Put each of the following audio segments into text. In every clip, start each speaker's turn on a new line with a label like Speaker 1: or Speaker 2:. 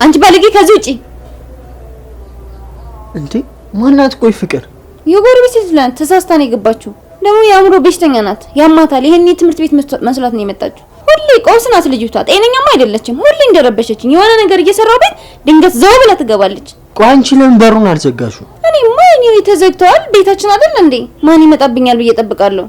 Speaker 1: አንቺ ባለጌ ከዚህ ውጪ
Speaker 2: እንዴ ማናት ቆይ ፍቅር
Speaker 1: የጎረቤት ልጅ ናት ተሳስታ ነው የገባችው ደግሞ የአእምሮ በሽተኛ ናት ያማታል ይሄን ትምህርት ቤት መስላት ነው የመጣችው ሁሌ ቆስ ናት ልጅቷ ጤነኛማ አይደለችም ሁሌ እንደረበሸችኝ የሆነ ነገር እየሰራው ቤት ድንገት ዘው ብላ ትገባለች
Speaker 2: ቆይ አንቺ ለምን በሩን አልዘጋሽው
Speaker 1: እኔ ማን ተዘግቷል ቤታችን አይደል እንዴ ማን ይመጣብኛል ብዬ እጠብቃለሁ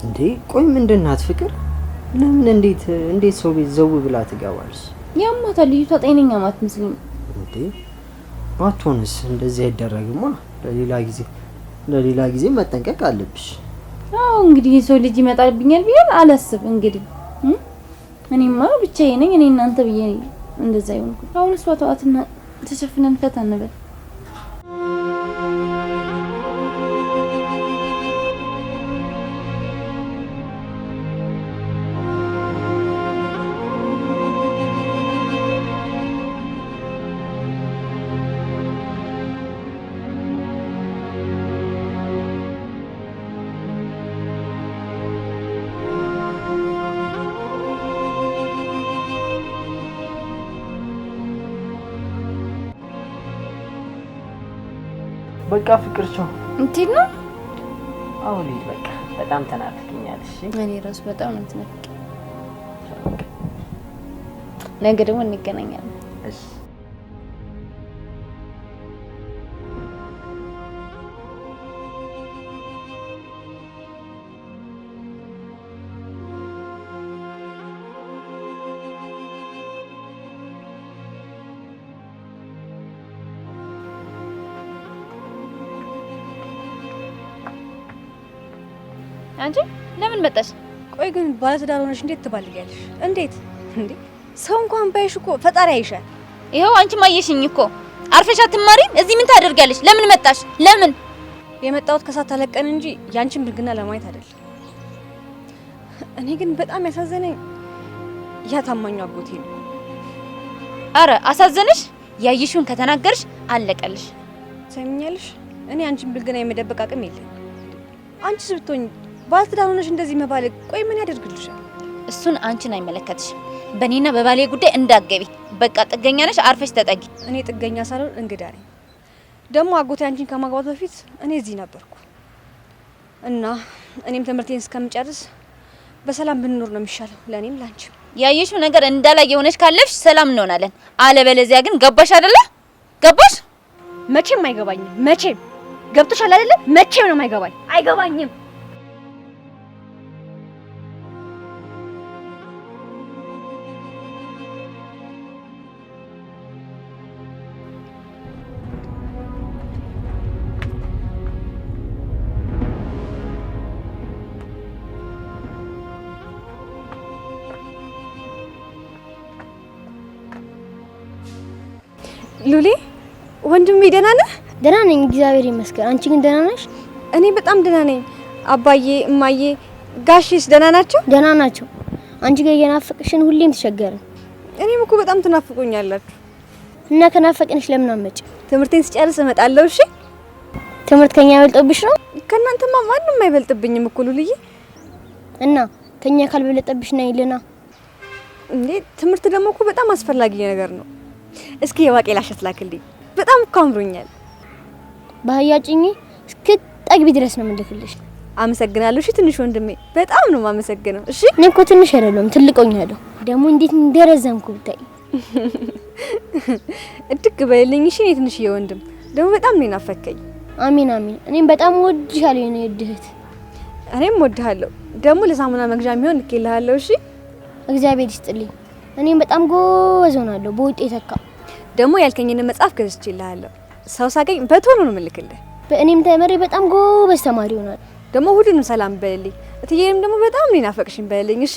Speaker 2: እንዴ ቆይ ምንድናት ፍቅር ለምን እንዴት ሰው ቤት ዘው ብላ ትገባለች
Speaker 1: ያማታል ልጅቷ ጤነኛ ማትመስልኝ
Speaker 2: እንዴ ባትሆንስ እንደዚህ አይደረግማ ለሌላ ጊዜ መጠንቀቅ አለብሽ
Speaker 1: አዎ እንግዲህ ሰው ልጅ ይመጣልብኛል ቢል አላስብ እንግዲህ እኔማ ብቻዬ ነኝ እኔ እናንተ ብዬ እንደዛ ይሆንኩ አሁን እሷ ተዋትና ተሸፍነን ፈታ እንበል
Speaker 2: በቃ ፍቅር ቻው
Speaker 1: እንዴት ነው
Speaker 2: አሁን በቃ በጣም ተናፍቀኛለሽ
Speaker 1: እኔ ራስ በጣም ነው ተናፍቀኝ ነገ ደግሞ እንገናኛለን
Speaker 2: እሺ
Speaker 1: አንቺ ለምን መጣሽ?
Speaker 3: ቆይ ግን ባለትዳር ሆነሽ እንዴት ትባልጊያለሽ? እንዴት እንዴ? ሰው እንኳን ባይሽ እኮ ፈጣሪ አይሻል።
Speaker 1: ይኸው አንቺ ማየሽኝ እኮ አርፈሽ አትማሪም? እዚህ ምን ታደርጋለሽ? ለምን መጣሽ? ለምን
Speaker 3: የመጣሁት ከሳት ተለቀን እንጂ ያንቺን ብልግና ለማየት አይደለም። እኔ ግን በጣም ያሳዘነኝ ያ ታማኙ አጎቴ ነው።
Speaker 1: አረ አሳዘነሽ? ያየሽውን ከተናገርሽ አለቀልሽ።
Speaker 3: ሰሚኛለሽ? እኔ አንቺን ብልግና የመደበቅ አቅም የለኝም። አንቺስ ብትሆኚ ባለትዳር ሆነሽ እንደዚህ መባለግ ቆይ ምን ያደርግልሻል?
Speaker 1: እሱን አንቺን አይመለከትሽም። በኔና በባሌ ጉዳይ እንዳትገቢ። በቃ ጥገኛ ነሽ፣ አርፈሽ ተጠጊ።
Speaker 3: እኔ ጥገኛ ሳልሆን እንግዳ ነኝ። ደግሞ አጎቴ አንቺን ከማግባት በፊት እኔ እዚህ ነበርኩ እና እኔም ትምህርቴን እስከምጨርስ በሰላም ብንኖር ነው የሚሻለው ለኔም ላንቺም።
Speaker 1: ያየሽው ነገር እንዳላየ ሆነሽ ካለፍሽ ሰላም እንሆናለን። አለበለዚያ ግን ገባሽ አይደለ? ገባሽ?
Speaker 3: መቼም አይገባኝም። መቼም ገብቶሻል አይደለ? መቼም ነው የማይገባኝ። አይገባኝም። ሉሊ ወንድሜ ደህና ነህ?
Speaker 4: ደህና ነኝ እግዚአብሔር ይመስገን። አንቺ ግን ደህና ነሽ?
Speaker 3: እኔ በጣም ደህና ነኝ። አባዬ እማዬ ጋሽስ ደህና ናቸው?
Speaker 4: ደህና ናቸው። አንቺ ጋር እየናፈቅሽን ሁሌም ተቸገርን።
Speaker 3: እኔም እኮ በጣም ትናፍቁኛላችሁ።
Speaker 4: እና ከናፈቅንሽ ለምን አመጭ?
Speaker 3: ትምህርቴን ስጨርስ እመጣለሁ። እሺ?
Speaker 4: ትምህርት ከኛ ያበልጥብሽ ነው?
Speaker 3: ከእናንተማ ማንም አይበልጥብኝም እኮ ሉሊዬ።
Speaker 4: እና ከኛ ካልበለጠብሽ ነው ይልና
Speaker 3: እንዴ? ትምህርት ደግሞ እኮ በጣም አስፈላጊ ነገር ነው። እስኪ የባቄላ እሸት ላክልኝ። በጣም እኮ አምሮኛል።
Speaker 4: ባህያ ጭኝ እስክጠግቢ ድረስ ነው የምልክልሽ።
Speaker 3: አመሰግናለሁ። እሺ ትንሽ ወንድሜ በጣም ነው የማመሰግነው። እሺ
Speaker 4: እኔ እኮ ትንሽ አይደለም ትልቆኛለሁ። ደግሞ እንዴት እንደረዘምኩ ብታይ።
Speaker 3: እድግ በልልኝ። እሺ እኔ ትንሽዬ ወንድም ደግሞ በጣም ነው ናፈከኝ።
Speaker 4: አሚን አሚን። እኔም በጣም ወድሻለሁ የኔ እድህት።
Speaker 3: እኔም ወድሃለሁ። ደግሞ ለሳሙና መግዣ የሚሆን ልኬልሃለሁ። እሺ
Speaker 4: እግዚአብሔር ይስጥልኝ። እኔም በጣም ጎበዝ ሆናለሁ በውጤት ተካ።
Speaker 3: ደግሞ ያልከኝን መጽሐፍ ገዝቼልሃለሁ። ሰው ሳገኝ በቶሎ ነው የምልክልህ።
Speaker 4: በእኔም ተመሬ በጣም ጎበዝ ተማሪ ሆናለሁ።
Speaker 3: ደግሞ ሁሉንም ሰላም በልልኝ። እትዬንም ደግሞ በጣም ነው ናፈቅሽኝ በልልኝ። እሺ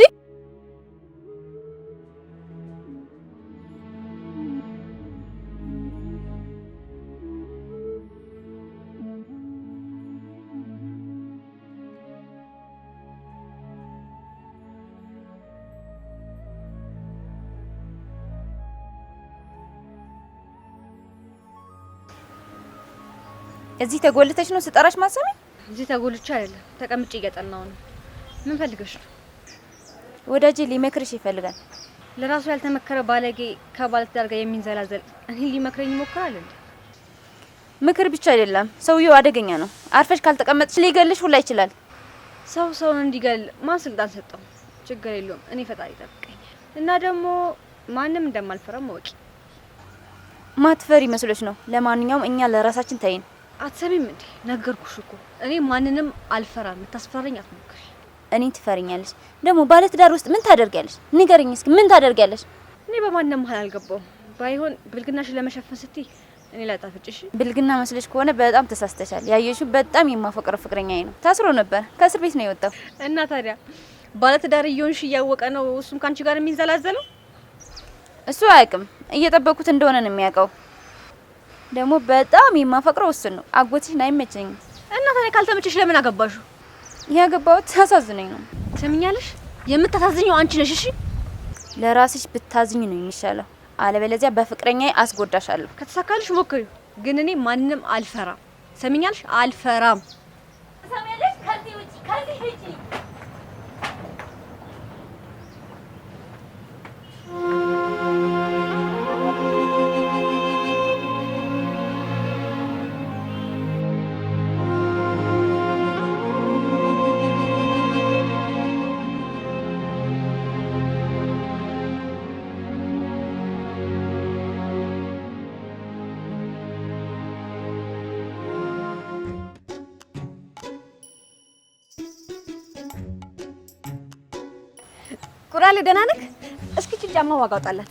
Speaker 1: እዚህ ተጎልተሽ ነው ስጠራሽ ማሰሚ?
Speaker 3: እዚህ ተጎልቼ አይደለም ተቀምጬ እያጠናው ነው። ምን ፈልገሽ ነው?
Speaker 1: ወዳጄ ሊመክርሽ ይፈልጋል።
Speaker 3: ለራሱ ያልተመከረ ባለጌ ከባለትዳር ጋር የሚንዘላዘል እኔ ሊመክረኝ ይሞክራል እንዴ?
Speaker 1: ምክር ብቻ አይደለም ሰውየው አደገኛ ነው። አርፈሽ ካልተቀመጥሽ ሊገልሽ ሁላ ይችላል።
Speaker 3: ሰውን እንዲገል ማን ስልጣን ሰጠው? ችግር የለውም እኔ ፈጣሪ ይጠብቀኛል። እና ደግሞ ማንንም እንደማልፈራም ወቂ።
Speaker 1: ማትፈሪ መስሎሽ ነው? ለማንኛውም እኛ ለራሳችን ታይን።
Speaker 3: አትሰሚም እንዴ? ነገርኩሽ እኮ እኔ ማንንም አልፈራም። የምታስፈራረኝ አትሞክሪ።
Speaker 1: እኔ ትፈሪኛለሽ? ደግሞ ባለትዳር ውስጥ ምን ታደርጊያለሽ? ንገሪኝ እስኪ ምን ታደርጊያለሽ?
Speaker 3: እኔ በማንንም መሀል አልገባውም። ባይሆን ብልግናሽን ለመሸፈን ስትይ እኔ ላጣፍጭሽ።
Speaker 1: ብልግና መስለሽ ከሆነ በጣም ተሳስተሻል። ያየሽው በጣም የማፈቅረው ፍቅረኛዬ ነው። ታስሮ ነበር፣ ከእስር ቤት ነው የወጣው።
Speaker 3: እና ታዲያ ባለትዳር እየሆንሽ እያወቀ ነው እሱም ካንቺ ጋር የሚንዘላዘለው?
Speaker 1: እሱ አያውቅም። እየጠበኩት እንደሆነ ነው የሚያውቀው። ደግሞ በጣም የማፈቅረው እሱን ነው። አጎትሽን አይመቸኝም።
Speaker 3: እና ታዲያ ካልተመቸሽ ለምን አገባሹ?
Speaker 1: ያገባሁት ታሳዝነኝ ነው።
Speaker 3: ትሰሚኛለሽ? የምታሳዝኘው አንቺ ነሽ። እሺ
Speaker 1: ለራስሽ ብታዝኝ ነው የሚሻለው። አለበለዚያ በፍቅረኛዬ አስጎዳሻለሁ።
Speaker 3: ከተሳካልሽ ሞክሪው፣ ግን እኔ ማንንም አልፈራም። ትሰሚኛለሽ? አልፈራም።
Speaker 1: ትሰሚያለሽ? ከዚህ ውጪ ከዚህ ውጪ
Speaker 3: ቁራሌ ደህና ነህ? እስኪ እቺ ጫማ ዋጋ አውጣላት።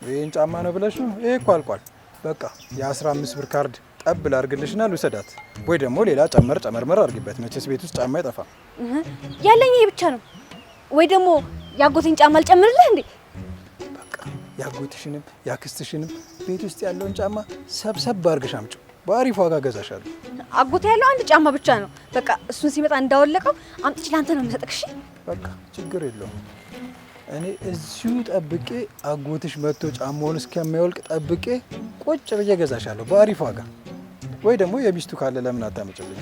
Speaker 5: ይሄን ጫማ ነው ብለሽ ነው? ይሄ እኮ አልቋል። በቃ የ15 ብር ካርድ ጠብ ላድርግልሽና ልውሰዳት፣ ወይ ደግሞ ሌላ ጨመርመር አድርጊበት። መቼስ ቤት ውስጥ ጫማ አይጠፋም።
Speaker 3: ያለኝ ይሄ ብቻ ነው። ወይ ደግሞ ያጎቴን ጫማ አልጨምርልህ እንዴ?
Speaker 5: በቃ ያጎትሽንም ያክስትሽንም ቤት ውስጥ ያለውን ጫማ ሰብሰብ አድርገሽ አምጪው። በአሪፍ ዋጋ ገዛሻለሁ።
Speaker 3: አጎቴ ያለው አንድ ጫማ ብቻ ነው። በቃ እሱን ሲመጣ እንዳወለቀው አምጥቼ ላንተ ነው የምሰጥሽ።
Speaker 5: በቃ ችግር የለውም። እኔ እዚሁ ጠብቄ አጎትሽ መጥቶ ጫማውን እስከሚያወልቅ ጠብቄ ቁጭ ብዬ ገዛሻለሁ በአሪፍ ዋጋ። ወይ ደግሞ የሚስቱ ካለ ለምን አታመጭልኝ?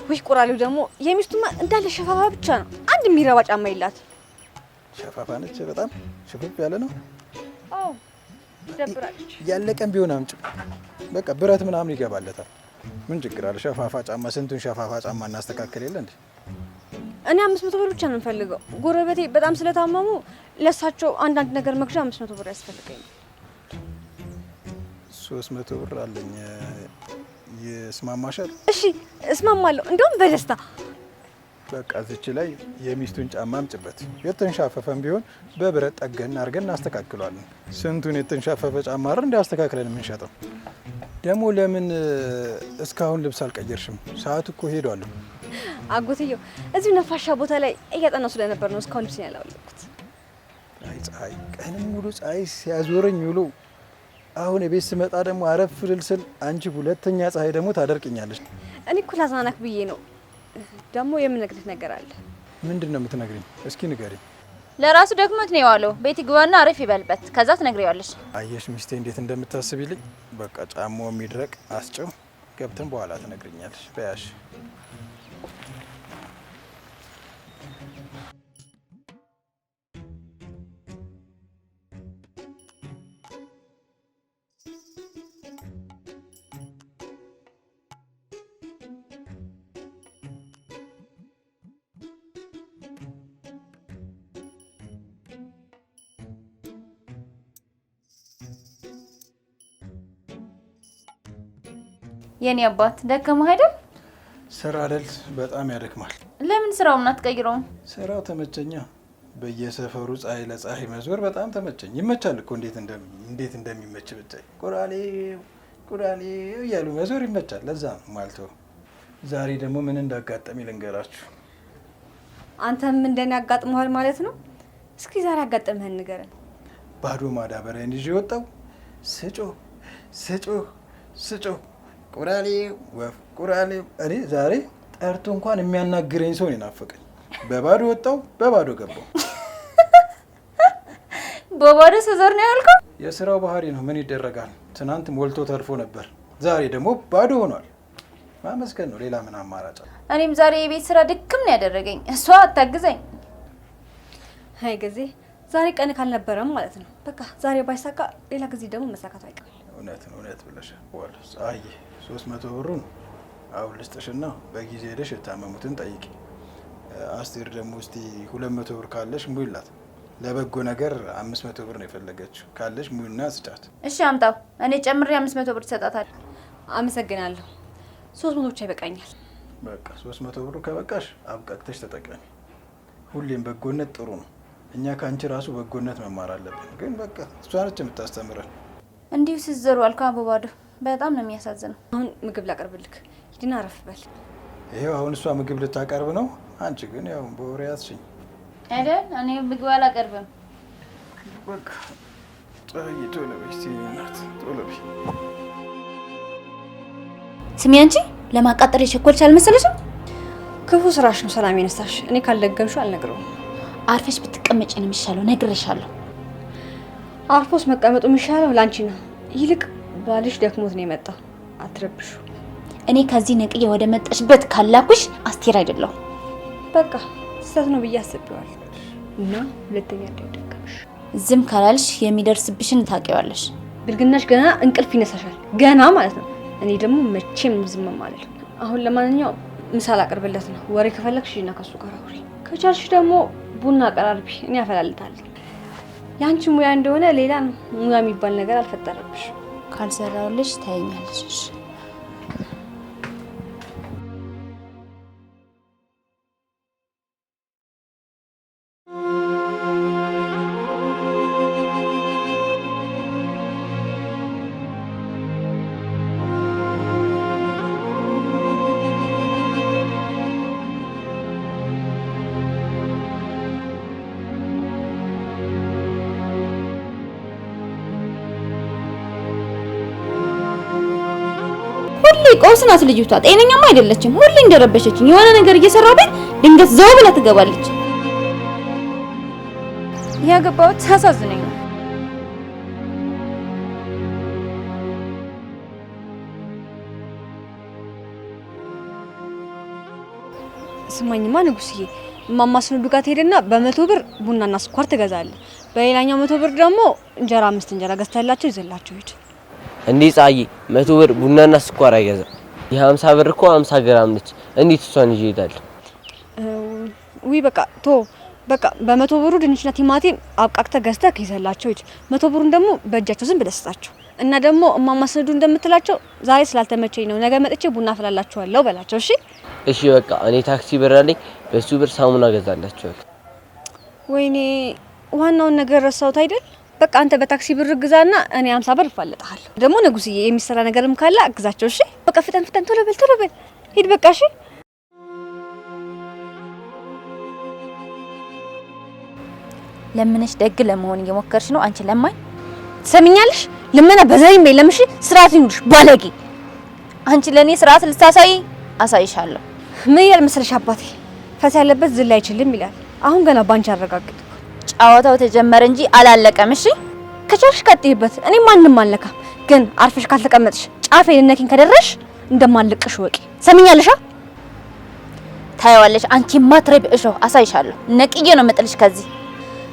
Speaker 3: ወይ ቁራሌው ደግሞ የሚስቱማ እንዳለ ሸፋፋ ብቻ ነው። አንድ የሚረባ ጫማ የላት።
Speaker 5: ሸፋፋ ነች፣ በጣም ሽፍፍ ያለ ነው።
Speaker 3: አዎ ደብራለች።
Speaker 5: ያለቀን ቢሆን አምጪው። በቃ ብረት ምናምን ይገባለታል። ምን ችግር አለ? ሸፋፋ ጫማ ስንቱን ሸፋፋ ጫማ እናስተካክል የለ እንዴ?
Speaker 3: እኔ 500 ብር ብቻ ነው የምፈልገው። ጎረቤቴ በጣም ስለታመሙ ለሳቸው አንዳንድ ነገር መግዣ 500 ብር ያስፈልገኛል።
Speaker 5: 300 ብር አለኝ። ይስማማሻል?
Speaker 3: እሺ እስማማለሁ፣ እንደውም በደስታ።
Speaker 5: በቃ እዚች ላይ የሚስቱን ጫማ አምጭበት። የተንሻፈፈን ቢሆን በብረት ጠገን አድርገን እናስተካክሏለን። ስንቱን የተንሻፈፈ ጫማ አይደል እንዲያስተካክለን የምንሸጠው። ደግሞ ለምን እስካሁን ልብስ አልቀየርሽም? ሰዓቱ እኮ ሄዷል።
Speaker 3: አጎትየው እዚሁ ነፋሻ ቦታ ላይ እያጠናሁ ስለነበር ነው እስካሁን ልብስ ያላወለኩት።
Speaker 5: አይ ፀሐይ፣ ቀንም ሙሉ ፀሐይ ሲያዞረኝ ውሎ አሁን ቤት ስመጣ ደግሞ አረፍ ልል ስል አንቺ ሁለተኛ ፀሐይ ደግሞ ታደርቅኛለሽ።
Speaker 3: እኔ እኮ ላዝናናክ ብዬ ነው። ደግሞ የምነግርህ ነገር አለ።
Speaker 5: ምንድን ነው የምትነግሪኝ? እስኪ ንገሪኝ።
Speaker 1: ለራሱ ደክሞት ነው የዋለው። ቤት ይግባና አረፍ ይበልበት፣ ከዛ ትነግሪዋለሽ።
Speaker 5: አየሽ ሚስቴ እንዴት እንደምታስብልኝ። በቃ ጫማው የሚድረቅ አስጭው፣ ገብተን በኋላ ትነግሪኛለሽ። በያሽ
Speaker 1: የኔ አባት ደከመህ አይደል?
Speaker 5: ስራ አይደል? በጣም ያደክማል።
Speaker 1: ለምን ስራውን አትቀይረውም?
Speaker 5: ስራው ተመቸኛ። በየሰፈሩ ፀሐይ ለፀሐይ መዞር በጣም ተመቸኝ። ይመቻል እኮ እንዴት እንደሚመች ብታይ። ቁራሌ እያሉ መዞር ይመቻል። ለዛ ነው ማልተው። ዛሬ ደግሞ ምን እንዳጋጠመኝ ልንገራችሁ።
Speaker 3: አንተም እንደኔ ያጋጥመዋል ማለት ነው? እስኪ ዛሬ ያጋጠመህን ንገረን።
Speaker 5: ባዶ ማዳበሪያን ይዤ ወጣው። ስጮህ ቁራሌ ወፍ ቁራሌ። እኔ ዛሬ ጠርቶ እንኳን የሚያናግረኝ ሰው ነው የናፈቀኝ። በባዶ ወጣው፣ በባዶ ገባው።
Speaker 1: በባዶ ስዞር ነው ያልከው?
Speaker 5: የስራው ባህሪ ነው። ምን ይደረጋል? ትናንት ሞልቶ ተርፎ ነበር፣ ዛሬ ደግሞ ባዶ ሆኗል። ማመስገን ነው። ሌላ ምን አማራጭ?
Speaker 1: እኔም ዛሬ የቤት ስራ ድክም ነው ያደረገኝ። እሷ አታግዘኝ።
Speaker 3: አይ ጊዜ ዛሬ ቀን ካልነበረም ማለት ነው። በቃ ዛሬ ባይሳካ ሌላ ጊዜ ደግሞ መሳካቱ አይቀርም።
Speaker 5: እውነት ብለሻል። ወልስ አይ 300 ብሩን አሁን ልስጥሽና በጊዜ ሄደሽ የታመሙትን ጠይቂ። አስቴር ደግሞ እስቲ 200 ብር ካለሽ ሙይላት። ለበጎ ነገር 500 ብር ነው የፈለገችው። ካለሽ ሙይና ስጫት።
Speaker 1: እሺ አምጣው። እኔ ጨምሬ 500 ብር ትሰጣታለህ።
Speaker 3: አመሰግናለሁ። 300 ብቻ ይበቃኛል።
Speaker 5: በቃ 300 ብሩ ከበቃሽ አብቃቅተሽ ተጠቀሚ። ሁሌም በጎነት ጥሩ ነው። እኛ ካንቺ ራሱ በጎነት መማር አለብን። ግን በቃ እሷ ነች የምታስተምረን።
Speaker 1: እንዲሁ ሲዘሩ አልካ በባዶ በጣም ነው የሚያሳዝነው።
Speaker 3: አሁን ምግብ ላቀርብልክ፣ ሂድና አረፍ በል።
Speaker 5: ይሄው አሁን እሷ ምግብ ልታቀርብ ነው። አንቺ ግን ያው በወሬ ያዝሽኝ
Speaker 1: አይደል? እኔ ምግብ አላቀርብም።
Speaker 5: በቃ ቶሎ በይ እናት፣ ቶሎ በይ።
Speaker 1: ስሚ አንቺ ለማቃጠር የቸኮልሽ አልመሰለሽም?
Speaker 3: ክፉ ስራሽ ነው ሰላም የነሳሽ። እኔ ካልደገምሽው አልነግረውም።
Speaker 1: አርፈሽ ብትቀመጪ ነው የሚሻለው፣ ነግሬሻለሁ።
Speaker 3: አርፎስ መቀመጡ የሚሻለው ላንቺ ነው። ይልቅ ባልሽ ደክሞት ነው የመጣው፣ አትረብሹ።
Speaker 1: እኔ ከዚህ ነቅዬ ወደ መጣሽበት ካላኩሽ አስቴር አይደለሁም።
Speaker 3: በቃ ስህተት ነው ብዬ አስቤዋለሁ እና ሁለተኛ እንዳይደገምሽ።
Speaker 1: ዝም ካላልሽ የሚደርስብሽን ታውቂዋለሽ።
Speaker 3: ብልግናሽ ገና እንቅልፍ ይነሳሻል፣ ገና ማለት ነው። እኔ ደግሞ መቼም ዝም ማለት። አሁን ለማንኛውም ምሳ ላቀርብለት ነው። ወሬ ከፈለግሽ እና ከሱ ጋር አውሪ። ከቻልሽ ደግሞ ቡና አቀራርቢ፣ እኔ አፈላልታለሁ። ያንቺ ሙያ እንደሆነ ሌላ ነው። ሙያ የሚባል ነገር አልፈጠረብሽ።
Speaker 1: ካልሰራውልሽ ታይኛለሽ። ቀውስ ናት ልጅቷ። ጤነኛማ አይደለችም። ሁሌ እንደረበሸችኝ የሆነ ነገር እየሰራሁ ቤት ድንገት ዘው ብላ ትገባለች። ያገባሁት አሳዝነኝ ነው።
Speaker 3: ስማኝማ ንጉስዬ፣ እማማ ስንዱ ጋር ትሄድና በ100 ብር ቡናና ስኳር ትገዛለህ። በሌላኛው 100 ብር ደግሞ እንጀራ 5 እንጀራ ገዝተላቸው ይዘላቸው ሂድ።
Speaker 6: እንዴ ጻይ 100 ብር ቡናና ስኳር አይገዛም። የ50 ብር እኮ 50 ግራም ነች። እንዴት እሷን ይዤ እሄዳለሁ?
Speaker 3: በቃ በቃ በ100 ብሩ ድንችና ቲማቲም አብቃቅተ ገዝተህ ይዘላቸው ሂድ። 100 ብሩን ደግሞ በእጃቸው ዝም ብለህ ስጣቸው እና ደግሞ እማማ ስንዱ እንደምትላቸው ዛሬ ስላልተመቸኝ ነው ነገ መጥቼ ቡና አፈላላችኋለሁ በላቸው። እሺ
Speaker 6: በቃ እኔ ታክሲ ብር አለኝ። በሱ ብር ሳሙና ገዛላችኋለሁ።
Speaker 3: ወይኔ ዋናውን ነገር ረሳሁት አይደል? በቃ አንተ በታክሲ ብር ግዛና እኔ 50 ብር እፋለጣለሁ። ደግሞ ንጉስዬ የሚሰራ ነገርም ካለ አግዛቸው። እሺ በቃ ፍጠን ቶሎ በል ሂድ በቃ። እሺ
Speaker 1: ለምንሽ ደግ ለመሆን እየሞከርሽ ነው አንቺ ለማኝ።
Speaker 3: ትሰሚኛለሽ? ልመና በዛይም የለም። እሺ ስርዓት ይኑርሽ ባለጌ።
Speaker 1: አንቺ ለኔ ስርዓት ልታሳይ አሳይሻለሁ።
Speaker 3: ምን ይላል መሰለሽ አባቴ፣ ፈስ ያለበት ዝላ አይችልም ይላል። አሁን ገና ባንቺ አረጋግጥ።
Speaker 1: ጨዋታው ተጀመረ እንጂ አላለቀም። እሺ
Speaker 3: ከቻልሽ ቀጥይበት። እኔ ማንንም አልነካም፣ ግን አርፈሽ ካልተቀመጥሽ ጫፌን ነኪን ከደረሽ እንደማልቅሽ ወቂ። ሰሚኛለሽ?
Speaker 1: ታይዋለሽ። አንቺ ማትረብ እሾ አሳይሻለሁ። ነቅዬ ነው መጥልሽ። ከዚህ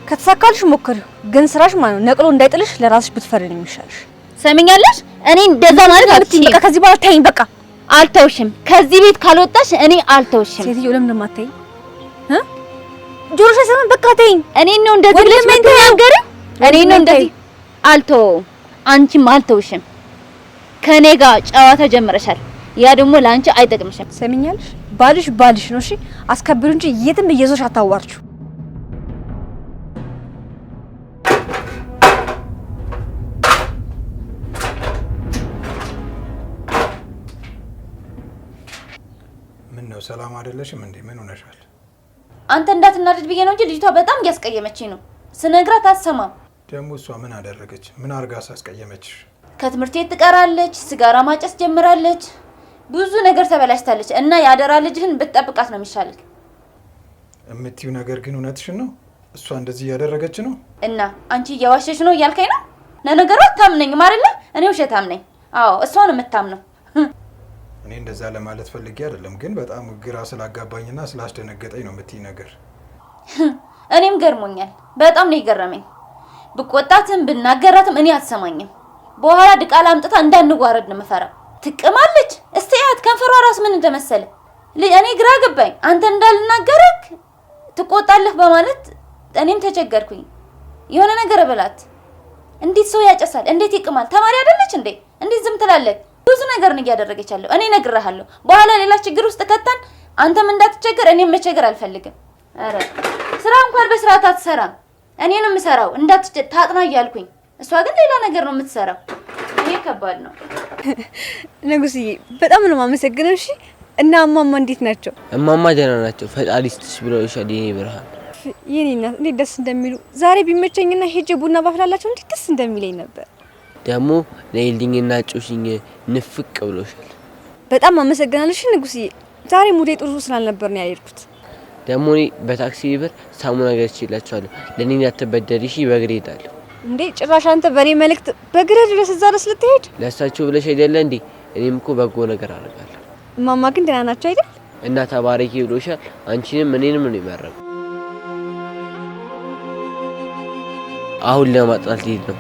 Speaker 3: ከተሳካልሽ ሞክሪው፣ ግን ስራሽ ማለት ነው ነቅሎ እንዳይጥልሽ ለራስሽ ብትፈሪ ነው የሚሻልሽ።
Speaker 1: ሰሚኛለሽ? እኔ እንደዛ ማለት አትችይም።
Speaker 3: በቃ ከዚህ በኋላ ተይኝ። በቃ
Speaker 1: አልተውሽም። ከዚህ ቤት ካልወጣሽ እኔ አልተውሽም።
Speaker 3: ሴትዮ ለምን እንደማትተይ ጆሮሽ አይሰማም? በቃ ተይኝ።
Speaker 1: እኔ ነው እንደዚህ ብለሽ የምትናገሪ? እኔ ነው እንደዚህ አልተውም። አንቺም አልተውሽም። ከኔ ጋር ጨዋታ ጀምረሻል። ያ ደግሞ ለአንቺ አይጠቅምሽም።
Speaker 3: ሰሚኛለሽ? ባልሽ ነው። እሺ አስከብሩ እንጂ የትም እየዞርሽ አታዋርቹ።
Speaker 5: ምን ነው ሰላም አይደለሽም እንዴ? ምን ሆነሻል?
Speaker 1: አንተ እንዳትናደድ ብዬ ነው እንጂ ልጅቷ በጣም እያስቀየመችኝ ነው። ስነግራት አትሰማም።
Speaker 5: ደግሞ እሷ ምን አደረገች? ምን አርጋ አስቀየመችሽ?
Speaker 1: ከትምህርት ቤት ትቀራለች፣ ሲጋራ ማጨስ ጀምራለች፣ ብዙ ነገር ተበላሽታለች እና ያደራ ልጅህን ብትጠብቃት ነው የሚሻልክ።
Speaker 5: የምትይው ነገር ግን እውነትሽን ነው? እሷ እንደዚህ እያደረገች ነው?
Speaker 1: እና አንቺ እያዋሸሽ ነው እያልከኝ ነው? ለነገሩ አታምነኝም አይደለ? እኔ ውሸታም ነኝ። አዎ እሷን የምታምነው።
Speaker 5: እኔ እንደዛ ለማለት ፈልጌ አይደለም፣ ግን በጣም ግራ ስላጋባኝና ስላስደነገጠኝ ነው የምትይ ነገር።
Speaker 1: እኔም ገርሞኛል። በጣም ነው የገረመኝ። ብቆጣትም ብናገራትም እኔ አትሰማኝም። በኋላ ድቃላ አምጥታ እንዳንዋረድ ነው የምፈራው። ትቅማለች። እስቲ ያት ከንፈሯ ራስ ምን እንደመሰለ እኔ ግራ ገባኝ። አንተ እንዳልናገርክ ትቆጣለህ በማለት እኔም ተቸገርኩኝ። የሆነ ነገር በላት። እንዴት ሰው ያጨሳል? እንዴት ይቅማል? ተማሪ አይደለች እንዴ? እንዴት ዝም ትላለህ? ብዙ ነገር ነው እያደረገች ያለው። እኔ እነግርሃለሁ። በኋላ ሌላ ችግር ውስጥ ከተን አንተም እንዳትቸገር እኔም መቸገር አልፈልግም። አረ ስራ እንኳን በስርዓት አትሰራም። እኔን የምሰራው ታጥና እያልኩኝ፣ እሷ ግን ሌላ ነገር ነው የምትሰራው። ይሄ ከባድ ነው።
Speaker 3: ንጉስዬ በጣም ነው የማመሰግነው። እሺ እና እማማ እንዴት ናቸው?
Speaker 6: እማማ ደህና ናቸው። ፈጣሪ ይስጥሽ ብለውሻል የኔ ብርሃን።
Speaker 3: የኔ እናት እንዴት ደስ እንደሚሉ ዛሬ ቢመቸኝና ሄጄ ቡና ባፍላላቸው እንዴት ደስ እንደሚለኝ ነበር።
Speaker 6: ደግሞ ነይልኝና ጮሽኝ ንፍቅ ብሎሻል።
Speaker 3: በጣም አመሰግናለሁ። እሺ ንጉስዬ ዛሬ ሙዴ ጥሩ ስላልነበር ነው ያልኩት።
Speaker 6: ደግሞ እኔ በታክሲ ብር ሳሙና ገዝቼላችኋለሁ። ለኔ አትበደሪ እሺ። በእግሬ እሄዳለሁ።
Speaker 3: እንዴ ጭራሽ አንተ በኔ መልእክት በእግርህ ድረስ እዛ ድረስ ልትሄድ?
Speaker 6: ለእሳቸው ብለሽ አይደለ እንዴ? እኔም እኮ በጎ ነገር አደርጋለሁ።
Speaker 3: እማማ ግን ደህና ናቸው አይደል?
Speaker 6: እና ተባረኪ ብሎሻል። አንቺንም እኔንም ነው ይመረቁ። አሁን ለማጥናት ልሄድ ነው።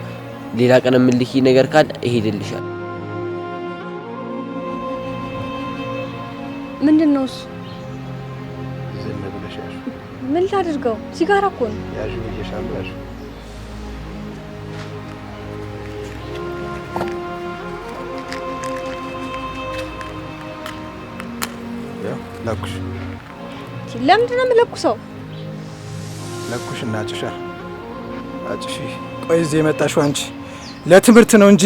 Speaker 6: ሌላ ቀን የምልኪ ነገር ካለ እሄድልሻለሁ።
Speaker 3: ምንድነው እሱ?
Speaker 5: ዝም ብለሽ ያዥ።
Speaker 3: ምን ላድርገው? ሲጋራ እኮ ነው።
Speaker 5: ያዥ ብዬሻለሁ። ያዥ። ለኩሽ።
Speaker 3: ለምንድን ነው የምለኩሰው?
Speaker 5: ለኩሽ እና አጭሻ አጭሺ። ቆይ እዚህ የመጣሽው አንቺ ለትምህርት ነው እንጂ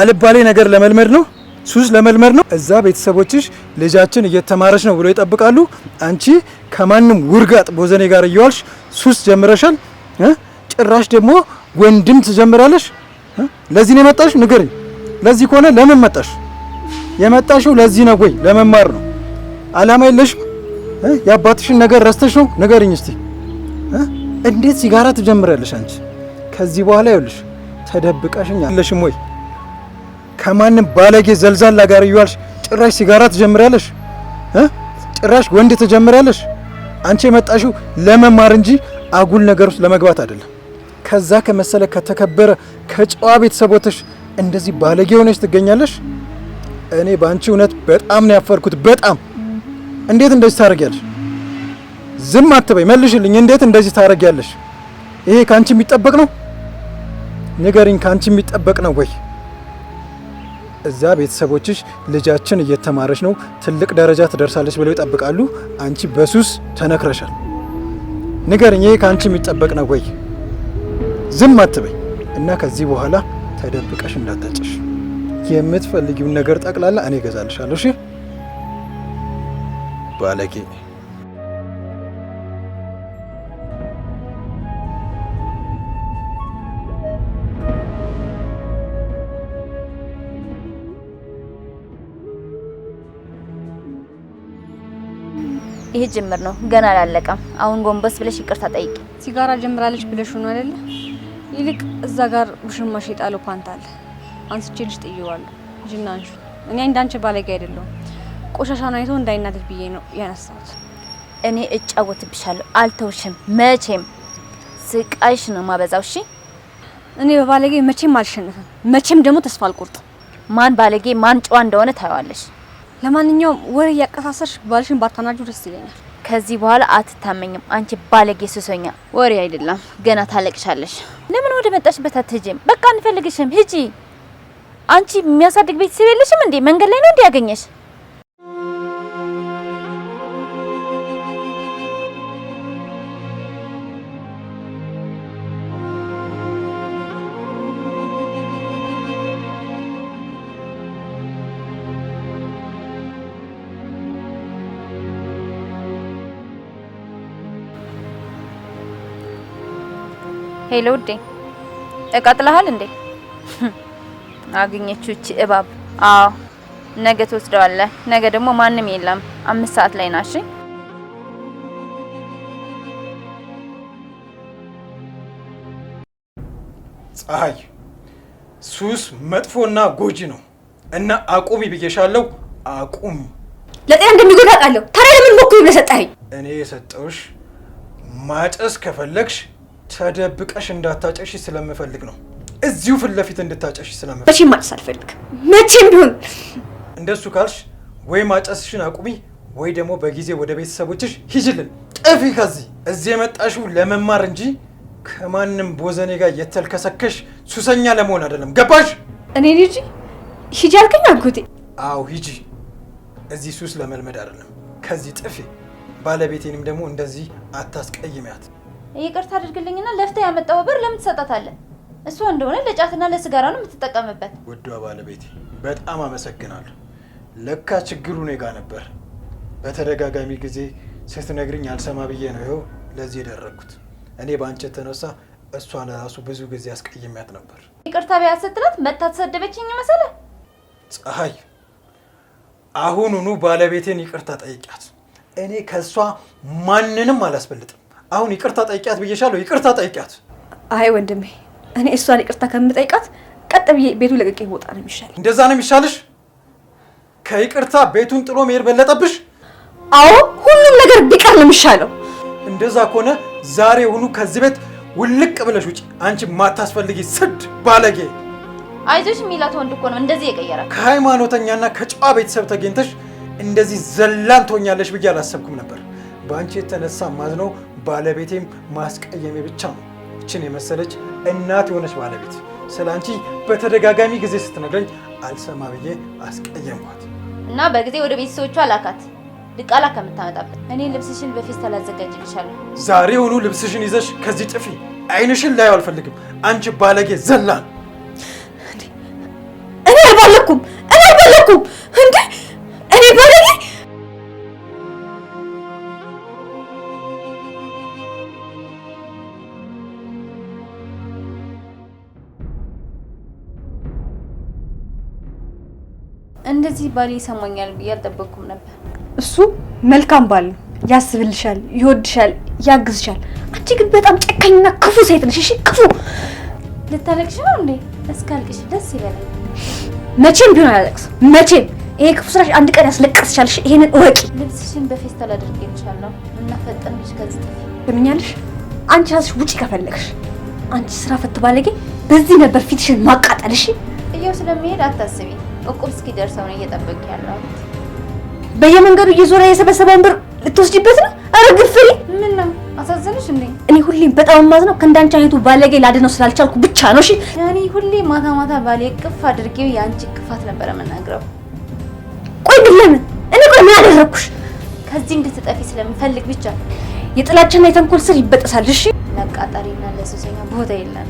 Speaker 5: አልባሌ ነገር ለመልመድ ነው? ሱስ ለመልመድ ነው? እዛ ቤተሰቦችሽ ልጃችን እየተማረች ነው ብሎ ይጠብቃሉ። አንቺ ከማንም ውርጋጥ ቦዘኔ ጋር እየዋልሽ ሱስ ጀምረሻል። ጭራሽ ደግሞ ወንድም ትጀምራለሽ። ለዚህ ነው የመጣሽ? ንገሪኝ። ለዚህ ከሆነ ለምን መጣሽ? የመጣሽው ለዚህ ነው ወይ? ለመማር ነው? አላማ የለሽም? የአባትሽን ነገር ረስተሽ ነው? ንገሪኝ እስቲ። እንዴት ሲጋራ ትጀምራለሽ አንቺ? ከዚህ በኋላ ይኸውልሽ ተደብቀሽኝ አለሽም ወይ? ከማንም ባለጌ ዘልዛላ ጋር እየዋልሽ ጭራሽ ሲጋራ ትጀምራለሽ? ጭራሽ ወንድ ትጀምራለሽ? አንቺ የመጣሽው ለመማር እንጂ አጉል ነገር ውስጥ ለመግባት አይደለም። ከዛ ከመሰለ ከተከበረ ከጨዋ ቤተሰቦችሽ እንደዚህ ባለጌ ሆነሽ ትገኛለሽ። እኔ በአንቺ እውነት በጣም ነው ያፈርኩት። በጣም እንዴት እንደዚህ ታረጊያለሽ? ዝም አትበይ፣ መልሽልኝ። እንዴት እንደዚህ ታረጊያለሽ? ይሄ ካንቺ የሚጠበቅ ነው? ንገሪኝ፣ ካንቺ የሚጠበቅ ነው ወይ? እዛ ቤተሰቦችሽ ልጃችን እየተማረች ነው፣ ትልቅ ደረጃ ትደርሳለች ብለው ይጠብቃሉ። አንቺ በሱስ ተነክረሻል። ንገሪኝ፣ ይሄ ካንቺ የሚጠበቅ ነው ወይ? ዝም አትበይ እና ከዚህ በኋላ ተደብቀሽ እንዳታጨሽ። የምትፈልጊውን ነገር ጠቅላላ እኔ እገዛልሻለሁ። እሺ ባለጌ።
Speaker 1: ይሄ ጅምር ነው፣ ገና አላለቀም። አሁን ጎንበስ ብለሽ ይቅርታ ጠይቂ።
Speaker 3: ሲጋራ ጀምራለች ብለሽ ነው አይደለ? ይልቅ እዛ ጋር ውሽማሽ የጣለው ፓንት አለ፣ አንስቼልሽ ጥዬዋለሁ። ሂጂና አንሺ። እኔ እንዳንቺ ባለጌ አይደለሁም። ቆሻሻን አይቶ እንዳይናደድ ብዬ ነው ያነሳሁት።
Speaker 1: እኔ እጫወትብሻለሁ፣ አልተውሽም። መቼም ስቃይሽ ነው ማበዛው። እሺ
Speaker 3: እኔ በባለጌ መቼም አልሸነፍም፣ መቼም ደግሞ ተስፋ አልቆርጥም።
Speaker 1: ማን ባለጌ ማን ጨዋ እንደሆነ ታያዋለሽ።
Speaker 3: ለማንኛውም ወሬ እያቀሳሰርሽ ባልሽን ባታናጁ ደስ ይለኛል።
Speaker 1: ከዚህ በኋላ አትታመኝም አንቺ ባለጌ ሱሰኛ። ወሬ አይደለም ገና ታለቅሻለሽ። ለምን ወደ መጣሽበት አትሄጂም? በቃ አንፈልግሽም፣ ሂጂ። አንቺ የሚያሳድግ ቤተሰብ የለሽም እንዴ? መንገድ ላይ ነው እንዴ ያገኘሽ? ሄሎ ውዴ፣ እቀጥልሃል እንዴ? አገኘችው እቺ እባብ። አዎ ነገ ትወስደዋለህ። ነገ ደግሞ ማንም የለም። 5 ሰዓት ላይ ናሽ።
Speaker 5: ፀሐይ ሱስ መጥፎና ጎጂ ነው እና አቁሚ ብዬሻለሁ። አቁሚ።
Speaker 3: ለጤና እንደሚጎዳ አውቃለሁ። ታዲያ ለምን ሞክሪ ብለህ ሰጠኸኝ?
Speaker 5: እኔ የሰጠሁሽ ማጨስ ከፈለግሽ ተደብቀሽ እንዳታጨሽ ስለምፈልግ ነው። እዚሁ ፊት ለፊት እንድታጨሽ ስለምፈልግ።
Speaker 3: መቼም ማጨስ አልፈልግም። መቼም ቢሆን
Speaker 5: እንደሱ ካልሽ ወይ ማጨስሽን አቁሚ ወይ ደግሞ በጊዜ ወደ ቤተሰቦችሽ ሂጂልን። ጥፊ ከዚህ። እዚህ የመጣሽው ለመማር እንጂ ከማንም ቦዘኔ ጋር የተልከሰከሽ ሱሰኛ ለመሆን አይደለም። ገባሽ?
Speaker 3: እኔ ልጅ ሂጂ አልከኝ አጎቴ።
Speaker 5: አዎ ሂጂ። እዚህ ሱስ ለመልመድ አይደለም። ከዚህ ጥፊ። ባለቤቴንም ደግሞ እንደዚህ አታስቀይሚያት።
Speaker 1: ይቅርታ አድርግልኝና ለፍተህ ያመጣው ብር ለምን ትሰጣታለህ? እሷ እንደሆነ ለጫትና ለስጋራ ነው የምትጠቀምበት።
Speaker 5: ውዷ ባለቤቴ በጣም አመሰግናለሁ። ለካ ችግሩ እኔ ጋር ነበር። በተደጋጋሚ ጊዜ ስትነግሪኝ አልሰማ ብዬ ነው ይኸው ለዚህ የደረኩት። እኔ በአንቺ የተነሳ እሷን ራሱ ብዙ ጊዜ አስቀይሚያት ነበር።
Speaker 1: ይቅርታ ቢያት ስትላት መታ ተሰደበችኝ መሰለህ?
Speaker 5: ፀሐይ አሁኑኑ ባለቤቴን ይቅርታ ጠይቂያት። እኔ ከእሷ ማንንም አላስበልጥም። አሁን ይቅርታ ጠይቂያት ብዬሻለሁ። ይቅርታ ጠይቂያት።
Speaker 3: አይ ወንድሜ፣ እኔ እሷን ይቅርታ ከምጠይቃት ቀጥ ብዬ ቤቱ ለቅቄ ቦታ ነው የሚሻል።
Speaker 5: እንደዛ ነው የሚሻልሽ? ከይቅርታ ቤቱን ጥሎ መሄድ በለጠብሽ?
Speaker 3: አዎ፣ ሁሉም ነገር ቢቀር ነው የሚሻለው።
Speaker 5: እንደዛ ከሆነ ዛሬ ሁኑ ከዚህ ቤት ውልቅ ብለሽ ውጪ። አንቺ ማታስፈልጊ ስድ ባለጌ።
Speaker 1: አይዞሽ የሚላት ወንድ እኮ ነው እንደዚህ የቀየራል።
Speaker 5: ከሃይማኖተኛና ከጨዋ ቤተሰብ ተገኝተሽ እንደዚህ ዘላን ትሆኛለሽ ብዬ አላሰብኩም ነበር። በአንቺ የተነሳ ማዝነው ባለቤቴም ማስቀየሜ ብቻ ነው። እችን የመሰለች እናት የሆነች ባለቤት ስለ አንቺ በተደጋጋሚ ጊዜ ስትነግረኝ አልሰማ ብዬ አስቀየምኳት
Speaker 1: እና በጊዜ ወደ ቤተሰቦቿ ላካት ድቃላ ከምታመጣበት። እኔ ልብስሽን በፌስታል አዘጋጅልሻለሁ።
Speaker 5: ዛሬውኑ ልብስሽን ይዘሽ ከዚህ ጥፊ። አይንሽን ላየው አልፈልግም። አንቺ ባለጌ ዘላን።
Speaker 3: እኔ አልባለኩም እንዴ! እኔ ባለጌ?
Speaker 1: እንደዚህ ባል ይሰማኛል ብዬ አልጠበቅኩም ነበር።
Speaker 3: እሱ መልካም ባል ነው። ያስብልሻል፣ ይወድሻል፣ ያግዝሻል። አንቺ ግን በጣም ጨካኝና ክፉ ሴት ነሽ። እሺ፣ ክፉ።
Speaker 1: ልታለቅሽ ነው እንዴ? እስካልቅሽ ደስ ይበላል።
Speaker 3: መቼም ቢሆን አላለቅስም። መቼም። ይሄ ክፉ ስራሽ አንድ ቀን ያስለቅስሻል። እሺ፣ ይሄንን እወቂ።
Speaker 1: ልብስሽን በፌስታል አድርጌልሻለሁ እና ፈጠንሽ ከዚህ ጥፊ።
Speaker 3: ትምኛለሽ? አንቺ ራስሽ ውጪ ከፈለግሽ። አንቺ ስራ ፈት ባለጌ፣ በዚህ ነበር ፊትሽን ማቃጠል። እሺ፣
Speaker 1: ጥዬው ስለሚሄድ አታስቢ። እቁብ እስኪደርሰው ነው እየጠበቅ ያለው።
Speaker 3: በየመንገዱ እየዞረ የሰበሰበውን ብር ልትወስጂበት ነው? ኧረ ግፍሪ!
Speaker 1: ምን ነው አሳዘንሽ እንዴ?
Speaker 3: እኔ ሁሌም በጣም የማዝነው ከእንዳንቺ አይነቱ ባለጌ ላድነው ስላልቻልኩ ብቻ ነው። እሺ፣
Speaker 1: እኔ ሁሌ ማታ ማታ ባሌ ቅፍ አድርጌው የአንቺ ቅፋት ነበረ የምናግረው።
Speaker 3: ቆይ ግን ለምን? እኔ ቆይ ምን አደረኩሽ?
Speaker 1: ከዚህ እንድትጠፊ ስለምፈልግ ብቻ።
Speaker 3: የጥላቻና የተንኮል ስር ይበጠሳል። እሺ፣
Speaker 1: ለቃጣሪና ለሱሰኛ ቦታ የለም።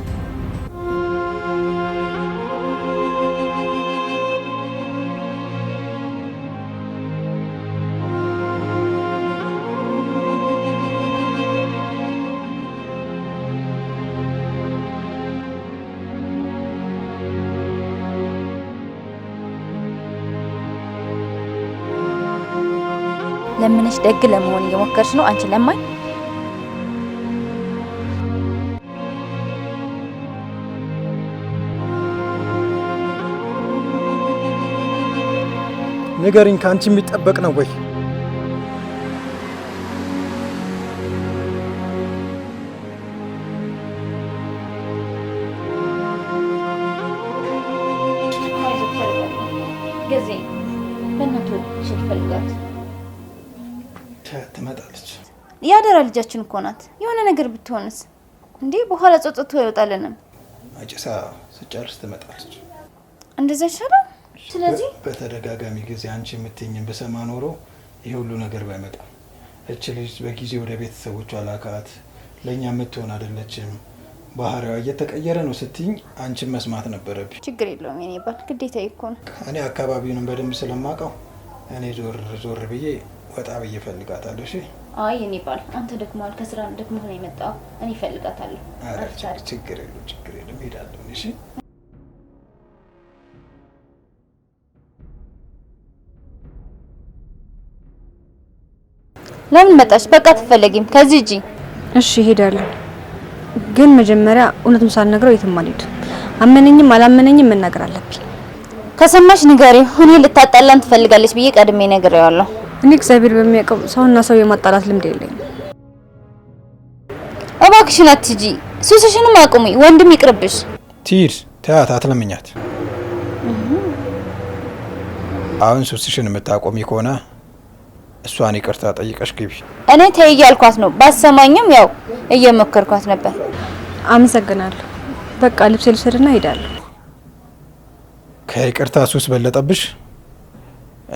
Speaker 1: ለምንሽ ደግ ለመሆን እየሞከርሽ ነው አንቺ ለማኝ።
Speaker 5: ንገሪኝ፣ ከአንቺ የሚጠበቅ ነው ወይ?
Speaker 1: ጊዜ በእናትሽ ይፈልጋት
Speaker 5: ትመጣለች።
Speaker 1: ያደራ ልጃችን እኮ ናት። የሆነ ነገር ብትሆንስ እንዴ? በኋላ ጸጸቱ አይወጣልንም።
Speaker 5: አጭሳ ስጨርስ ትመጣለች።
Speaker 1: እንደዛ ይሻላል። ስለዚህ
Speaker 5: በተደጋጋሚ ጊዜ አንቺ የምትይኝን በሰማ ኖሮ ይሄ ሁሉ ነገር ባይመጣም። እች ልጅ በጊዜ ወደ ቤተሰቦቿ ላካት። ለእኛ የምትሆን አይደለችም፣ ባህሪዋ እየተቀየረ ነው ስትይኝ አንቺን መስማት ነበረብኝ።
Speaker 1: ችግር የለውም የኔ ባል፣ ግዴታ እኮ ነው።
Speaker 5: እኔ አካባቢውንም በደንብ ስለማውቀው እኔ ዞር ብዬ ወጣ ብዬ እፈልጋታለሁ። እሺ?
Speaker 1: አይ የኔ ባል፣ አንተ ደክሟል፣ ከስራ ደክሞህ ነው የመጣው። እኔ እፈልጋታለሁ።
Speaker 5: ችግር የለም እሄዳለሁ። እሺ?
Speaker 1: ለምን መጣሽ? በቃ ትፈለጊም ከዚህ እጂ።
Speaker 3: እሺ እሄዳለሁ፣ ግን መጀመሪያ እውነቱን ሳልነግረው የትም አልሄድም። አመነኝም አላመነኝም መናገር አለብኝ።
Speaker 1: ከሰማሽ ንገሪው። እኔ ልታጣላን ትፈልጋለች ብዬ ቀድሜ ነግሬዋለሁ።
Speaker 3: እኔ እግዚአብሔር በሚያውቀው ሰውና ሰው የማጣላት ልምድ የለኝም።
Speaker 1: እባክሽን አትጂ፣ ሱስሽንም አቁሚ። ወንድም ይቅርብሽ።
Speaker 5: ትሂድ፣ ተያት፣ አትለምኛት። አሁን ሱስሽን የምታቆሚ ከሆነ እሷን ይቅርታ ጠይቀሽ ግቢ።
Speaker 1: እኔ ተይ እያልኳት ነው። ባሰማኝም ያው እየመከርኳት ነበር።
Speaker 3: አመሰግናለሁ። በቃ ልብስ ልውሰድና እሄዳለሁ።
Speaker 5: ከይቅርታ ሱስ በለጠብሽ?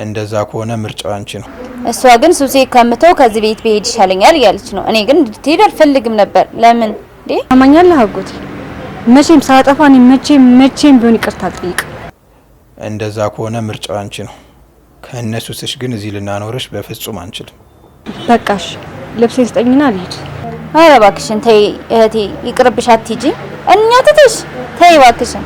Speaker 5: እንደዛ ከሆነ ምርጫው አንቺ ነው።
Speaker 1: እሷ ግን ሱሴ ከምተው ከዚህ ቤት ብሄድ ይሻለኛል እያለች ነው። እኔ ግን እንድትሄድ አልፈልግም ነበር። ለምን እንዴ?
Speaker 3: አማኛለህ አጎቴ? መቼም ሳጠፋ እኔ መቼም ቢሆን ይቅርታ አልጠይቅም።
Speaker 5: እንደዛ ከሆነ ምርጫው አንቺ ነው። ከእነ ሱስሽ ግን እዚህ ልናኖርሽ በፍጹም አንችልም።
Speaker 3: በቃሽ፣ ልብሴ ስጠኝና ልሂድ።
Speaker 1: ኧረ እባክሽን ተይ እህቴ፣ ይቅርብሽ፣ አትሂጂ። እኛ ትተሽ ተይ እባክሽን።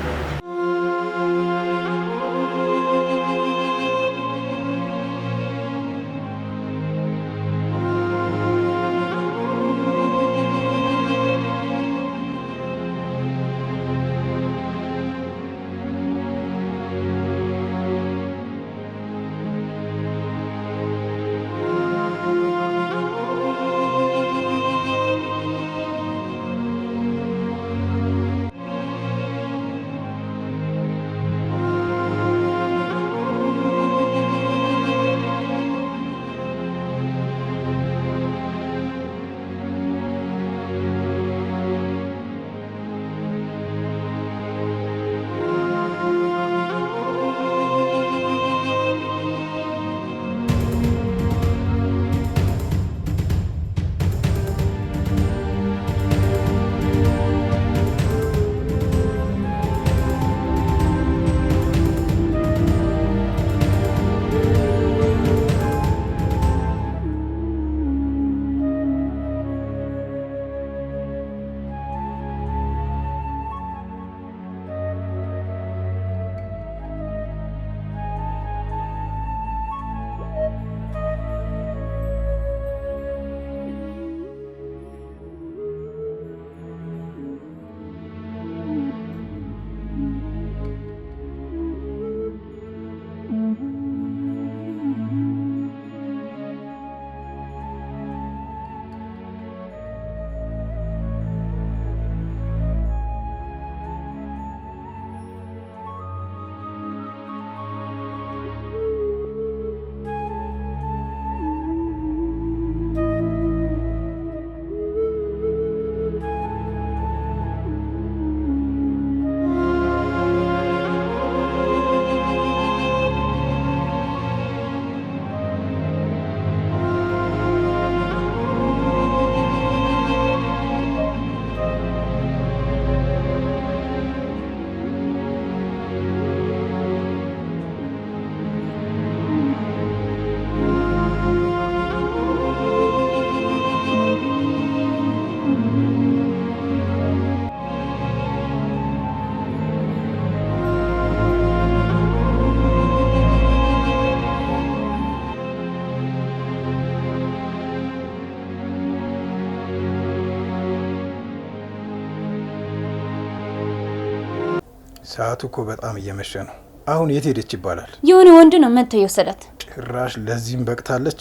Speaker 5: ሰዓቱ እኮ በጣም እየመሸ ነው። አሁን የት ሄደች ይባላል?
Speaker 1: የሆነ ወንድ ነው መጥቶ የወሰዳት።
Speaker 5: ጭራሽ ለዚህም በቅታለች።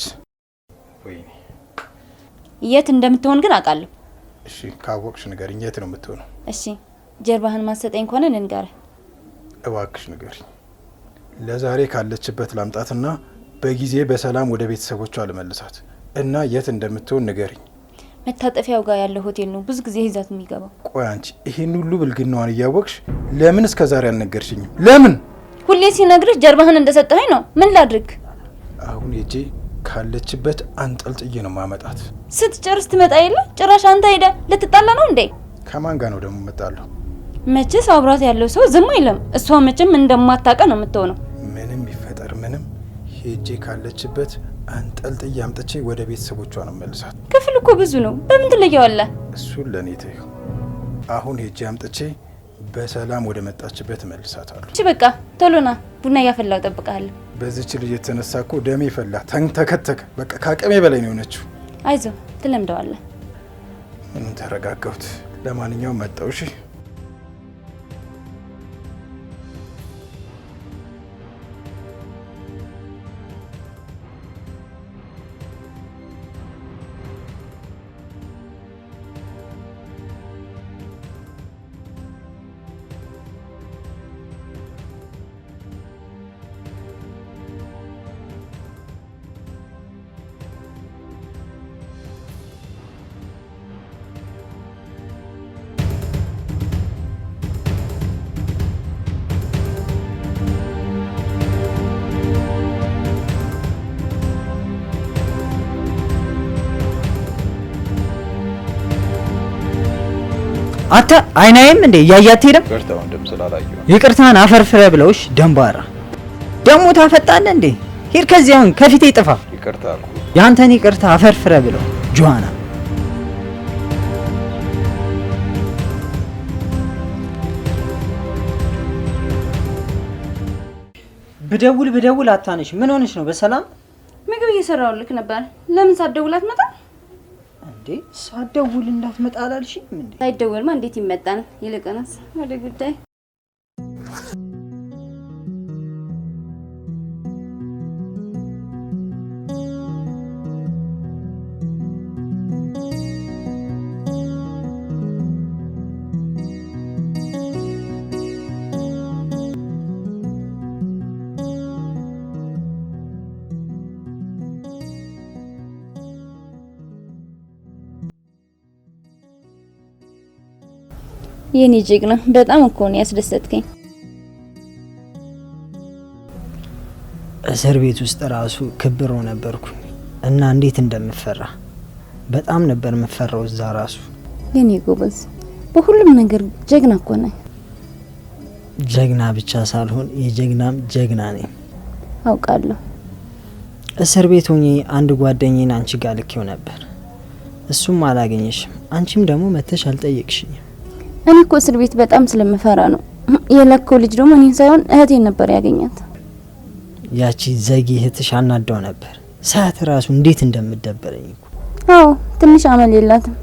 Speaker 5: ወይኔ
Speaker 1: የት እንደምትሆን ግን አውቃለሁ።
Speaker 5: እሺ ካወቅሽ ንገሪኝ፣ የት ነው የምትሆነው?
Speaker 1: እሺ ጀርባህን ማሰጠኝ ከሆነ ልንገርህ።
Speaker 5: እባክሽ ንገሪኝ። ለዛሬ ካለችበት ላምጣትና በጊዜ በሰላም ወደ ቤተሰቦቿ ልመልሳት እና የት እንደምትሆን ንገሪኝ።
Speaker 1: መታጠፊያው ጋር ያለው ሆቴል ነው ብዙ ጊዜ ይዛት የሚገባው።
Speaker 5: ቆይ አንቺ ይሄን ሁሉ ብልግናዋን እያወቅሽ ለምን እስከዛሬ አልነገርሽኝም? ለምን?
Speaker 1: ሁሌ ሲነግርሽ ጀርባህን እንደሰጠኸኝ ነው። ምን ላድርግ?
Speaker 5: አሁን ሄጄ ካለችበት አንጠልጥዬ ነው ማመጣት።
Speaker 1: ስትጨርስ ትመጣ የለ ጭራሽ አንተ ሄደ ልትጣላ ነው እንዴ?
Speaker 5: ከማን ጋር ነው ደግሞ መጣለሁ?
Speaker 1: መቼስ አብራት ያለው ሰው ዝም አይልም። እሷ መቼም እንደማታውቅ ነው የምትሆነው።
Speaker 5: ምንም ይፈጠር ምንም ሄጄ ካለችበት አንጠልጥዬ አምጥቼ ወደ ቤተሰቦቿ ነው መልሳት።
Speaker 1: ክፍል እኮ ብዙ ነው። በምን ትለየዋለህ?
Speaker 5: እሱን ለኔ ተይው። አሁን ሄጄ አምጥቼ በሰላም ወደ መጣችበት መልሳታለሁ።
Speaker 1: እሺ በቃ ቶሎ ና፣ ቡና እያፈላሁ እጠብቅሃለሁ።
Speaker 5: በዚች ልጅ የተነሳ እኮ ደሜ ፈላ፣ ተንተከተከ። በቃ ከአቅሜ በላይ ነው የሆነችው።
Speaker 1: አይዞህ ትለምደዋለህ።
Speaker 5: ምንም ተረጋጋሁት። ለማንኛውም መጣሁ። እሺ
Speaker 2: አታ አይናይም እንዴ ያያት ሄደም
Speaker 5: ይቅርታ ወንድም ስላላየሁ
Speaker 2: ይቅርታን አፈርፍረ ብለውሽ ደንባራ ደግሞ ታፈጣለህ እንዴ? ሄድ ከዚያውን ከፊቴ ጥፋ።
Speaker 5: ይቅርታ አልኩ።
Speaker 2: ያንተን ይቅርታ አፈርፍረ ብለው ጆዋና ብደውል አታነሽ። ምን ሆነሽ ነው? በሰላም
Speaker 1: ምግብ እየሰራሁልክ ነበር። ለምን ሳትደውል አትመጣም
Speaker 2: እንዴ? ሳትደውል እንዳትመጣ አላልሽም እንዴ?
Speaker 1: ሳይደወልማ እንዴት ይመጣል? ይልቅንስ ወደ ጉዳይ የኔ ጀግና በጣም እኮ ነው ያስደሰትከኝ።
Speaker 2: እስር ቤት ውስጥ ራሱ ክብሮ ነበርኩ እና እንዴት እንደምፈራ በጣም ነበር የምፈራው እዛ ራሱ።
Speaker 1: የኔ ጎበዝ በሁሉም ነገር ጀግና እኮ ነህ።
Speaker 2: ጀግና ብቻ ሳልሆን የጀግናም ጀግና ነኝ።
Speaker 1: አውቃለሁ።
Speaker 2: እስር ቤት ሆኜ አንድ ጓደኛዬን አንቺ ጋር ልኬው ነበር። እሱም አላገኘሽም። አንቺም ደግሞ መተሽ አልጠየቅሽኝም።
Speaker 1: እኔ እኮ እስር ቤት በጣም ስለምፈራ ነው። የለከው ልጅ ደግሞ እኔን ሳይሆን እህቴን ነበር ያገኛት።
Speaker 2: ያቺ ዘጊ እህትሽ አናዳው ነበር። ሰዓት ራሱ እንዴት እንደምደበረኝ እኮ።
Speaker 1: አዎ ትንሽ አመል የላትም።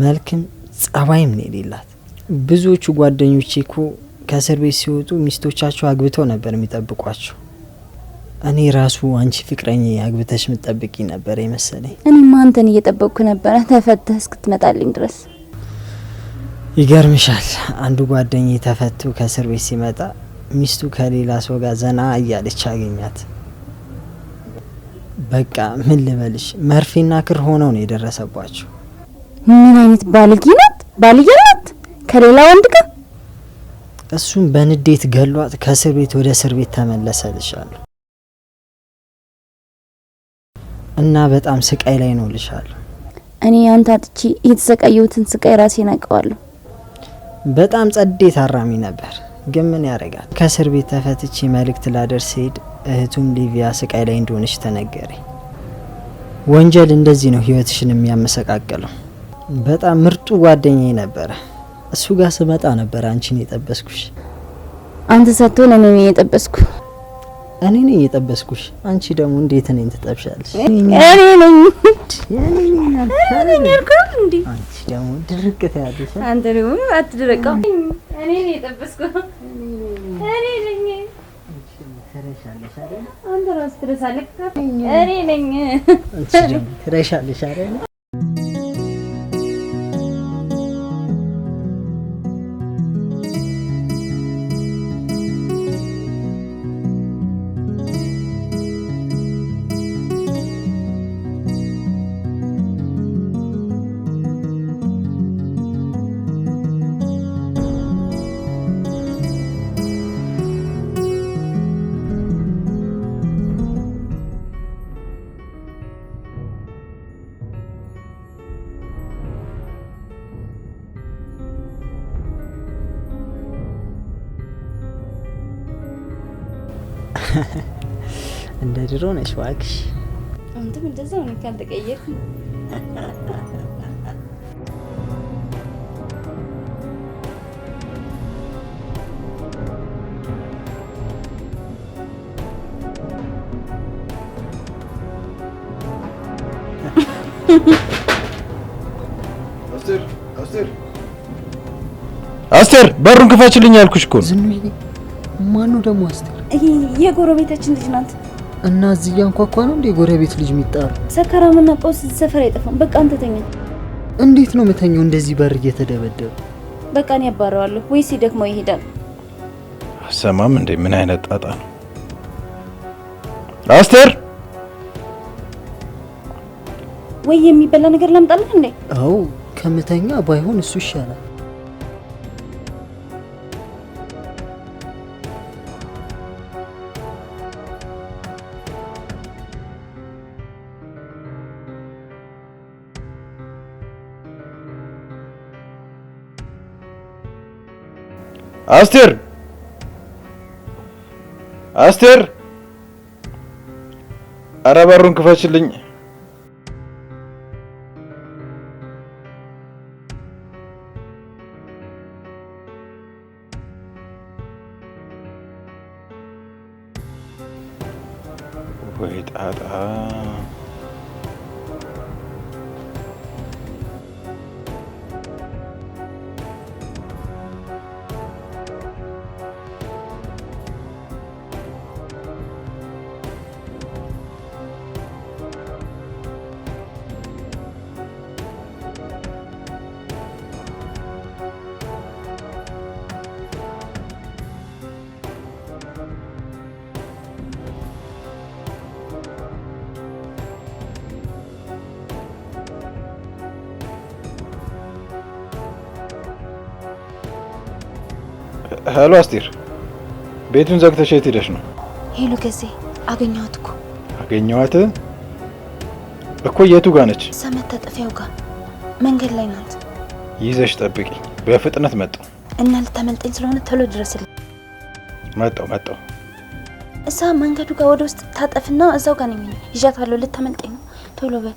Speaker 2: መልክም ጸባይም ነው የሌላት። ብዙዎቹ ጓደኞቼ እኮ ከእስር ቤት ሲወጡ ሚስቶቻቸው አግብተው ነበር የሚጠብቋቸው። እኔ ራሱ አንቺ ፍቅረኛ አግብተሽ ምትጠብቂ ነበር የመሰለኝ።
Speaker 1: እኔማ አንተን እየጠበቅኩ ነበረ ተፈተህ እስክትመጣልኝ ድረስ።
Speaker 2: ይገርምሻል፣ አንዱ ጓደኛዬ ተፈቶ ከእስር ቤት ሲመጣ ሚስቱ ከሌላ ሰው ጋር ዘና እያለች አገኛት። በቃ ምን ልበልሽ፣ መርፌና ክር ሆነው ነው የደረሰባቸው።
Speaker 1: ምን አይነት ባልጌ ናት! ባልጌ ናት ከሌላ ወንድ ጋር።
Speaker 2: እሱም በንዴት ገሏት ከእስር ቤት ወደ እስር ቤት ተመለሰልሻለሁ እና በጣም ስቃይ ላይ ነው ልሻለሁ።
Speaker 1: እኔ አንተ አጥቼ የተሰቃየሁትን ስቃይ ራሴን አውቀዋለሁ።
Speaker 2: በጣም ጸዴ ታራሚ ነበር፣ ግን ምን ያደርጋል። ከእስር ቤት ተፈትቼ መልእክት ላደርስ ሄድ እህቱም ሊቪያ ስቃይ ላይ እንደሆነች ተነገረኝ። ወንጀል እንደዚህ ነው ህይወትሽን የሚያመሰቃቅለው። በጣም ምርጡ ጓደኛዬ ነበረ። እሱ ጋር ስመጣ ነበር አንቺን የጠበስኩሽ።
Speaker 1: አንተ ሳትሆን እኔ ነኝ የጠበስኩ።
Speaker 2: እኔ ነኝ የጠበስኩሽ። አንቺ ደግሞ እንዴት እኔን ትጠብሻለሽ?
Speaker 1: እኔ ነኝ
Speaker 2: አንቺ ደግሞ ድርቅ ትያለሽ።
Speaker 1: አንተ ደግሞ አትድረቀው። እኔ ነኝ የጠበስኩ። እኔ ነኝ።
Speaker 2: ትረሻለሽ አይደል?
Speaker 1: አንተ ራስህ ትረሳለህ። እኔ ነኝ።
Speaker 2: አንቺ ደግሞ ትረሻለሽ አይደል? እንደ ድሮ ነሽ እባክሽ።
Speaker 1: አንተም እንደዛው ነው ካልተቀየርክ።
Speaker 5: አስቴር በሩን ክፈችልኝ ያልኩሽ እኮ ነው።
Speaker 2: ዝም ብዬ ማነው ደግሞ አስቴር?
Speaker 1: የጎረቤታችን ልጅ ናት።
Speaker 2: እና እዚህ ያንኳኳ ነው እንዴ ጎረቤት ልጅ የሚጣሩ?
Speaker 1: ሰከራምና ቀውስ ሰፈር አይጠፋም። በቃ አንተ ተኛ።
Speaker 2: እንዴት ነው መተኛው እንደዚህ በር እየተደበደበ?
Speaker 1: በቃ እኔ ያባረዋለሁ ወይስ ሲደክመው ይሄዳል?
Speaker 5: ሰማም እንዴ ምን አይነት ጣጣ ነው? አስቴር
Speaker 1: ወይ የሚበላ ነገር ላምጣልህ እንዴ?
Speaker 2: አው ከምተኛ ባይሆን እሱ ይሻላል።
Speaker 5: አስቴር አስቴር፣ ኧረ በሩን ክፈችልኝ። ወይ ጣጣ! ሄሎ አስቴር፣ ቤቱን ዘግተሽ የት ሄደሽ ነው?
Speaker 1: ሄሎ ገዜ፣ አገኘኋት እኮ።
Speaker 5: አገኘኋት እኮ? የቱ ጋር ነች?
Speaker 1: መታጠፊያው ጋር መንገድ ላይ ናት።
Speaker 5: ይዘሽ ጠብቂ፣ በፍጥነት መጣሁ።
Speaker 1: እና ልታመልጠኝ ስለሆነ ቶሎ ድረስልኝ።
Speaker 5: መጣሁ።
Speaker 1: እዛ መንገዱ ጋር ወደ ውስጥ ታጠፍና እዛው ጋር ነኝ። ይዣታለሁ። ልታመልጠኝ ነው። ቶሎ በል።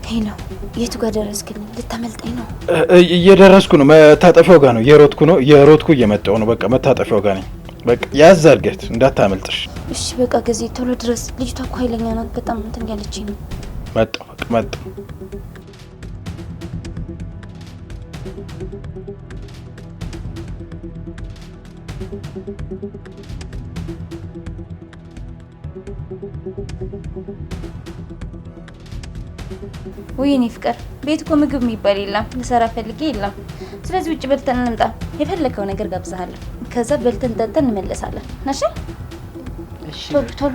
Speaker 1: ሄሎ፣ የቱ ጋር ደረስክልኝ? ልታመልጠኝ ነው?
Speaker 5: እየደረስኩ ነው። መታጠፊያው ጋር ነው። የሮጥኩ እየመጣሁ ነው። በቃ መታጠፊያው ጋር ነኝ። በቃ ያዝ አድርገት እንዳታመልጥሽ።
Speaker 1: እሺ በቃ ጊዜ ቶሎ ድረስ። ልጅቷ እኮ ኃይለኛ ናት። በጣም እንትን ያለችኝ ነው።
Speaker 5: መጣሁ።
Speaker 1: ውይ እኔ ፍቅር፣ ቤት እኮ ምግብ የሚባል የለም። ልሰራ ፈልጌ የለም። ስለዚህ ውጭ በልተን እንምጣ። የፈለከው ነገር ጋብዛለሁ። ከዛ በልተን ጠጥተን እንመለሳለን። እሺ? ቶሎ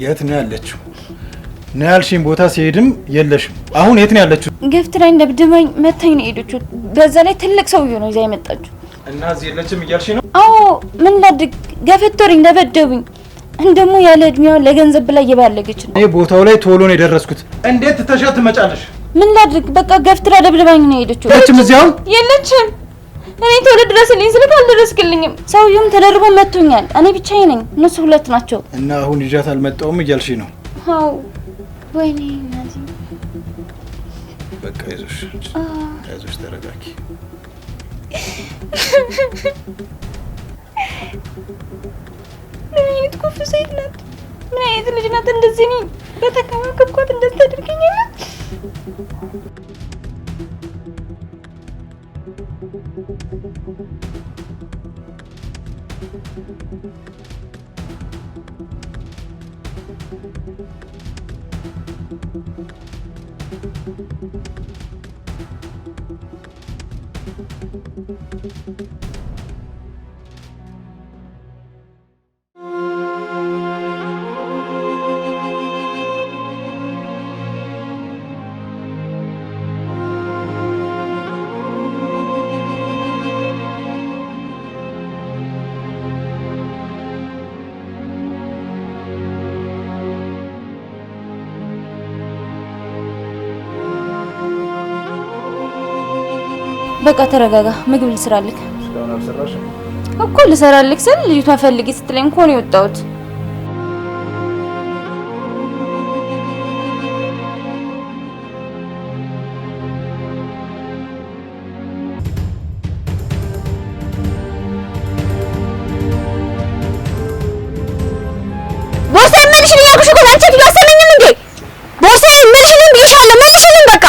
Speaker 5: የት ነው ያለችው? ነው ያልሽኝ ቦታ ሲሄድም የለሽም። አሁን የት ነው ያለችው?
Speaker 1: ገፍት ላይ እንደብድመኝ መታኝ ነው ሄደችው። በዛ ላይ ትልቅ ሰውዬው ነው ይዛ የመጣችው።
Speaker 5: እና እዚህ የለችም እያልሽ ነው?
Speaker 1: አዎ ምን ላድርግ? ገፈቶሪኝ፣ ደበደቡኝ። እንደሞ ያለ እድሜዋ ለገንዘብ ብላ እየባለገች ነው።
Speaker 5: እኔ ቦታው ላይ ቶሎ ነው የደረስኩት። እንዴት ትተሻት ትመጫለሽ?
Speaker 1: ምን ላድርግ? በቃ ገፍትራ ደብድባኝ ነው ሄደችው።
Speaker 5: የለችም እዚያው?
Speaker 1: የለችም። እኔ ቶሎ ድረስልኝ ስልክ አልደረስክልኝም። ሰውዬውም ተደርቦ መቶኛል። እኔ ብቻዬን ነኝ፣ እነሱ ሁለት ናቸው።
Speaker 5: እና አሁን ይዣት አልመጣሁም እያልሽ ነው?
Speaker 1: አዎ። ወይኔ እናቴ።
Speaker 5: በቃ አይዞሽ፣ ተረጋጊ።
Speaker 1: ምን አይነት ኩፍ ሴት ናት? ምን አይነት ልጅ ናት? እንደዚህ ነው በተከባከብኳት እንደዚህ ታደርገኛለች? በቃ ተረጋጋ። ምግብ ልስራልክ እኮ ልሰራልክ ስል ልጅቷ ፈልጊ ስትለኝ እኮ ነው የወጣሁት። ቦርሳዬን መልሽልኝ አልኩሽ እኮ አንቺ አትላሰኝም እንዴ? ቦርሳዬን መልሽልኝ ብዬሻለሁ። መልሽልኝ በቃ።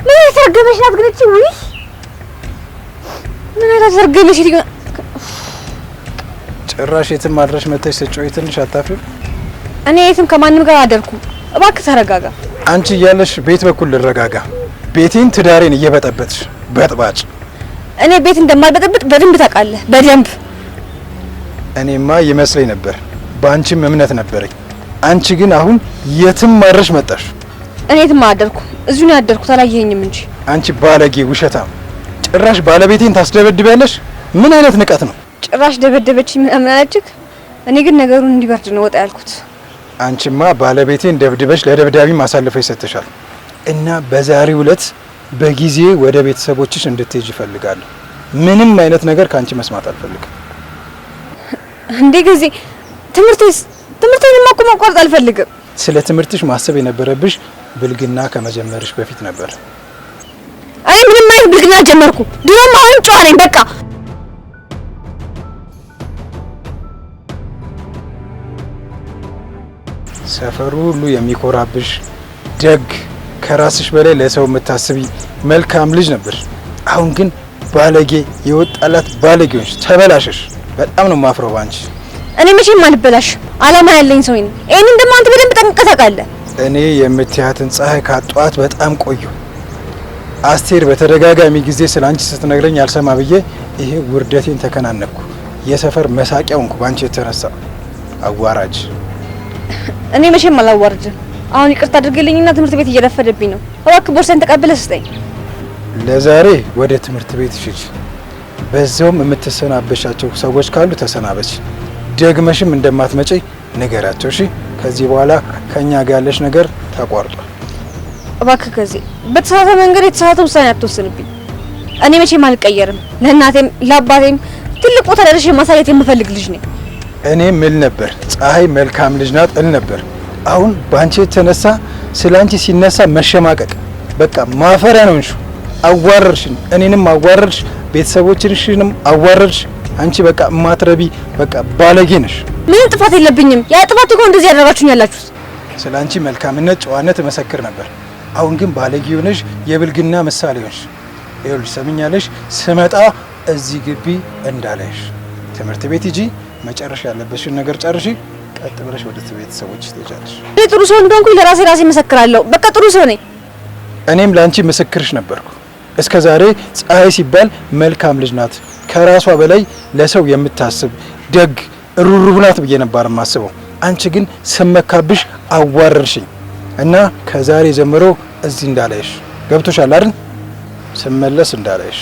Speaker 1: ምን ተረገመሽ ናት ግን እቺ? ውይ ምን ተረገመሽ ልጅ?
Speaker 5: ጭራሽ የትም ማድረሽ መተሽ ስጮይ ትንሽ አታፍሪም?
Speaker 3: እኔ የትም ከማንም ጋር አደርኩም። እባክህ ተረጋጋ።
Speaker 5: አንቺ እያለሽ ቤት በኩል ልረጋጋ? ቤቴን ትዳሬን እየበጠበጥሽ በጥባጭ።
Speaker 3: እኔ ቤት እንደማልበጠብጥ በደንብ ታውቃለህ፣ በደንብ።
Speaker 5: እኔማ ይመስለኝ ነበር፣ በአንቺም እምነት ነበረኝ። አንቺ ግን አሁን የትም ማድረሽ መጣሽ።
Speaker 3: እኔ የትም አደርኩ፣ እዚሁ ነው ያደርኩት፣ አላየኸኝም እንጂ።
Speaker 5: አንቺ ባለጌ ውሸታም! ጭራሽ ባለቤቴን ታስደበድቢያለሽ? ምን አይነት ንቀት ነው?
Speaker 3: ጭራሽ ደበደበችኝ ምናምን አለችክ? እኔ ግን ነገሩን እንዲበርድ ነው ወጣ ያልኩት።
Speaker 5: አንቺማ ባለቤቴን ደብድበሽ ለደብዳቢ ማሳልፈሽ ሰጥተሻል። እና በዛሬው ዕለት በጊዜ ወደ ቤተሰቦችሽ እንድትሄጂ እፈልጋለሁ። ምንም አይነት ነገር ካንቺ መስማት አልፈልግም።
Speaker 3: እንዴ ጊዜ ትምህርቴን ማቋረጥ አልፈልግም።
Speaker 5: ስለ ትምህርትሽ ማሰብ የነበረብሽ ብልግና ከመጀመርሽ በፊት ነበር።
Speaker 3: አይ ምንም አይነት ብልግና ጀመርኩ። ድሮም አሁን ጨዋ ነኝ በቃ።
Speaker 5: ሰፈሩ ሁሉ የሚኮራብሽ ደግ፣ ከራስሽ በላይ ለሰው የምታስቢ መልካም ልጅ ነበር። አሁን ግን ባለጌ፣ የወጣላት ባለጌዎች ተበላሸሽ። በጣም ነው ማፍረው ባንቺ።
Speaker 3: እኔ መቼም አልበላሽ፣ አላማ ያለኝ ሰው ነኝ። ይሄንን ደግሞ አንተ በደንብ ጠንቅቀህ ታውቃለህ።
Speaker 5: እኔ የምትያትን ፀሐይ ካጧት በጣም ቆዩ። አስቴር በተደጋጋሚ ጊዜ ስላንቺ ስትነግረኝ አልሰማ ብዬ ይሄ ውርደቴን ተከናነኩ። የሰፈር መሳቂያው እንኳን ባንቺ የተነሳ አዋራጅ።
Speaker 3: እኔ መቼም አላዋርድም። አሁን ይቅርታ አድርግልኝና ትምህርት ቤት እየረፈደብኝ ነው። እባክህ ቦርሳን ተቀብለህ ስጠኝ።
Speaker 5: ለዛሬ ወደ ትምህርት ቤት ሽሽ። በዛውም የምትሰናበሻቸው ሰዎች ካሉ ተሰናበች። ደግመሽም እንደማትመጪ ንገራቸው። እሺ? ከዚህ በኋላ ከኛ ጋር ያለሽ ነገር ተቋርጧል።
Speaker 3: እባክህ ከዚህ በተሳሳተ መንገድ የተሳሳተ ውሳኔ አትወስንብኝ። እኔ መቼም አልቀየርም። ለእናቴም ለአባቴም ትልቅ ቦታ ደርሼ ማሳየት የምፈልግ ልጅ ነኝ።
Speaker 5: እኔ ምል ነበር ፀሐይ መልካም ልጅ ናት እል ነበር። አሁን ባንቺ የተነሳ ስላንቺ ሲነሳ መሸማቀቅ፣ በቃ ማፈሪያ ነው እንሹ። አዋረርሽን፣ እኔንም አዋረርሽ፣ ቤተሰቦችሽንም አዋረርሽ። አንቺ በቃ ማትረቢ በቃ ባለጌ ነሽ።
Speaker 3: ምንም ጥፋት የለብኝም። ያ ጥፋት እኮ እንደዚህ ያደረጋችሁኝ ያላችሁት።
Speaker 5: ስላንቺ መልካምነት፣ ጨዋነት መሰክር ነበር። አሁን ግን ባለጌ ሆነሽ የብልግና ምሳሌ ሆንሽ። ይኸውልሽ ሰምኛለሽ፣ ስመጣ እዚህ ግቢ እንዳላይሽ። ትምህርት ቤት ሂጂ፣ መጨረሻ ያለበሽን ነገር ጨርሺ፣ ቀጥ ብለሽ ወደ ቤተሰቦች ትሄጃለሽ።
Speaker 3: እኔ ጥሩ ሰው እንደሆንኩኝ ለራሴ መሰክራለሁ። በቃ ጥሩ ሰው ነኝ።
Speaker 5: እኔም ላንቺ ምስክርሽ ነበርኩ። እስከ ዛሬ ፀሐይ ሲባል መልካም ልጅ ናት፣ ከራሷ በላይ ለሰው የምታስብ ደግ ሩሩህ ናት ብዬ ነበር የማስበው። አንቺ ግን ስመካብሽ አዋረርሽኝ እና ከዛሬ ጀምሮ እዚህ እንዳላይሽ። ገብቶሻል አይደል? ስመለስ እንዳላይሽ።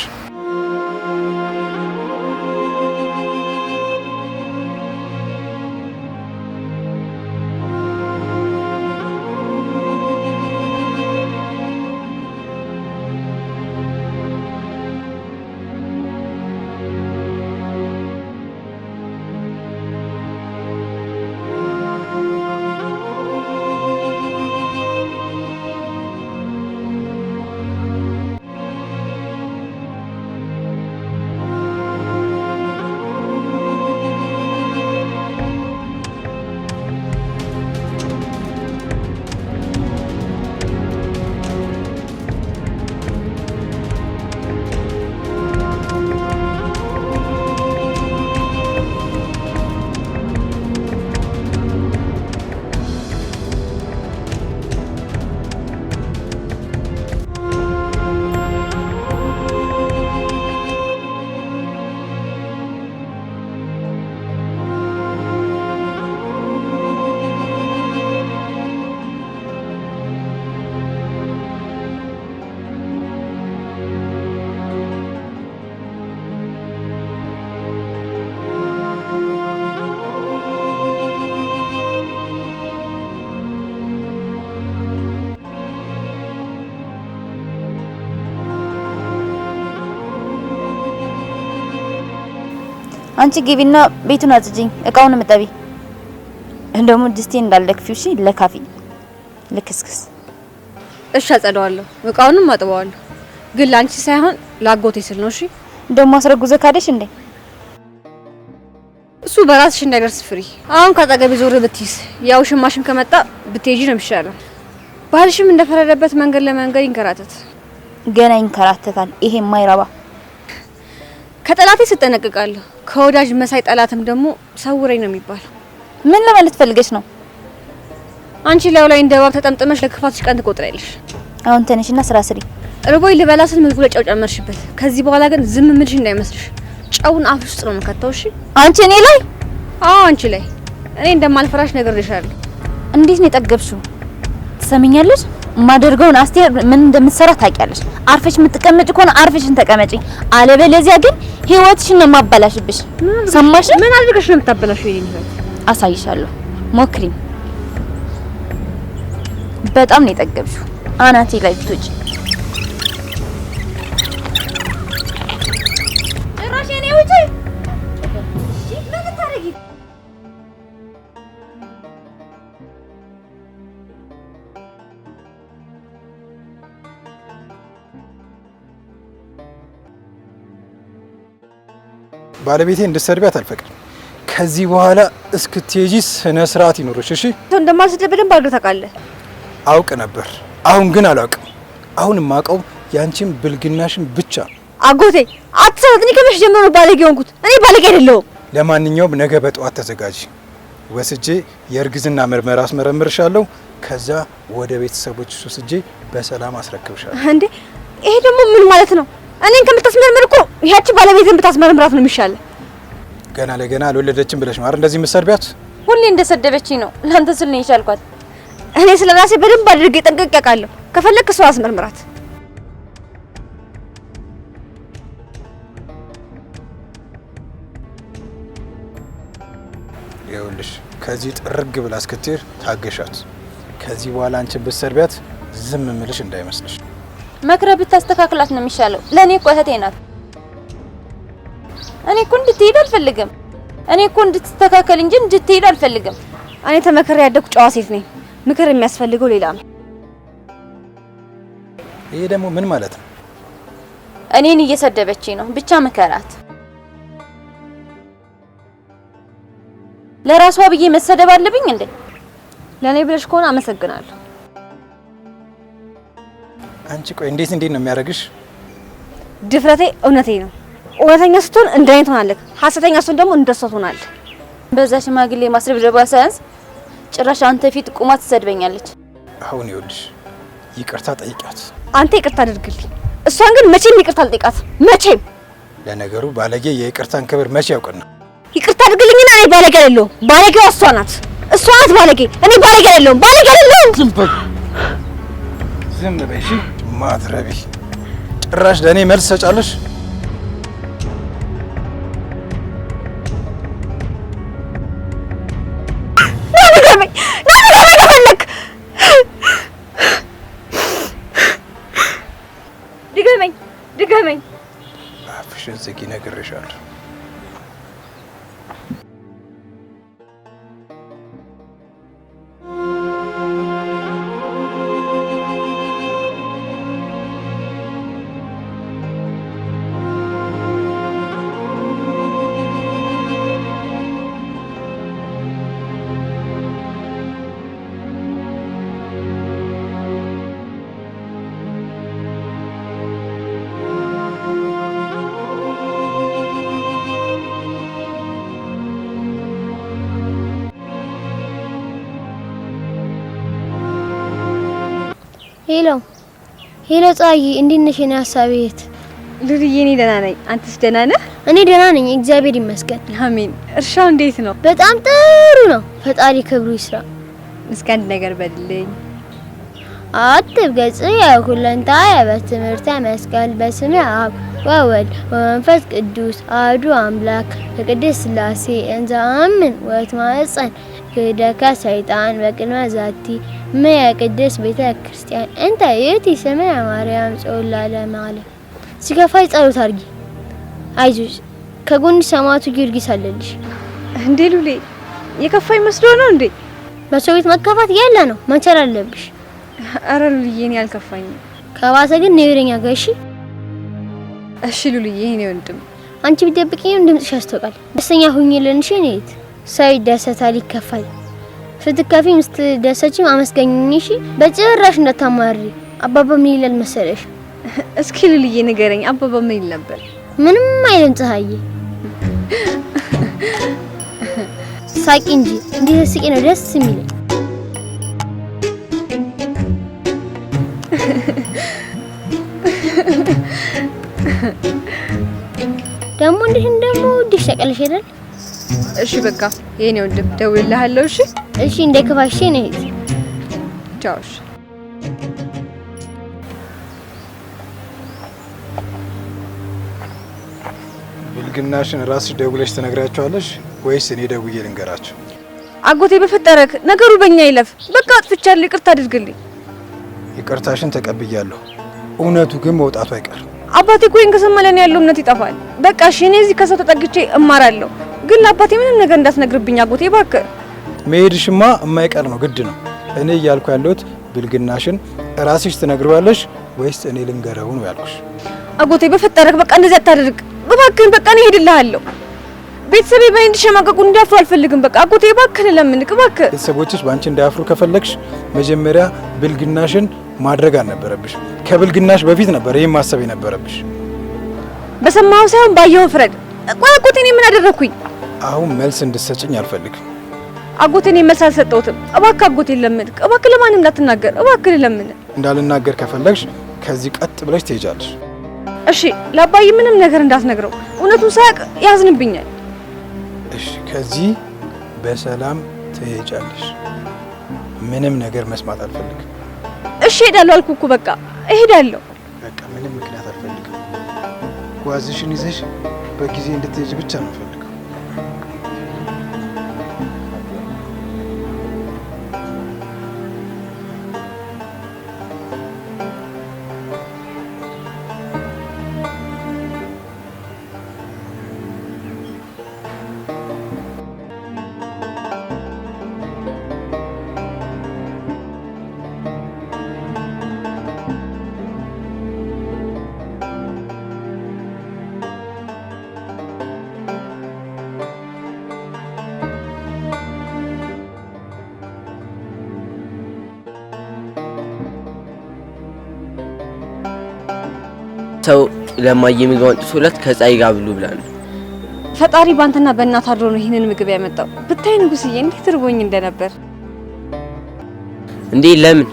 Speaker 1: አንቺ ግቢና ቤቱን አጽጂኝ፣ እቃውን ምጠቢ። እንደውም ድስቴ እንዳልደክፊው እሺ። ለካፊ ልክስክስ።
Speaker 3: እሺ አጸደዋለሁ፣ እቃውንም አጥበዋለሁ። ግን ላንቺ ሳይሆን ላጎቴ ስል ነው። እሺ
Speaker 1: እንደውም አስረጉዘ ካደሽ እንዴ?
Speaker 3: እሱ በራስሽ እንዳይደርስ ፍሪ። አሁን ካጠገብ ዞር ብትይስ ያው ሽማሽን ከመጣ ብትሄጂ ነው የሚሻለው። ባልሽም እንደፈረደበት መንገድ ለመንገድ ይንከራተት።
Speaker 1: ገና ይንከራተታል ይሄ የማይረባ።
Speaker 3: ከጠላቴ ስጠነቅቃለሁ፣ ከወዳጅ መሳይ ጠላትም ደግሞ ሰውረኝ ነው የሚባለው።
Speaker 1: ምን ለማለት ፈልገሽ ነው?
Speaker 3: አንቺ ላዩ ላይ እንደባብ ተጠምጥመሽ ለክፋትሽ ቀን ትቆጥሪያለሽ።
Speaker 1: አሁን ተነሽና ስራ ስሪ።
Speaker 3: ርቦይ ልበላ ስል ምግቡ ላይ ጨው ጨመርሽበት። ከዚህ በኋላ ግን ዝም ምልሽ እንዳይመስልሽ፣ ጨውን አፍ ውስጥ ነው የምከተው። እሺ
Speaker 1: አንቺ እኔ ላይ?
Speaker 3: አዎ አንቺ ላይ። እኔ እንደማልፈራሽ ነግሬሻለሁ።
Speaker 1: እንዴት ነው የጠገብሽው? ትሰሚኛለሽ? ማደርገውን አስቴር ምን እንደምትሰራ ታውቂያለሽ። አርፈሽ የምትቀመጪ ከሆነ አርፈሽን ተቀመጪ፣ አለበለዚያ ግን ህይወትሽን ነው ማባላሽብሽ። ሰማሽ?
Speaker 3: ምን አድርገሽ ነው የምታበላሽው? የኔ ህይወት
Speaker 1: አሳይሻለሁ። ሞክሪ። በጣም ነው የጠገብሽው። አናቴ ላይ ብትወጪ ጭራሽ የኔ ውጪ ምን ልታረጊ?
Speaker 5: ባለቤቴ እንድትሰድቢያት አልፈቅድም። ከዚህ በኋላ እስክትሄጂ ስነ ስርዓት ይኖርሽ። እሺ
Speaker 3: እንደማልሰድብ በደንብ አድርገህ ታውቃለህ።
Speaker 5: አውቅ ነበር፣ አሁን ግን አላውቅም። አሁን የማውቀው ያንቺን ብልግናሽን ብቻ።
Speaker 3: አጎቴ አትሰረት። እኔ ከመቼ ጀምሮ ነው ባለጌ ሆንኩት? እኔ ባለጌ አይደለሁም።
Speaker 5: ለማንኛውም ነገ በጠዋት ተዘጋጂ። ወስጄ የእርግዝና ምርመራ አስመረምርሻለሁ። ከዛ ወደ ቤተሰቦችሽ ወስጄ በሰላም አስረክብሻለሁ።
Speaker 3: እንዴ ይሄ ደግሞ ምን ማለት ነው? እኔን ከምታስመረምር እኮ ያቺ ባለቤትን ብታስመረምራት ነው የሚሻለው።
Speaker 5: ገና ለገና አልወለደችም ብለሽ ነው እንደዚህ የምትሰድቢያት?
Speaker 1: ሁሌ እንደሰደበችኝ ነው። ላንተ ስል ነው የቻልኳት።
Speaker 3: እኔ ስለራሴ በደንብ አድርጌ ጠንቅቄ አውቃለሁ። ከፈለክ እሷ አስመርምራት።
Speaker 5: ይኸውልሽ ከዚህ ጥርግ ብላ እስክትሄድ ታገሻት። ከዚህ በኋላ አንቺን ብትሰድቢያት ዝም ምልሽ እንዳይመስልሽ።
Speaker 1: መክረህ ብታስተካክላት ነው የሚሻለው። ለኔ እኮ እህቴ ናት። እኔ እኮ እንድትሄድ አልፈልግም። እኔ እኮ እንድትስተካከል እንጂ እንድትሄድ አልፈልግም።
Speaker 3: እኔ ተመክሬ ያደኩ ጨዋ ሴት ነኝ። ምክር የሚያስፈልገው ሌላ ነው።
Speaker 5: ይሄ ደግሞ ምን ማለት ነው?
Speaker 1: እኔን እየሰደበችኝ ነው። ብቻ ምከራት። ለራሷ ብዬ መሰደብ አለብኝ እንዴ?
Speaker 3: ለኔ ብለሽ ከሆነ አመሰግናለሁ።
Speaker 5: አንቺ ቆይ እንዴት ነው የሚያደርግሽ?
Speaker 3: ድፍረቴ እውነቴ ነው። እውነተኛ ስትሆን እንደኔ ትሆናለህ፣ ሐሰተኛ ስትሆን ደግሞ እንደሷ ትሆናለህ።
Speaker 1: በዛ ሽማግሌ ማስደብደባ ሳያንስ ጭራሽ አንተ ፊት ቁማ ትሰድበኛለች።
Speaker 5: አሁን ይኸውልሽ ይቅርታ ጠይቂያት።
Speaker 3: አንተ ይቅርታ አድርግልኝ። እሷን ግን መቼም ይቅርታ አልጠይቃት። መቼም።
Speaker 5: ለነገሩ ባለጌ የይቅርታን ክብር መቼ ያውቅና?
Speaker 3: ይቅርታ አድርግልኝና እኔ ባለጌ አይደለሁም። ባለጌዋ እሷ ናት። እሷ ናት ባለጌ። እኔ ባለጌ አይደለሁም። ባለጌ አይደለሁም።
Speaker 5: ዝም በይ እሺ። ማትረቢ ጭራሽ ለእኔ መልስ ሰጫለሽ?
Speaker 3: ድገመኝ።
Speaker 5: አፍሽን ዝጊ፣ ነግሬሻለሁ።
Speaker 4: ሄሎ ፀሐዬ፣ እንዴት ነሽ? የኔ ሀሳብ የት?
Speaker 3: ልልዬ፣ እኔ ደህና ነኝ። አንተስ ደህና ነህ?
Speaker 4: እኔ ደህና ነኝ፣ እግዚአብሔር ይመስገን።
Speaker 3: አሜን። እርሻው እንዴት ነው?
Speaker 4: በጣም ጥሩ ነው፣ ፈጣሪ ክብሩ ይስራ።
Speaker 3: እስኪ አንድ ነገር በልልኝ።
Speaker 4: አትብ ገጽ የኩለንታ በትምህርተ መስቀል በስመ አብ ወወልድ ወመንፈስ ቅዱስ አሐዱ አምላክ በቅድስት ሥላሴ እንዘ አምን ወእትማጸን ክህደከ ሰይጣን በቅድመ ዛቲ እምየ ቅድስት ቤተ ክርስቲያን እንተ ይእቲ ስምዐ ማርያም ጽዮን ለዓለመ ዓለም። ሲከፋይ ጸሎት አድርጊ። አይዞሽ ከጎን ሰማዕቱ ጊዮርጊስ አለልሽ።
Speaker 3: እንዴ ሉሌ የከፋኝ መስሎ ነው እንዴ?
Speaker 4: በሰው ቤት መከፋት ያለ ነው፣ መቻል አለብሽ።
Speaker 3: አረ ሉልዬ እኔ አልከፋኝም።
Speaker 4: ከባሰ ግን ነይረኛ ጋር።
Speaker 3: እሺ ሉልዬ እኔ ወንድም
Speaker 4: አንቺ ቢደብቂኝም ድምጽሽ ያስተውቃል። ደስተኛ ሁኚልን እሺ። ነይት ሰው ይደሰታል ይከፋል። ስትከፊ ስትደሰቺም አመስገኝኝ እሺ። በጭራሽ እንዳታማሪ። አባባ ምን ይላል መሰለሽ?
Speaker 3: እስኪ ሉልዬ ንገረኝ፣ አባባ ምን ይል ነበር?
Speaker 4: ምንም አይልም ፀሐዬ። ሳቂ እንጂ እንዴት ስቂ ነው ደስ የሚለኝ። ደሞ እንዲህ ሸቀልሽ አይደል?
Speaker 3: እሺ በቃ የኔ ወንድም ደውልልሃለሁ። እሺ
Speaker 4: እሺ እንደከፋሽ ነይ።
Speaker 3: ቻው።
Speaker 5: ብልግናሽን ራስሽ ደውለሽ ትነግራቸዋለሽ ወይስ እኔ ደውዬ ልንገራቸው?
Speaker 3: አጎቴ በፈጠረክ ነገሩ በእኛ ይለፍ። በቃ አጥፍቻለሁ፣ ይቅርታ አድርግልኝ።
Speaker 5: ይቅርታሽን ተቀብያለሁ። እውነቱ ግን መውጣቱ አይቀርም።
Speaker 3: አባቴ እኮ ከሰማ ለኔ ያለው እምነት ይጠፋል። በቃ እሺ እኔ እዚህ ከሰው ተጠግቼ እማራለሁ፣ ግን ለአባቴ ምንም ነገር እንዳትነግርብኝ አጎቴ እባክህ።
Speaker 5: መሄድሽማ የማይቀር ነው፣ ግድ ነው። እኔ እያልኩ ያለሁት ብልግናሽን ራስሽ ትነግሪዋለሽ ወይስ እኔ ልንገረው ነው ያልኩሽ።
Speaker 3: አጎቴ በፈጠረክ በቃ እንደዚህ አታድርግ እባክህ። በቃ እኔ እሄድልሃለሁ። ቤተሰቤ በእኔ እንዲሸማቀቁ እንዲያፍሩ አልፈልግም። በቃ አጎቴ እባክህ ለምንክ እባክህ።
Speaker 5: ቤተሰቦችሽ ባንቺ እንዳያፍሩ ከፈለግሽ መጀመሪያ ብልግናሽን ማድረግ አልነበረብሽ። ከብልግናሽ በፊት ነበር ይሄን ማሰብ የነበረብሽ።
Speaker 3: በሰማው ሳይሆን ባየው ፍረድ። ቆይ አጎቴ እኔ ምን አደረኩኝ?
Speaker 5: አሁን መልስ እንድትሰጭኝ አልፈልግም።
Speaker 3: አጎቴ እኔ መልስ አልሰጠሁትም። እባክህ አጎቴ ለምንክ እባክህ፣ ለማንም እንዳትናገር እባክህ ለምን።
Speaker 5: እንዳልናገር ከፈለግሽ ከዚህ ቀጥ ብለሽ ትሄጃለሽ።
Speaker 3: እሺ ለአባዬ ምንም ነገር እንዳትነግረው፣ እውነቱን ሳያውቅ ያዝንብኛል።
Speaker 5: እሺ ከዚህ በሰላም ትሄጃለሽ። ምንም ነገር መስማት አልፈልግም።
Speaker 3: እሺ ሄዳለሁ አልኩ እኮ በቃ እሄዳለሁ።
Speaker 5: በቃ ምንም ምክንያት አልፈልግም። ጓዝሽን ይዘሽ በጊዜ እንድትሄጂ ብቻ ነው ፈልገው።
Speaker 6: ሰው ለማየ ምግብ አንጥቶለት ከፀሐይ ጋር ብሉ ብላ ነው።
Speaker 3: ፈጣሪ ባንተና በእናት አድሮ ነው ይሄንን ምግብ ያመጣው። ብታይ ንጉስዬ እንዴት ርቦኝ እንደነበር።
Speaker 6: እንዴ ለምን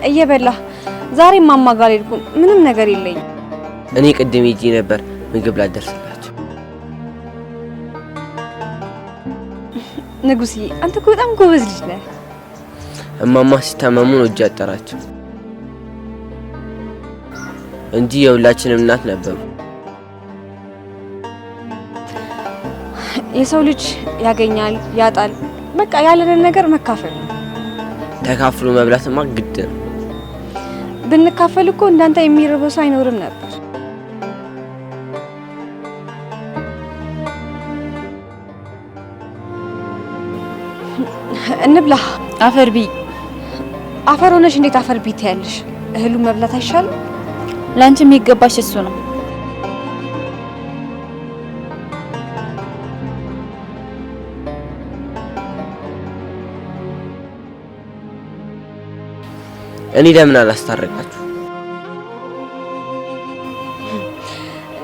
Speaker 3: እየበላ ዛሬ ማማ ጋር ሄድኩ። ምንም ነገር የለኝም።
Speaker 6: እኔ ቅድም ሄጄ ነበር ምግብ ላደርስላችሁ።
Speaker 3: ንጉስዬ አንተ እኮ በጣም ጎበዝ ልጅ ነህ።
Speaker 6: እማማ ሲታመሙ ነው እጅ አጠራቸው እንጂ የሁላችንም እናት ነበሩ።
Speaker 3: የሰው ልጅ ያገኛል ያጣል። በቃ ያለንን ነገር መካፈል ነው።
Speaker 6: ተካፍሎ መብላትማ ግድ ነው።
Speaker 3: ብንካፈል እኮ እንዳንተ የሚርበው ሰው አይኖርም ነበር። እንብላ።
Speaker 1: አፈር ቢ
Speaker 3: አፈር ሆነሽ እንዴት አፈር ቢ ትያለሽ? እህሉ መብላት አይሻልም?
Speaker 1: ላንቺ የሚገባሽ እሱ ነው።
Speaker 6: እኔ ለምን አላስታረቃችሁ?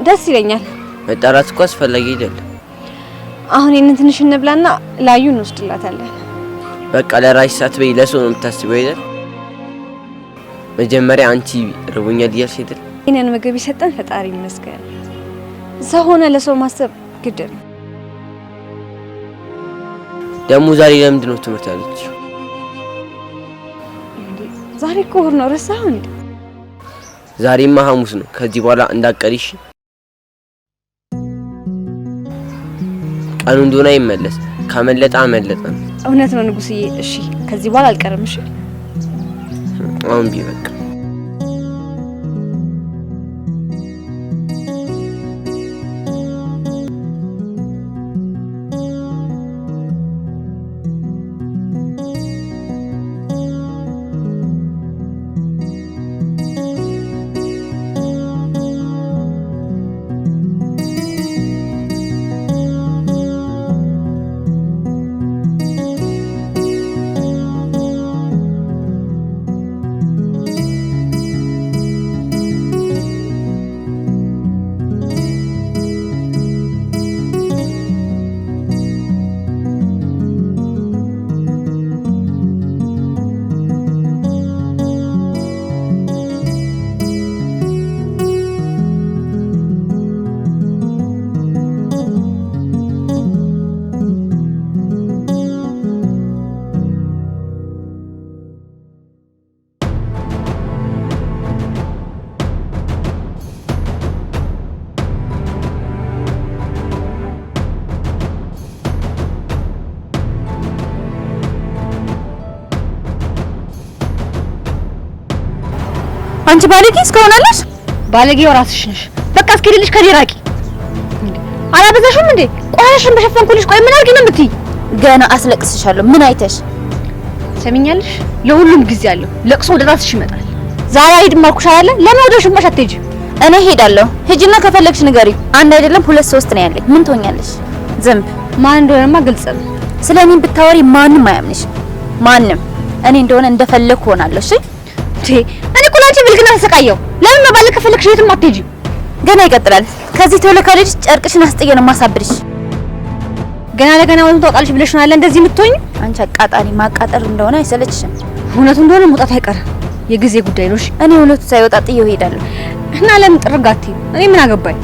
Speaker 3: ደስ ይለኛል።
Speaker 6: መጣራት እኮ አስፈላጊ አይደለም።
Speaker 3: አሁን ይሄንን ትንሽ እንብላና ላዩ እንወስድላታለን።
Speaker 6: በቃ ለራስሽ ሳትበይ ለሰው ነው የምታስበው አይደል? መጀመሪያ አንቺ ርቦኛል እያልሽ አይደል?
Speaker 3: ይሄንን ምግብ ይሰጠን ፈጣሪ ይመስገን። ሰው ሆነ ለሰው ማሰብ ግድ ነው።
Speaker 6: ደግሞ ዛሬ ለምንድን ነው ትምህርት ያለች?
Speaker 3: ዛሬ እኮ እሑድ ነው፣ ረሳኸው እንዴ?
Speaker 6: ዛሬማ ሐሙስ ነው። ከዚህ በኋላ እንዳትቀሪሽ። ቀኑ እንደሆነ አይመለስ። ካመለጠ አመለጠ።
Speaker 3: እውነት ነው ንጉስዬ። እሺ ከዚህ በኋላ አልቀርም። እሺ
Speaker 6: አሁን ቢበቃ
Speaker 1: አንቺ ባለጌ እስካሁን አለሽ።
Speaker 3: ባለጌው ራስሽ ነሽ። በቃ እስኪልልሽ ከዲራቂ አላበዛሽም እንዴ? ቆሻሽን በሸፈንኩልሽ። ቆይ ምን አድርጊ ነው የምትይ?
Speaker 1: ገና አስለቅስሻለሁ። ምን አይተሽ
Speaker 3: ሰሚኛለሽ? ለሁሉም ጊዜ አለው። ለቅሶ ወደ ራስሽ ይመጣል። ዛሬ አይድም አልኩሽ አይደለ? ለምን ወደ ሽንባሽ አትሄጂ?
Speaker 1: እኔ ሄዳለሁ። ሂጂና ከፈለግሽ ንገሪው። አንድ አይደለም 2 3 ነው ያለኝ። ምን ትሆኛለሽ? ዝም
Speaker 3: ማን እንደሆነማ ግልጽ ነው።
Speaker 1: ስለኔ ብታወሪ ማንም አያምንሽ። ማንም እኔ እንደሆነ እንደፈለኩ ሆናለሁ። እሺ
Speaker 3: እኔ ቁላንቺ ብልግና ተሰቃየው። ለምን መባል ከፈለግሽ የትም አትሄጂ።
Speaker 1: ገና ይቀጥላል። ከዚህ ቶሎ ካልሄድሽ ጨርቅሽን አስጥዬ ነው ማሳብርሽ።
Speaker 3: ገና ለገና ወንቱ ታውቃለሽ ብለሽ ነው አለ እንደዚህ የምትሆኝ።
Speaker 1: አንቺ አቃጣሪ ማቃጠር እንደሆነ አይሰለችሽም?
Speaker 3: እውነቱ እንደሆነ መውጣት አይቀርም። የጊዜ ጉዳይ ነው። እሺ
Speaker 1: እኔ እውነቱ ሳይወጣ ጥዬው እሄዳለሁ።
Speaker 3: እና ለምን ጥርጋቲ? እኔ ምን አገባኝ?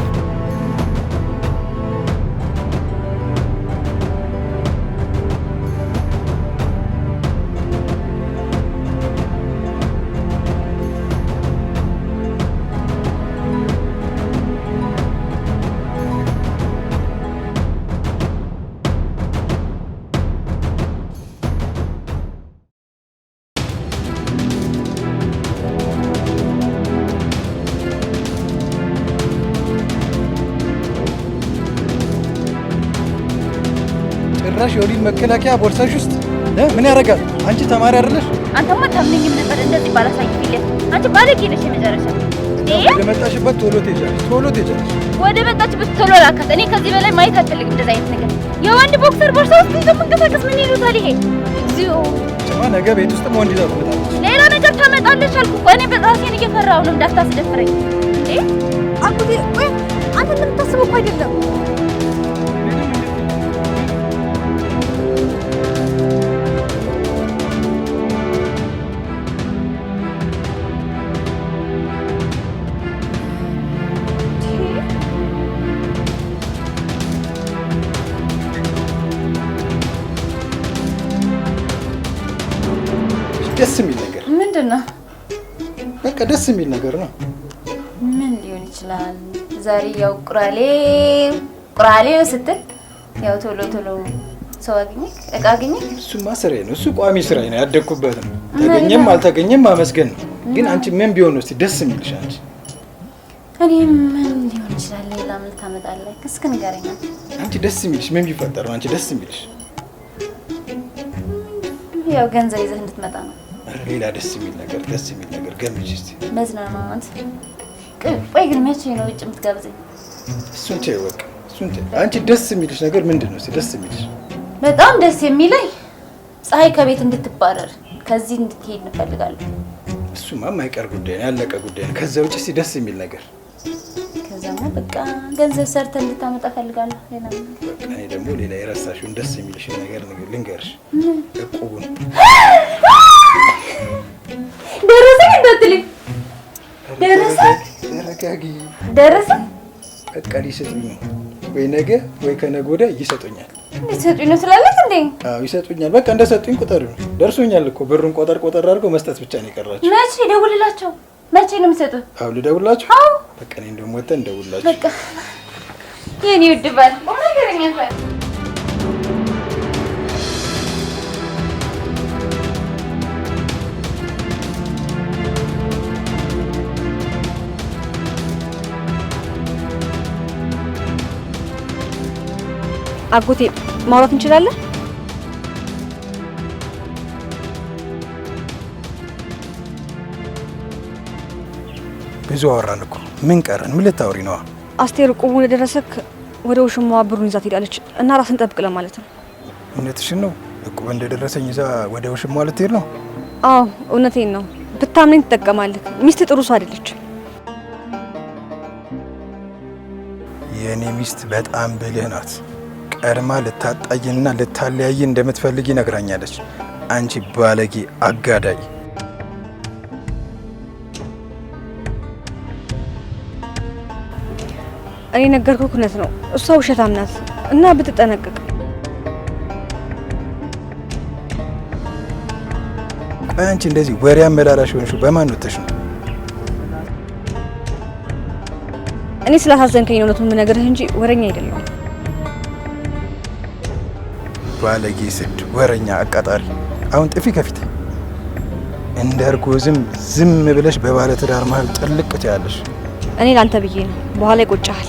Speaker 5: ጭራሽ የወሊድ መከላከያ ቦርሳሽ ውስጥ ምን ያደርጋል? አንቺ ተማሪ አይደለሽ?
Speaker 1: አንተማ ታምነኝም ነበር እንደዚህ ባላሳይ ፊልም። አንቺ ባለጌ ነሽ የመጨረሻ።
Speaker 5: ወደ መጣሽበት ቶሎ ትሄጃለሽ፣ ቶሎ ትሄጃለሽ።
Speaker 1: ወደ መጣችበት ቶሎ ላካት። እኔ ከዚህ በላይ ማየት አልፈልግም እንደዛ አይነት ነገር። የወንድ ቦክሰር ቦርሳ ውስጥ ይዞ መንቀሳቀስ ምን ይሉታል ይሄ? እዚሁ
Speaker 5: ነገ ቤት ውስጥ ወንድ ይዛ ትመጣለች።
Speaker 1: ሌላ ነገር ታመጣለች አልኩ እኮ። እኔ በጣሴን እየፈራሁ ነው እንዳታስደፍረኝ።
Speaker 3: አኩቴ ቆይ አንተ እንደምታስበው እኮ አይደለም።
Speaker 5: ደስ የሚል ነገር
Speaker 1: ምንድነው?
Speaker 5: በቃ ደስ የሚል ነገር ነው።
Speaker 1: ምን ሊሆን ይችላል? ዛሬ ያው ቁራሌው ስትል ያው ቶሎ ሰው አገኘህ፣ እቃ አገኘህ።
Speaker 5: እሱማ ስራዬ ነው። እሱ ቋሚ ስራዬ ነው። ያደግኩበት ነው። ተገኘም አልተገኘም ማመስገን ነው። ግን አንቺ ምን ቢሆን ነው እስቲ ደስ የሚልሽ አንቺ?
Speaker 1: እኔ ምን ሊሆን ይችላል? ሌላ ምን ታመጣለህ? እስኪ ንገረኝ።
Speaker 5: አንቺ ደስ የሚልሽ ምን ቢፈጠር ነው አንቺ ደስ የሚልሽ?
Speaker 1: ያው ገንዘብ ይዘህ እንድትመጣ ነው።
Speaker 5: ሌላ ደስ የሚል ነገር ገምጪ እስቲ።
Speaker 1: መዝናናት። ቆይ ግን መቼ ነው ውጭ የምትጋብዘኝ?
Speaker 5: እሱን ተይው በቃ እሱን ተይው። አንቺ ደስ የሚልሽ ነገር ምንድን ነው እስቲ ደስ የሚልሽ?
Speaker 1: በጣም ደስ የሚለኝ ፀሐይ ከቤት እንድትባረር ከዚህ እንድትሄድ እንፈልጋለን።
Speaker 5: እሱማ የማይቀር ጉዳይ ነው፣ ያለቀ ጉዳይ ነው። ከዛ ውጭ እስቲ ደስ የሚል ነገር።
Speaker 1: ከዛማ በቃ ገንዘብ ሰርተህ እንድታመጣ እፈልጋለሁ። ሌላ
Speaker 5: በቃ እኔ ደግሞ ሌላ የረሳሽውን ደስ የሚልሽ ነገር ልንገርሽ። እቁቡን
Speaker 1: ደረሰኝ እንዳትልኝ። ደረሰ
Speaker 5: በቃ ሊሰጡኝ ነው። ወይ ነገ ወይ ከነገ ወዲያ ይሰጡኛል።
Speaker 1: ሊሰጡኝ ነው ስላለህ እንዴ?
Speaker 5: አዎ ይሰጡኛል። በቃ እንደሰጡኝ ቁጥር ነው። ደርሶኛል እኮ ብሩን ቆጠር አድርገው መስጠት ብቻ ነው የቀራቸው።
Speaker 1: መቼ ደውልላቸው? መቼ ነው የሚሰጡት?
Speaker 5: አዎ ልደውልላቸው?
Speaker 1: አዎ
Speaker 5: በቃ እኔ እንደውም ወጥተን እንደውልላቸው።
Speaker 1: በቃ የኔ ውድ ባል ነገረኛ ባል
Speaker 3: አጎቴ ማውራት እንችላለን?
Speaker 5: ብዙ አወራን እኮ ምን ቀረን? ምን ልታወሪ ነዋ?
Speaker 3: አስቴር ቁቡን የደረሰክ ወደ ውሽማዋ ብሩን ይዛ ትሄዳለች እና ራስን ጠብቅ ለማለት ነው።
Speaker 5: እውነትሽን ነው? እቁብ እንደደረሰኝ ይዛ ወደ ውሽማዋ ልትሄድ ነው?
Speaker 3: አዎ እውነቴን ነው። ብታምነኝ ትጠቀማለህ። ሚስት ጥሩ ሰው አይደለች።
Speaker 5: የእኔ ሚስት በጣም ብልህ ናት። ቀድማ ልታጣይና ልታለያይ እንደምትፈልጊ ነግራኛለች። አንቺ ባለጌ አጋዳይ።
Speaker 3: እኔ ነገርኩህ እውነት ነው። እሷ ውሸታም ናት እና ብትጠነቀቅ።
Speaker 5: ቆይ አንቺ እንደዚህ ወሬ አመላላሽ ሆንሽው በማን ወጥተሽ ነው?
Speaker 3: እኔ ስላሳዘንከኝ ነው እውነቱን የምነግርህ እንጂ ወሬኛ አይደለሁም። ባለጌ፣ ስድ፣ ወሬኛ፣ አቃጣሪ። አሁን ጥፊ ከፊት።
Speaker 5: እንደ እርጎ ዝም ብለሽ በባለ ትዳር መሀል ጥልቅ ትያለሽ።
Speaker 3: እኔ ላንተ ብዬ ነው። በኋላ ይቆጭሃል።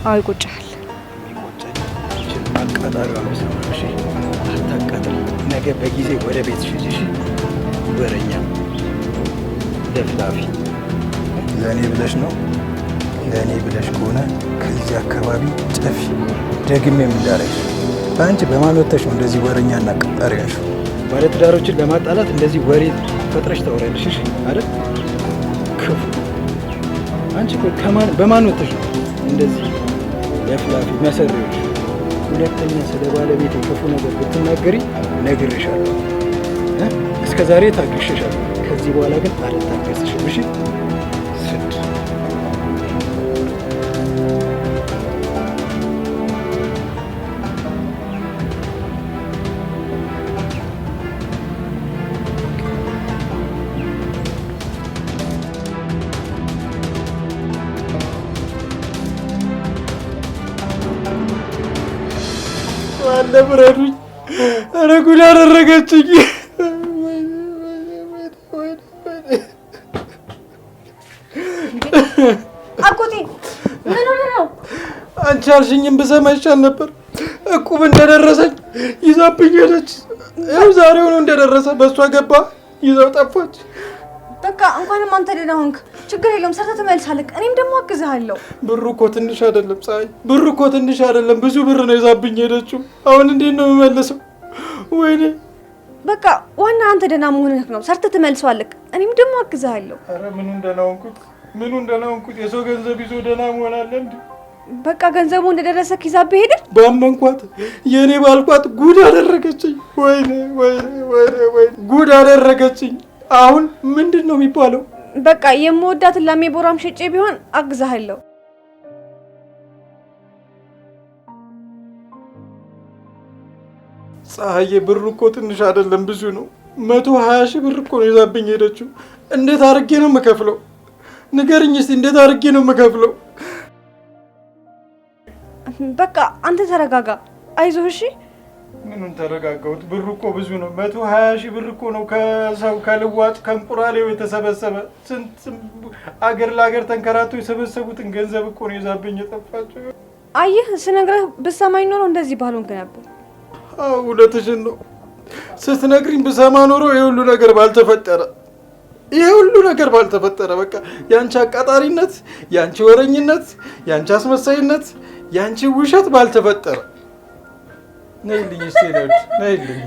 Speaker 3: አዎ ይቆጭሃል።
Speaker 5: ነገ በጊዜ ወደ ቤት ሽሽ። ወረኛ ደፍላፊ ለእኔ ብለሽ ነው። ለእኔ ብለሽ ከሆነ ከዚህ አካባቢ ጥፊ። ደግሜ የምዳረሽ በአንቺ በማን ወጥተሽ ነው እንደዚህ ወረኛና ቀጣሪ ያልሽው? ባለትዳሮችን ለማጣላት እንደዚህ ወሬ ፈጥረሽ ታወሪያለሽ። እሺ አይደል? ክፉ አንቺ በማን ወጥተሽ ነው እንደዚህ ለፍላፊ መሰሪዎች? ሁለተኛ ስለ ባለቤት ክፉ ነገር ብትናገሪ ነግሬሻለሁ። እስከ ዛሬ ታግሼሻለሁ። ከዚህ በኋላ ግን አልታገስሽም። እሺ ስድ አለ ብረዱኝ። ኧረ ጉድ አደረገችኝ።
Speaker 3: አጎቴ ምን ሆነ ነው?
Speaker 5: አንቺ አልሽኝም ብሰማ ይሻል ነበር። እቁብ እንደደረሰኝ ይዛብኝ ሄደች። ያው ዛሬውኑ እንደደረሰ በእሷ ገባ፣ ይዘው ጠፋች።
Speaker 3: በቃ እንኳንም አንተ ደህና ሆንክ። ችግር የለውም፣ ሰርተህ ትመልሳለህ። እኔም ደግሞ አግዝሃለሁ።
Speaker 5: ብሩ እኮ ትንሽ አይደለም ፀሐይ፣ ብሩ እኮ ትንሽ አይደለም፣ ብዙ ብር ነው ይዛብኝ ሄደችው። አሁን እንዴት ነው የምመልሰው? ወይኔ
Speaker 3: በቃ ዋና አንተ ደህና መሆንህ ነው። ሰርተህ ትመልሰዋለህ። እኔም ደግሞ አግዝሃለሁ።
Speaker 5: ኧረ ምኑን ደህና ሆንኩት? የሰው ገንዘብ ይዞ ደህና መሆን አለ እንዴ?
Speaker 3: በቃ ገንዘቡ እንደደረሰ ይዛብህ ሄደ።
Speaker 5: ባመንኳት የኔ ባልኳት ጉድ አደረገችኝ። ወይኔ ጉድ አደረገችኝ። አሁን ምንድን ነው የሚባለው?
Speaker 3: በቃ የምወዳትን ላሜ ቦራም ሸጬ ቢሆን አግዝሃለሁ።
Speaker 5: ፀሐዬ ብር እኮ ትንሽ አይደለም ብዙ ነው። 120 ሺህ ብር እኮ ነው ይዛብኝ ሄደችው። እንዴት አድርጌ ነው የምከፍለው? ንገርኝ እስቲ፣ እንዴት አድርጌ ነው የምከፍለው?
Speaker 3: በቃ አንተ ተረጋጋ፣ አይዞህ እሺ።
Speaker 5: ምኑን ተረጋጋሁት? ብሩ እኮ ብዙ ነው። 120 ሺህ ብር እኮ ነው ከሰው ከልዋጭ ከእንቁራሌው የተሰበሰበ። ስንት አገር ለአገር ተንከራቶ የሰበሰቡትን ገንዘብ እኮ ነው ይዛብኝ የጠፋችው።
Speaker 3: አየህ፣ ስነግረህ ብትሰማኝ ኖሮ እንደዚህ ባልሆንክ ነበር።
Speaker 5: አዎ እውነትሽን ነው። ስትነግሪኝ ብሰማ ኖሮ ይሄ ሁሉ ነገር ባልተፈጠረ። በቃ ያንቺ አቃጣሪነት፣ ያንቺ ወረኝነት፣ ያንቺ አስመሳይነት፣ ያንቺ ውሸት ባልተፈጠረ። ነይልኝ እስቲ ነድ ነይልኝ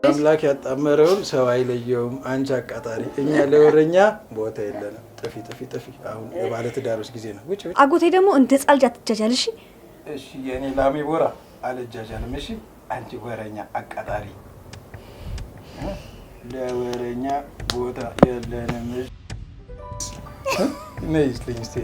Speaker 5: አምላክ ያጣመረውን ሰው አይለየውም። አንቺ አቃጣሪ፣ እኛ ለወረኛ ቦታ የለንም። ጥፊ። አሁን የባለ ትዳሮች ጊዜ ነው። ውጭ
Speaker 3: አጎቴ ደግሞ እንደ ጻልጃ ትጃጃል።
Speaker 5: እሺ የኔ ላሜ ቦራ አልጃጃልም። እሺ አንቺ ወረኛ አቃጣሪ፣ ለወረኛ ቦታ የለንም። ነይ እስልኝ እስቲ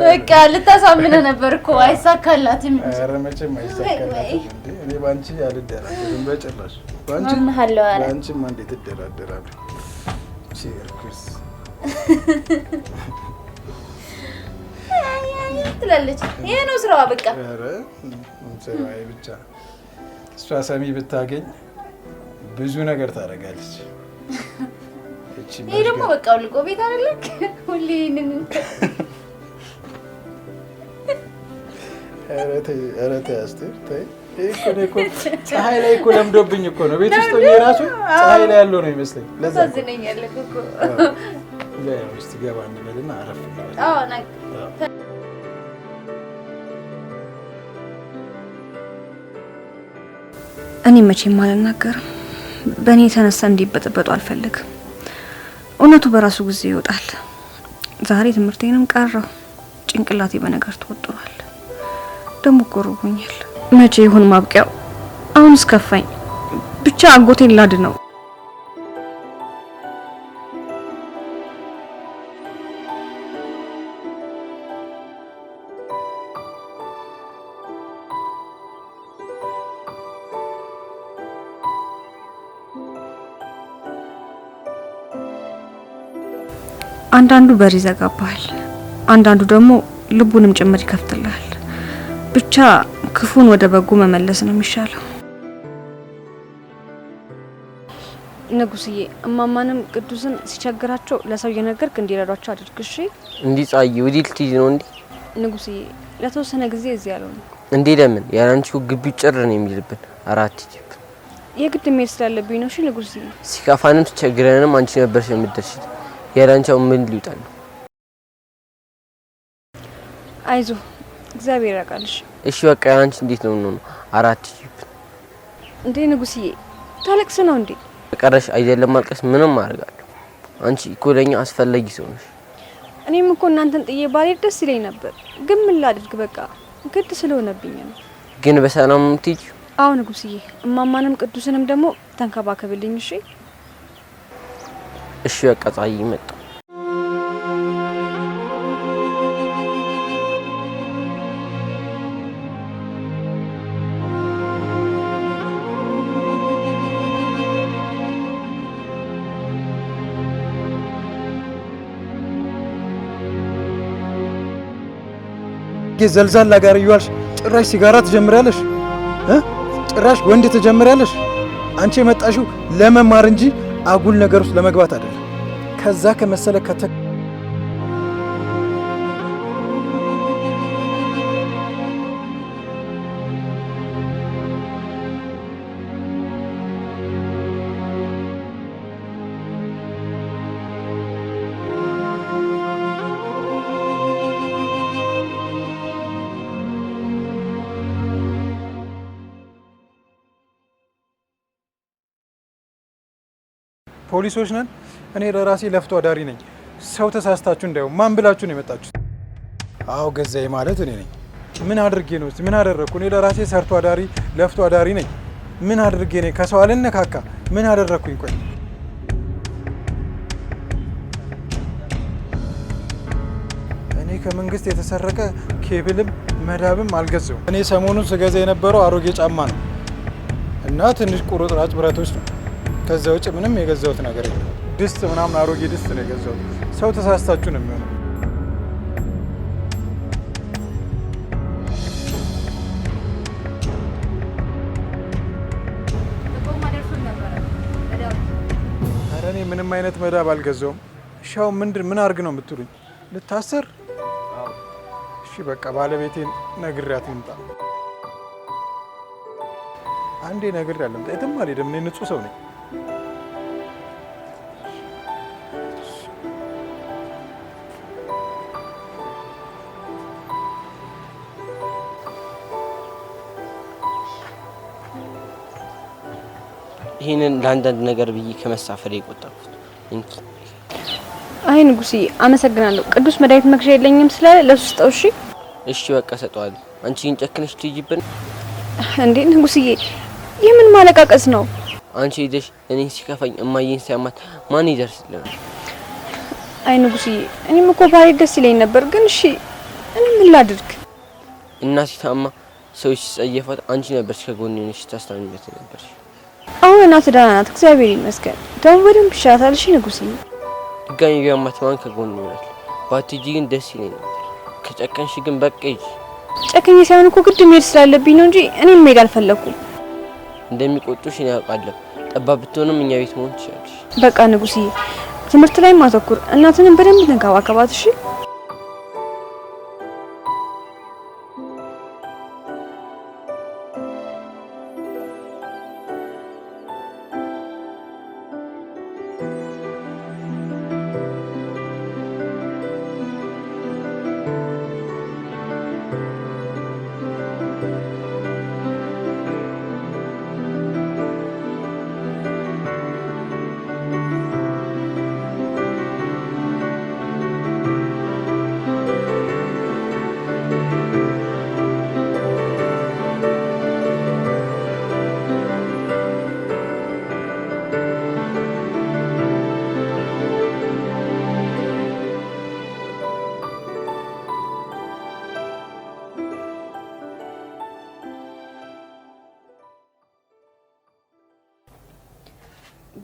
Speaker 1: በቃ ልታሳምነህ ነበር እኮ አይሳካላትም።
Speaker 5: ኧረ መቼም አይሳካላትም እንዴ! እኔ ባንቺ አልደራደርም በጭራሽ። ባንቺማ እንዴት እደራደራለሁ? ቺርክስ
Speaker 1: ትላለች። ይሄ ነው ስራዋ በቃ።
Speaker 5: ኧረ ስራዬ ብቻ። እሷ ሰሚ ብታገኝ ብዙ ነገር ታደርጋለች።
Speaker 1: ይሄ ደግሞ በቃ ልቆ ቤት አይደለም ሁሌ
Speaker 5: ኧረ ተይ አስቴር ተይ። እኮ ፀሐይ ላይ እኮ ለምዶብኝ እኮ ነው። ቤት ውስጥ ሆኜ እራሱ ፀሐይ ላይ ያለው ነው ይመስለኝ። ለዛ
Speaker 1: ታዝነኛለህ እኮ።
Speaker 5: እስኪ ገባ እንበልና አረፍ እንበል።
Speaker 1: አዎ
Speaker 3: እኔ መቼም አልናገርም። በእኔ የተነሳ እንዲበጠበጡ አልፈልግም። እውነቱ በራሱ ጊዜ ይወጣል። ዛሬ ትምህርቴንም ቀረው። ጭንቅላቴ በነገር ተወጥሯል። ደግሞ ቆርቦኛል። መቼ ይሁን ማብቂያው? አሁን እስከፋኝ። ብቻ አጎቴን ላድነው። አንዳንዱ በር ይዘጋብሃል፣ አንዳንዱ ደግሞ ልቡንም ጭምር ይከፍትልሃል። ብቻ ክፉን ወደ በጎ መመለስ ነው የሚሻለው። ንጉስዬ እማማንም ቅዱስን ሲቸግራቸው ለሰው የነገርክ እንዲረዷቸው አድርግ እሺ።
Speaker 6: እንዴ ፀሐዬ ወዴት ልትሄጂ ነው እንዴ?
Speaker 3: ንጉስዬ ለተወሰነ ጊዜ እዚህ ያለው ነው
Speaker 6: እንዴ? ለምን ያላንቺው ግቢው ጭር ነው የሚልብን? አራት ጂፕ
Speaker 3: የግድ መሄድ ስላለብኝ ነው። እሺ ንጉስዬ።
Speaker 6: ሲከፋንም ሲቸግረንም አንቺ ነበርሽ የምትደርሺት። ያላንቺው ምን ሊውጣል?
Speaker 3: አይዞ እግዚአብሔር ያውቃልሽ።
Speaker 6: እሺ በቃ ያንቺ እንዴት ነው ነው? አራት ጂፕ
Speaker 3: እንዴ ንጉስዬ ታለቅስ ነው እንዴ?
Speaker 6: ቀረሽ አይደለም ማልቀስ ምንም አደርጋለሁ። አንቺ እኮ ለኛ አስፈላጊ ሰው ነሽ።
Speaker 3: እኔም እኮ እናንተን ጥዬ ባልሄድ ደስ ይለኝ ነበር፣ ግን ምን ላድርግ በቃ ግድ ስለሆነብኝ ነው።
Speaker 6: ግን በሰላም የምትሄጂው?
Speaker 3: አዎ ንጉስዬ። እማማንም ቅዱስንም ደግሞ ተንከባከብልኝ እሺ።
Speaker 6: እሺ በቃ ፀሐይ መጣ።
Speaker 5: ዘልዛላ ጋር እያልሽ ጭራሽ ሲጋራ ትጀምሪያለሽ? ጭራሽ ወንድ ትጀምሪያለሽ? አንቺ የመጣሽው ለመማር እንጂ አጉል ነገር ውስጥ ለመግባት አይደለም። ከዛ ከመሰለ ፖሊሶች ነን። እኔ ለራሴ ለፍቶ አዳሪ ነኝ። ሰው ተሳስታችሁ እንዳይው ማን ብላችሁ ነው የመጣችሁት? አዎ ገዛዬ ማለት እኔ ነኝ። ምን አድርጌ ነው? ምን አደረግኩ? እኔ ለራሴ ሰርቶ አዳሪ ለፍቶ አዳሪ ነኝ። ምን አድርጌ ነኝ? ከሰው አልነካካ። ምን አደረግኩኝ? ቆይ እኔ ከመንግስት የተሰረቀ ኬብልም መዳብም አልገዛው። እኔ ሰሞኑን ስገዛ የነበረው አሮጌ ጫማ ነው እና ትንሽ ቁርጥራጭ ብረቶች ነው። ከዛ ውጭ ምንም የገዛሁት ነገር የለም። ድስት ምናምን አሮጌ ድስት ነው የገዛሁት። ሰው ተሳስታችሁ ነው የሚሆነው። ኧረ እኔ ምንም አይነት መዳብ አልገዛውም። ሻው ምን አርግ ነው የምትሉኝ? ልታሰር? እሺ በቃ ባለቤቴን ነግሬያት ልምጣ። አንዴ ነግሬያት ልምጣ። የትም አልሄድም። እኔ ንጹህ ሰው ነኝ።
Speaker 6: ይሄንን ለአንዳንድ ነገር ብዬ ከመሳፈር የቆጠርኩት እንኪ።
Speaker 3: አይ ንጉስዬ አመሰግናለሁ። ቅዱስ መድኃኒት መግዣ የለኝም ስላለ ለሱ ስጠው። እሺ
Speaker 6: እሺ በቃ ሰጠዋለሁ። አንቺ ግን ጨክነሽ ትይጂብን
Speaker 3: እንዴ? ንጉስዬ የምን ማለቃቀስ ነው?
Speaker 6: አንቺ ሄደሽ እኔ ሲከፋኝ እማዬን ሲያማት ማን ይደርስልናል?
Speaker 3: አይ ንጉስዬ እኔም እኮ ባሪ ደስ ይለኝ ነበር፣ ግን እሺ እኔ ምን ላድርግ?
Speaker 6: እናቴ ታማ ሰዎች ሲጸየፋት አንቺ ነበርሽ ከጎኔ ነሽ ታስታምኛት ነበርሽ።
Speaker 3: አሁን እናት ደህና ናት እግዚአብሔር ይመስገን። ደግሞ በደንብ ይሻላል። እሺ ንጉስዬ
Speaker 6: ድጋሚ ቢያማት ማን ከጎኔ ይሆናል? ባትሄጂ ግን ደስ ይለኝ ነበር። ከጨከንሽ ግን በቃ ሂጂ።
Speaker 3: ጨከኝ ሳይሆን እኮ ግድ መሄድ ስላለብኝ ነው እንጂ እኔም መሄድ አልፈለኩም።
Speaker 6: እንደሚቆጡሽ እኔ አውቃለሁ። ጠባብ ብትሆንም እኛ ቤት መሆን ትችላለሽ።
Speaker 3: በቃ ንጉስዬ ትምህርት ላይ ማተኩር፣ እናትንም በደንብ ተንከባከባት። እሺ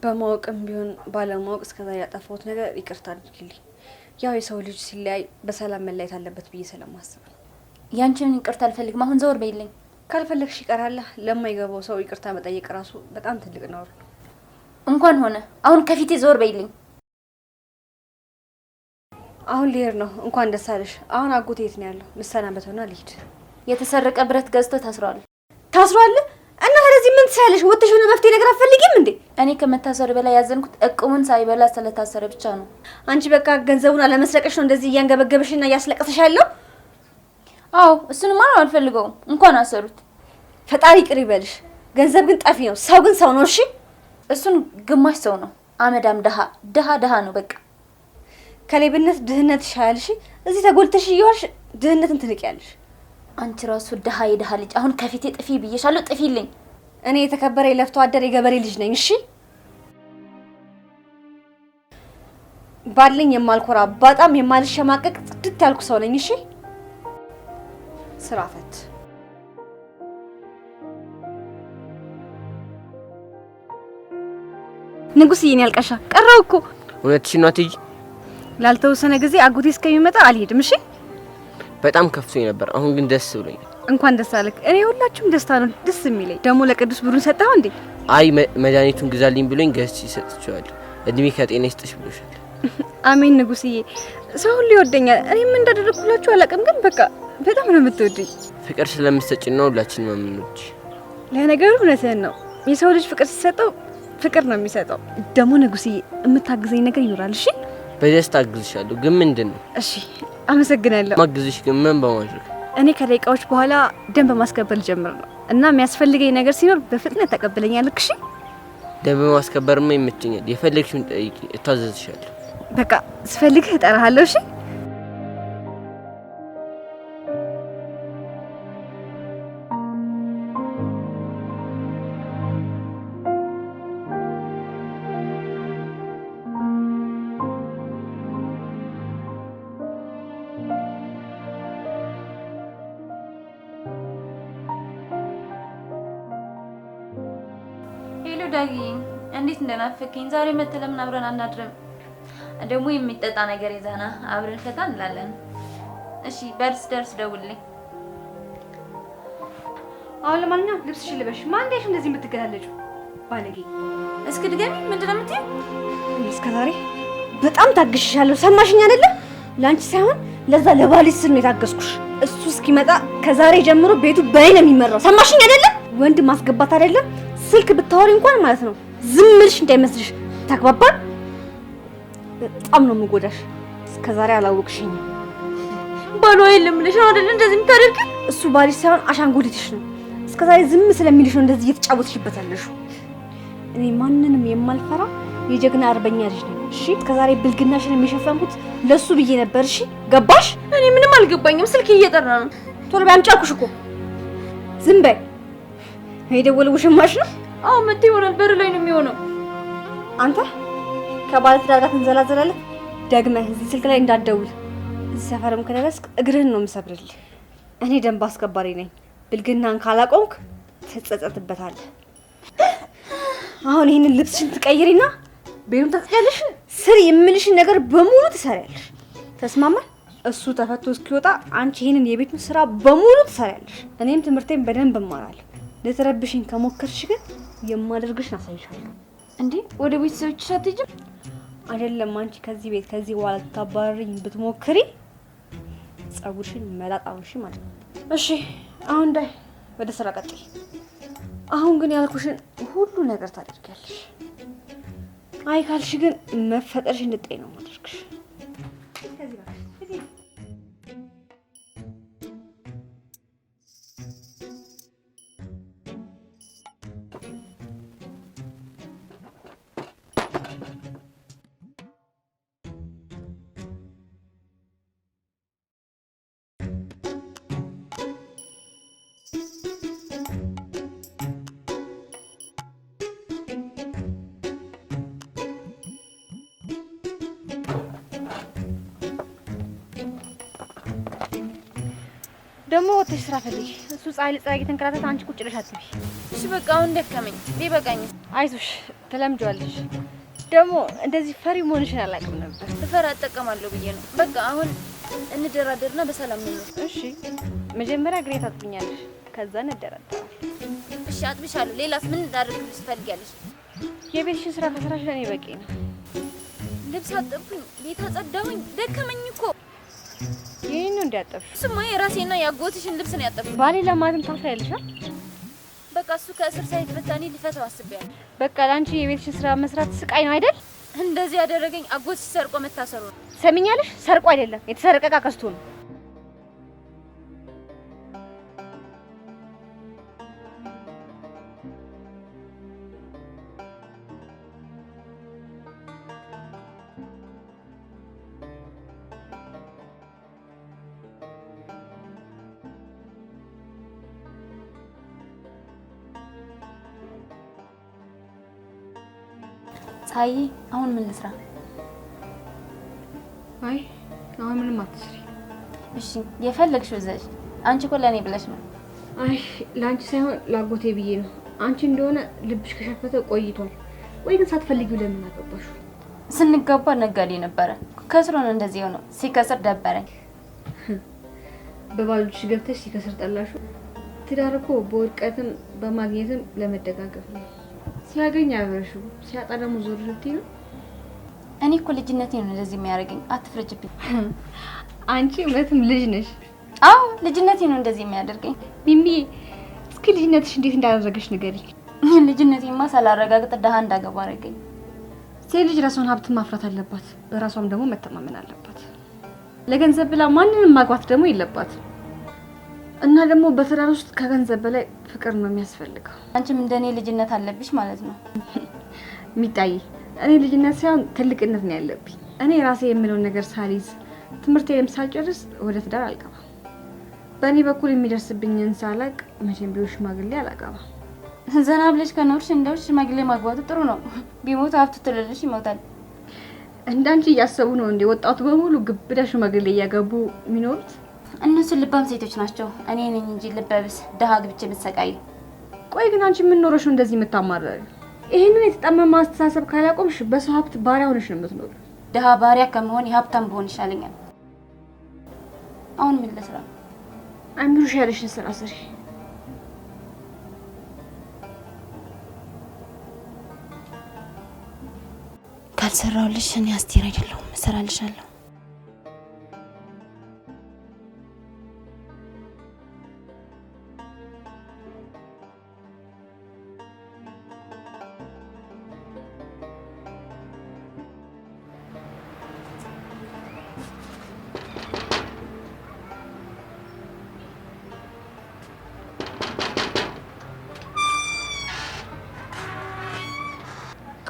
Speaker 3: በማወቅም ቢሆን ባለማወቅ እስከዛ ያጠፋሁት ነገር ይቅርታ አድርግልኝ። ያው የሰው ልጅ ሲለያይ በሰላም መለያየት አለበት ብዬ ስለማስብ ነው።
Speaker 1: ያንቺን ይቅርታ አልፈልግም። አሁን ዘወር በይልኝ።
Speaker 3: ካልፈለግሽ ይቀራል። ለማይገባው ሰው ይቅርታ መጠየቅ ራሱ በጣም ትልቅ ነው።
Speaker 1: እንኳን ሆነ። አሁን ከፊቴ ዘወር በይልኝ።
Speaker 3: አሁን ልሄድ ነው። እንኳን ደስ አለሽ። አሁን አጎቴ የት ነው ያለው? ልሰናበት ሆና ልሂድ።
Speaker 1: የተሰረቀ ብረት ገዝቶ ታስሯል።
Speaker 3: ታስሯል? እና ስለዚህ ምን ትሰያለሽ? ወጥተሽ ሆነ መፍትሄ ነገር አትፈልጊም እንዴ?
Speaker 1: እኔ ከመታሰር በላይ ያዘንኩት እቁሙን ሳይበላ ስለታሰረ ብቻ ነው።
Speaker 3: አንቺ በቃ ገንዘቡን አለመስረቅሽ ነው እንደዚህ እያንገበገበሽና እያስለቀሰሽ ያለው?
Speaker 1: አዎ እሱንማ ነው አልፈልገውም። እንኳን አሰሩት።
Speaker 3: ፈጣሪ ይቅር ይበልሽ። ገንዘብ ግን ጠፊ ነው፣ ሰው ግን ሰው ነው። እሺ
Speaker 1: እሱን ግማሽ ሰው ነው። አመዳም ደሃ ነው በቃ።
Speaker 3: ከሌብነት ድህነት ይሻላል። እሺ እዚህ ተጎልተሽ እየዋልሽ ድህነትን ትንቂያለሽ።
Speaker 1: አንቺ ራሱ የደሃ ልጅ አሁን ከፊቴ ጥፊ ብዬሻለሁ። ጥፊልኝ።
Speaker 3: እኔ የተከበረ የለፍቶ አደር የገበሬ ልጅ ነኝ። እሺ ባለኝ የማልኮራ በጣም የማልሸማቀቅ ጽድት ያልኩ ሰው ነኝ። እሺ ስራ ፈት ንጉስዬን ያልቀሻ ቀረው እኮ።
Speaker 6: እውነትሽን ነው አትይ።
Speaker 3: ላልተወሰነ ጊዜ አጎቴ እስከሚመጣ አልሄድም። እሺ
Speaker 6: በጣም ከፍቶኝ ነበር። አሁን ግን ደስ ብሎኛል።
Speaker 3: እንኳን ደስ አለክ። እኔ ሁላችሁም ደስታ ነው ደስ የሚለኝ። ደግሞ ለቅዱስ ብሩን ሰጣው እንዴ?
Speaker 6: አይ መድኃኒቱን ግዛልኝ ብሎኝ ገዝቼ ሰጥቼዋለሁ። እድሜ ከጤና ይስጥሽ ብሎሻል።
Speaker 3: አሜን ንጉስዬ። ሰው ሁሉ ይወደኛል። እኔም እንዳደረኩላችሁ አላውቅም፣ ግን በቃ በጣም ነው የምትወዱኝ።
Speaker 6: ፍቅር ስለምትሰጪን ነው ሁላችንም የምንወድሽ።
Speaker 3: ለነገሩ እውነትህን ነው። የሰው ልጅ ፍቅር ሲሰጠው ፍቅር ነው የሚሰጠው። ደግሞ ንጉስዬ የምታግዘኝ ነገር ይኖራል? እሺ
Speaker 6: በደስታ አግዝሻለሁ። ግን ምንድን ነው?
Speaker 3: እሺ አመሰግናለሁ።
Speaker 6: ማግዝሽ ግን ምን በማድረግ?
Speaker 3: እኔ ከደቂቃዎች በኋላ ደንብ ማስከበር ልጀምር ነው እና የሚያስፈልገኝ ነገር ሲኖር በፍጥነት ተቀበለኛለህ። እሺ
Speaker 6: ደንብ ማስከበርማ ይመቸኛል። የፈለግሽውን ጠይቂ፣ እታዘዝሻለሁ።
Speaker 3: በቃ ስፈልግህ እጠራሃለሁ። እሺ
Speaker 1: ዳጊ እንዴት እንደናፈከኝ ዛሬ መተህ ለምን አብረን አናድርም? ደግሞ የሚጠጣ ነገር ይዘና አብረን ፈታ እንላለን። እሺ ደርስ ደውልልኝ።
Speaker 3: አሁን ለማንኛውም ልብስሽን ልበሽ። ማን እንደሽ እንደዚህ የምትገላለጩ ባለጌ?
Speaker 1: እስኪ ድገሚ። ምንድነው የምትይው?
Speaker 3: እስከ ዛሬ በጣም ታግሽሻለሁ። ሰማሽኝ አይደለ? ላንቺ ሳይሆን ለዛ ለባልሽ ስል ነው የታገስኩሽ። እሱ እስኪመጣ ከዛሬ ጀምሮ ቤቱ በእኔ ነው የሚመራው። ሰማሽኝ አይደለ? ወንድ ማስገባት አይደለም ስልክ ብታወሪ እንኳን ማለት ነው ዝም ብልሽ እንዳይመስልሽ። ተግባባን? በጣም ነው የምጎዳሽ። እስከዛሬ አላወቅሽኝ።
Speaker 1: ባሏ የለም ብለሽ ነው አይደል እንደዚህ የምታደርጊ?
Speaker 3: እሱ ባልሽ ሳይሆን አሻንጉሊትሽ ነው። እስከዛሬ ዝም ስለሚልሽ ነው እንደዚህ እየተጫወትሽበታለሽ። እኔ ማንንም የማልፈራ የጀግና አርበኛ ልጅ ነኝ። እሺ እስከዛሬ ብልግናሽን የሚሸፈንኩት ለሱ ብዬ ነበር። እሺ ገባሽ?
Speaker 1: እኔ ምንም አልገባኝም። ስልክ እየጠራ ነው።
Speaker 3: ቶሎ በይ አምጪ አልኩሽ እኮ። ዝም በይ። የደወለው ውሽማሽ ነው?
Speaker 1: አዎ መጥቶ ይሆናል። በር ላይ ነው የሚሆነው።
Speaker 3: አንተ ከባለትዳር ጋር ትንዘላዘላለህ። ደግመህ እዚህ ስልክ ላይ እንዳትደውል። እዚህ ሰፈርም ከደረስክ እግርህን ነው የምሰብርልህ። እኔ ደንብ አስከባሪ ነኝ። ብልግናን ካላቆምክ ትጸጸትበታለህ። አሁን ይሄንን ልብስሽን ትቀይሪና ቤቱን ታጽጃለሽ። ስሪ የምልሽን ነገር በሙሉ ትሰሪያለሽ። ተስማማን? እሱ ተፈቶ እስኪወጣ አንቺ ይሄንን የቤቱን ስራ በሙሉ ትሰሪያለሽ። እኔም ትምህርቴን በደንብ እማራለሁ። ለተረብሽኝ ከሞከርሽ ግን የማደርግሽን አሳይሻለሁ።
Speaker 1: እንዴ ወደ ቤተሰቦችሽ አትሄጂም?
Speaker 3: አይደለም አንቺ ከዚህ ቤት ከዚህ በኋላ ልታባረሪኝ ብትሞክሪ ጸጉርሽን መላጣውሽ ማለት ነው። እሺ አሁን ዳይ ወደ ስራ ቀጥይ። አሁን ግን ያልኩሽን ሁሉ ነገር ታደርጊያለሽ። አይ ካልሽ ግን መፈጠርሽ እንድጠይ ነው ማደርግሽ። ደግሞ ወጥተሽ ስራ ፈልጊ። እሱ ፀሐይ ለፀሐይ እየተንከራተተ አንቺ ቁጭ ብለሽ አትቢ።
Speaker 1: እሺ በቃ አሁን ደከመኝ። ቢበቃኝ።
Speaker 3: አይዞሽ ተለምጇለሽ። ደግሞ እንደዚህ ፈሪ መሆንሽን አላውቅም ነበር።
Speaker 1: ልፈራ እጠቀማለሁ ብዬ ነው። በቃ አሁን እንደራደርና በሰላም ነው።
Speaker 3: እሺ መጀመሪያ እግሬ ታጥብኛለሽ፣ ከዛ እንደራደራለን።
Speaker 1: እሺ አጥብሻለሁ። ሌላስ ምን እንዳደርግልሽ ትፈልጊያለሽ?
Speaker 3: የቤትሽን ስራ ከሰራሽ ለኔ በቂ ነው።
Speaker 1: ልብስ አጠብኩኝ፣ ቤት አጸዳሁኝ፣ ደከመኝ እኮ።
Speaker 3: ይሄን ነው እንዲያጠብሽ?
Speaker 1: እሱማ የራሴና ያጎትሽን ልብስ ነው ያጠብኩኝ።
Speaker 3: ባሌ ለማለትም ታፍሪያለሽ?
Speaker 1: በቃ እሱ ከእስር ሳይፈታኒ ልፈታው አስቤያለሁ።
Speaker 3: በቃ ላንቺ የቤትሽን ስራ መስራት ስቃይ ነው አይደል?
Speaker 1: እንደዚህ ያደረገኝ አጎትሽ ሰርቆ መታሰሩ ነው።
Speaker 3: ሰሚኛለሽ? ሰርቆ አይደለም የተሰረቀ ዕቃ ከስቶ ነው።
Speaker 1: ፀሐይ አሁን ምን ልስራ?
Speaker 3: አይ አሁን ምንም አትስሪ።
Speaker 1: እሺ የፈለግሽው እዘዝ። አንቺ እኮ ለኔ ብለሽ ነው።
Speaker 3: አይ ላንቺ ሳይሆን ላጎቴ ብዬ ነው። አንቺ እንደሆነ ልብሽ ከሸፈተ ቆይቷል። ወይ ግን ሳትፈልጊው ለምን አገባሽ?
Speaker 1: ስንጋባ ነጋዴ ነበረ። ከስሮ ነው እንደዚህ ሆኖ ሲከስር ደበረኝ።
Speaker 3: በባልሽ ገብተሽ ሲከስር ጠላሹ። ትዳር እኮ በውድቀትም በማግኘትም ለመደጋገፍ ነው። ሲያገኝ ያበረሹ፣ ሲያጣ ደግሞ ዞር ስትይ ነው።
Speaker 1: እኔ እኮ ልጅነቴ ነው እንደዚህ የሚያደርገኝ። አትፍረጅብኝ።
Speaker 3: አንቺ እውነትም ልጅ ነሽ።
Speaker 1: አዎ ልጅነቴ ነው እንደዚህ የሚያደርገኝ።
Speaker 3: ሚሚ እስኪ ልጅነትሽ እንዴት እንዳደረገሽ ንገሪኝ።
Speaker 1: ልጅነቴማ ሳላረጋግጥ ደሃ እንዳገባ አደረገኝ።
Speaker 3: ሴት ልጅ ራሷን ሀብት ማፍራት አለባት፣ በራሷም ደግሞ መተማመን አለባት። ለገንዘብ ብላ ማንንም ማግባት ደግሞ የለባት። እና ደግሞ በትዳር ውስጥ ከገንዘብ በላይ ፍቅር ነው የሚያስፈልገው።
Speaker 1: አንቺም እንደኔ ልጅነት አለብሽ ማለት ነው።
Speaker 3: ሚጣይ እኔ ልጅነት ሳይሆን ትልቅነት ነው ያለብኝ። እኔ ራሴ የምለውን ነገር ሳልይዝ ትምህርቴንም ሳልጨርስ ወደ ትዳር አልገባም። በእኔ በኩል የሚደርስብኝን ሳላቅ መቼም ቢሆን ሽማግሌ አላገባም።
Speaker 1: ዘና ብለሽ ከኖርሽ እንደው ሽማግሌ ማግባቱ ጥሩ ነው። ቢሞት ሀብቱ ትልልሽ ይሞታል።
Speaker 3: እንዳንቺ እያሰቡ ነው እንዴ ወጣቱ በሙሉ ግብዳ ሽማግሌ እያገቡ የሚኖሩት?
Speaker 1: እነሱ ልባም ሴቶች ናቸው። እኔ ነኝ እንጂ ልበብስ ደሃ ግብቼ የምትሰቃይ።
Speaker 3: ቆይ ግን አንቺ ምን ኖረሽ ነው እንደዚህ የምታማረሪ? ይሄንን የተጣመመ አስተሳሰብ ካላቆምሽ በሰው ሀብት ባሪያ ሆነሽ ነው የምትኖር።
Speaker 1: ደሃ ባሪያ ከመሆን የሀብታም ብሆን ይሻለኛል። አሁን ምን ልስራ?
Speaker 3: አምሩሽ ያለሽን ስራ ስሪ።
Speaker 1: ካልሰራውልሽ እኔ አስቴር አይደለሁም፣ እሰራልሻለሁ።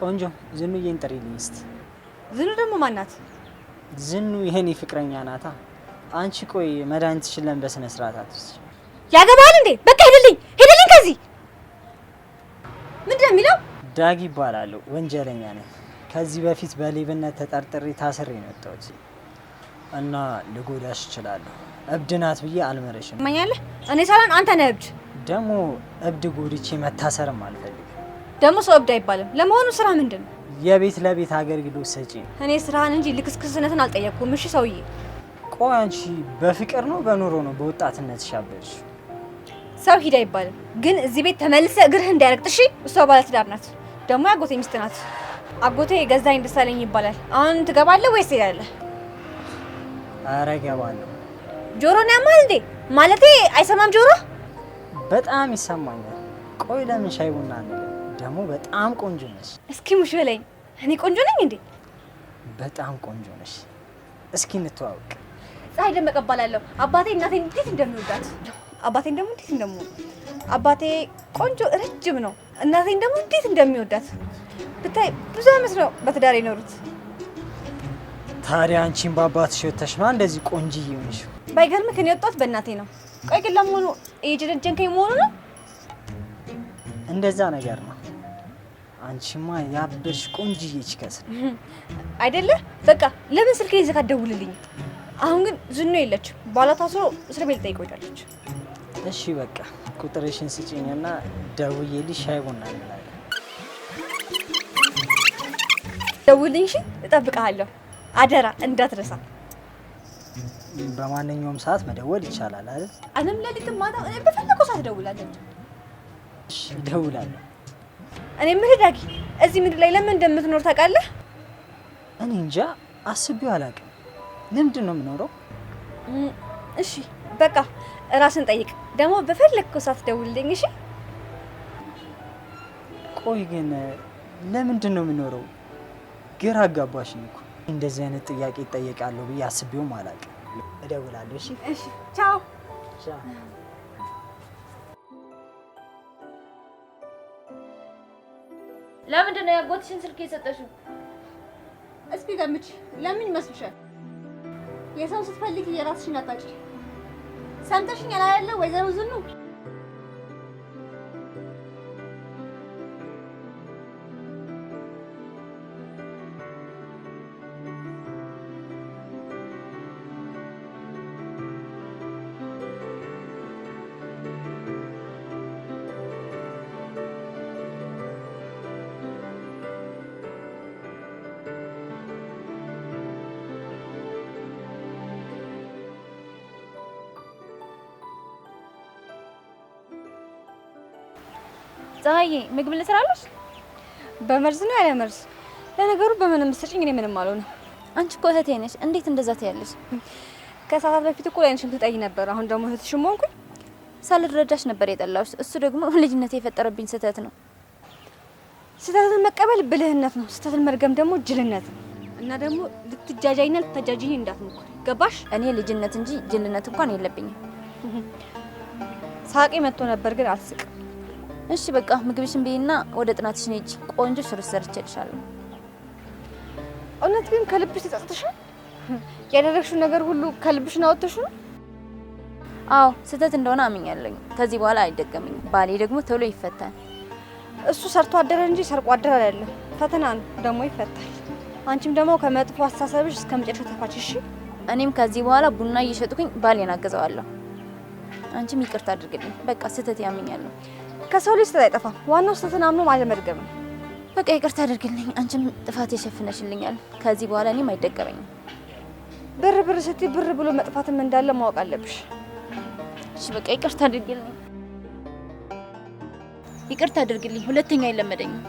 Speaker 2: ቆንጆ ዝኑዬን ጥሪልኝ እስቲ።
Speaker 3: ዝኑ ደግሞ ማናት?
Speaker 2: ዝኑ የኔ ፍቅረኛ ናታ። አንቺ ቆይ መድኃኒትሽን ለምን በስነ ስርዓት አትወስጂ?
Speaker 3: ያገባል እንዴ? በቃ ሄድልኝ ከዚህ። ምንድነው የሚለው?
Speaker 2: ዳጊ ይባላለሁ፣ ወንጀለኛ ነኝ። ከዚህ በፊት በሌብነት ተጠርጥሬ ታስሬ ነው የወጣሁት እና ልጎዳሽ እችላለሁ። እብድ ናት ብዬ አልመረሽም።
Speaker 3: ማኛለህ? እኔ ሳላን አንተ ነህ እብድ።
Speaker 2: ደግሞ እብድ ጎድቼ መታሰርም አልፈልግም።
Speaker 3: ደግሞ ሰው እብድ አይባልም። ለመሆኑ ስራ ምንድን ነው?
Speaker 2: የቤት ለቤት አገልግሎት ሰጪ።
Speaker 3: እኔ ስራህን እንጂ ልክስክስነትን አልጠየቅኩም። እሺ ሰውዬ።
Speaker 2: ቆይ አንቺ በፍቅር ነው በኑሮ ነው በወጣትነት ሻበርሽ?
Speaker 3: ሰው ሂድ አይባልም። ግን እዚህ ቤት ተመልሰ እግርህ እንዳይረግጥ እሺ። እሷ ባለትዳር ናት፣ ደግሞ ያጎቴ ሚስት ናት። አጎቴ ገዛኝ ደሳለኝ ይባላል። አሁን ትገባለህ ወይስ ትሄዳለህ?
Speaker 2: ኧረ እገባለሁ።
Speaker 3: ጆሮ ነው ያማል እንዴ? ማለቴ አይሰማም ጆሮ?
Speaker 2: በጣም ይሰማኛል። ቆይ ለምን ሻይ ቡና አንልም? ደግሞ በጣም ቆንጆ ነሽ።
Speaker 3: እስኪ ሙሽ በለኝ። እኔ ቆንጆ ነኝ እንዴ?
Speaker 2: በጣም ቆንጆ ነሽ። እስኪ እንተዋወቅ።
Speaker 3: ፀሐይ ደመቀ እባላለሁ። አባቴ እናቴን እንዴት እንደሚወዳት፣ አባቴን ደግሞ እንዴት እንደምወድ። አባቴ ቆንጆ ረጅም ነው፣ እናቴን ደግሞ እንዴት እንደሚወዳት ብታይ። ብዙ አመት ነው በትዳር የኖሩት።
Speaker 2: ታዲያ አንቺን በአባትሽ ወተሽ ነው እንደዚህ ቆንጅዬ ሆነሽ?
Speaker 3: ባይገርምህ ከኔ ወጣት በእናቴ ነው። ቆይ ግን ለመሆኑ እየጀነጀንከኝ መሆኑ ነው?
Speaker 2: እንደዛ ነገር ነው። አንቺማ ያበሽ ቆንጅዬ ችከስ
Speaker 3: አይደለ? በቃ ለምን ስልኬን ይዘህ አትደውልልኝ? አሁን ግን ዝኑ የለችም። ባሏ ታስሮ እስር ቤት ጠይቆ ሄዳለች።
Speaker 2: እሺ በቃ ቁጥርሽን ስጪኝና ደውዬልሽ ሻይ ቡና እንላለን።
Speaker 3: ደውልኝ እሺ? እጠብቅሃለሁ። አደራ እንዳትረሳ።
Speaker 2: በማንኛውም ሰዓት መደወል ይቻላል አይደል?
Speaker 3: አለም ለሊትም ማታ በፈለከው ሰዓት እደውላለሁ።
Speaker 2: እሺ እደውላለሁ።
Speaker 3: እኔ ምን ዳጊ እዚህ ምድር ላይ ለምን እንደምትኖር ታውቃለህ?
Speaker 2: እኔ እንጃ አስቤው አላውቅም። ለምንድን ነው የምኖረው?
Speaker 3: እሺ በቃ ራስን ጠይቅ። ደግሞ በፈለከው ሰዓት ደውልልኝ እሺ?
Speaker 2: ቆይ ግን ለምንድን ነው የምኖረው? ግራ አጋባሽኝ እኮ። እንደዚህ አይነት ጥያቄ ይጠየቃለሁ ብዬ አስቤውም አላውቅም። እደውላለሁ። እሺ
Speaker 3: እሺ፣ ቻው
Speaker 2: ቻው።
Speaker 1: ለምንድን ነው ያጎትሽን ስልክ የሰጠሽው?
Speaker 3: እስኪ ገምች። ለምን ይመስልሻል? የሰው ስትፈልጊ የራስሽን አታጭ። ሰምተሽኛል አይደለ ወይዘሮ ዝኑ?
Speaker 1: ፀሐዬ ምግብ ልስራለሽ?
Speaker 3: በመርዝ ነው ያለ መርዝ? ለነገሩ በምንም መስጭኝ እኔ ምንም አልሆነ።
Speaker 1: አንቺ እኮ እህቴ ነሽ፣ እንዴት እንደዛ ትያለሽ?
Speaker 3: ከሰዓታት በፊት እኮ ላይንሽን ትጠይ ነበር። አሁን ደግሞ እህትሽ ሆንኩኝ።
Speaker 1: ሳልረዳሽ ነበር የጠላሁሽ። እሱ ደግሞ ልጅነቴ የፈጠረብኝ ስህተት ነው።
Speaker 3: ስህተትን መቀበል ብልህነት ነው፣ ስህተትን መርገም ደግሞ ጅልነት ነው። እና ደግሞ ልትጃጃይና ልታጃጂኝ እንዳትሞክሪ ገባሽ?
Speaker 1: እኔ ልጅነት እንጂ ጅልነት እንኳን የለብኝም።
Speaker 3: ሳቄ መጥቶ ነበር ግን አልስቅም።
Speaker 1: እሺ በቃ ምግብሽን በይና ወደ ጥናትሽ ነጂ። ቆንጆ ስርስ ሰርቼልሻለሁ።
Speaker 3: እውነት ግን ከልብሽ ተጸጽተሻል? ያደረግሽው ነገር ሁሉ ከልብሽ ነው አወጥተሽው?
Speaker 1: አዎ ስህተት እንደሆነ አምኛለሁ። ከዚህ በኋላ አይደገመኝም። ባሌ ደግሞ ቶሎ ይፈታል።
Speaker 3: እሱ ሰርቶ አደረ እንጂ ሰርቆ አደረ አይደለም። ፈተና ነው ደግሞ ይፈታል። አንቺም ደግሞ ከመጥፎ አስተሳሰብሽ እስከ መጨረሻው ተፋች። እሺ
Speaker 1: እኔም ከዚህ በኋላ ቡና እየሸጥኩኝ ባሌን አገዛዋለሁ። አንቺም ይቅርታ አድርግልኝ። በቃ ስህተት ያምኛለሁ።
Speaker 3: ከሰው ልጅ ስህተት አይጠፋም። ዋናው ስህተትን አምኖ አለመድገም ነው።
Speaker 1: በቃ ይቅርታ አድርግልኝ። አንቺም ጥፋት የሸፍነሽልኛል። ከዚህ በኋላ እኔም አይደገመኝም።
Speaker 3: ብር ብር ስትይ ብር ብሎ መጥፋትም እንዳለ ማወቅ አለብሽ።
Speaker 1: እሺ በቃ ይቅርታ አድርግልኝ። ይቅርታ አድርግልኝ። ሁለተኛ አይለመደኝም።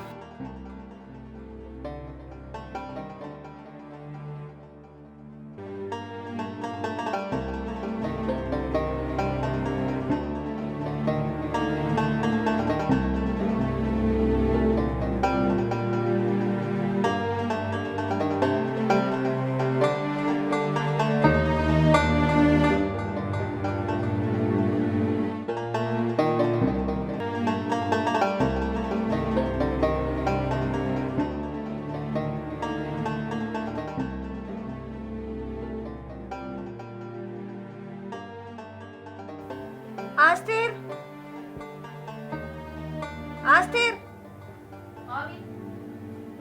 Speaker 3: አስቴር አስቴር፣ አቤት።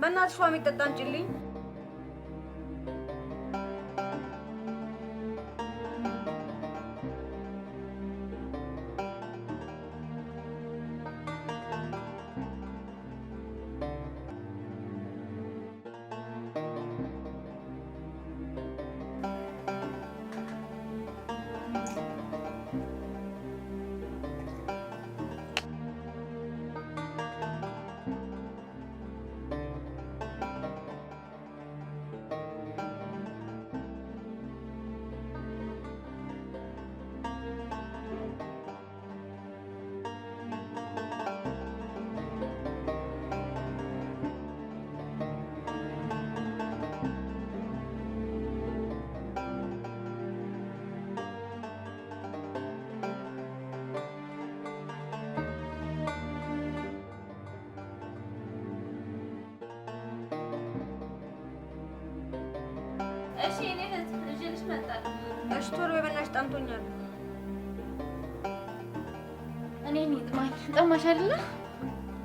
Speaker 3: በእናትሽ ፏ የሚጠጣ አንጭልኝ።
Speaker 1: እሺ እኔ ልጅልሽ መጣል።
Speaker 3: እሺ ቶሎ በእናትሽ ጠምቶኛል።
Speaker 1: እኔ ጥማኝ ጠማሽ አይደለ?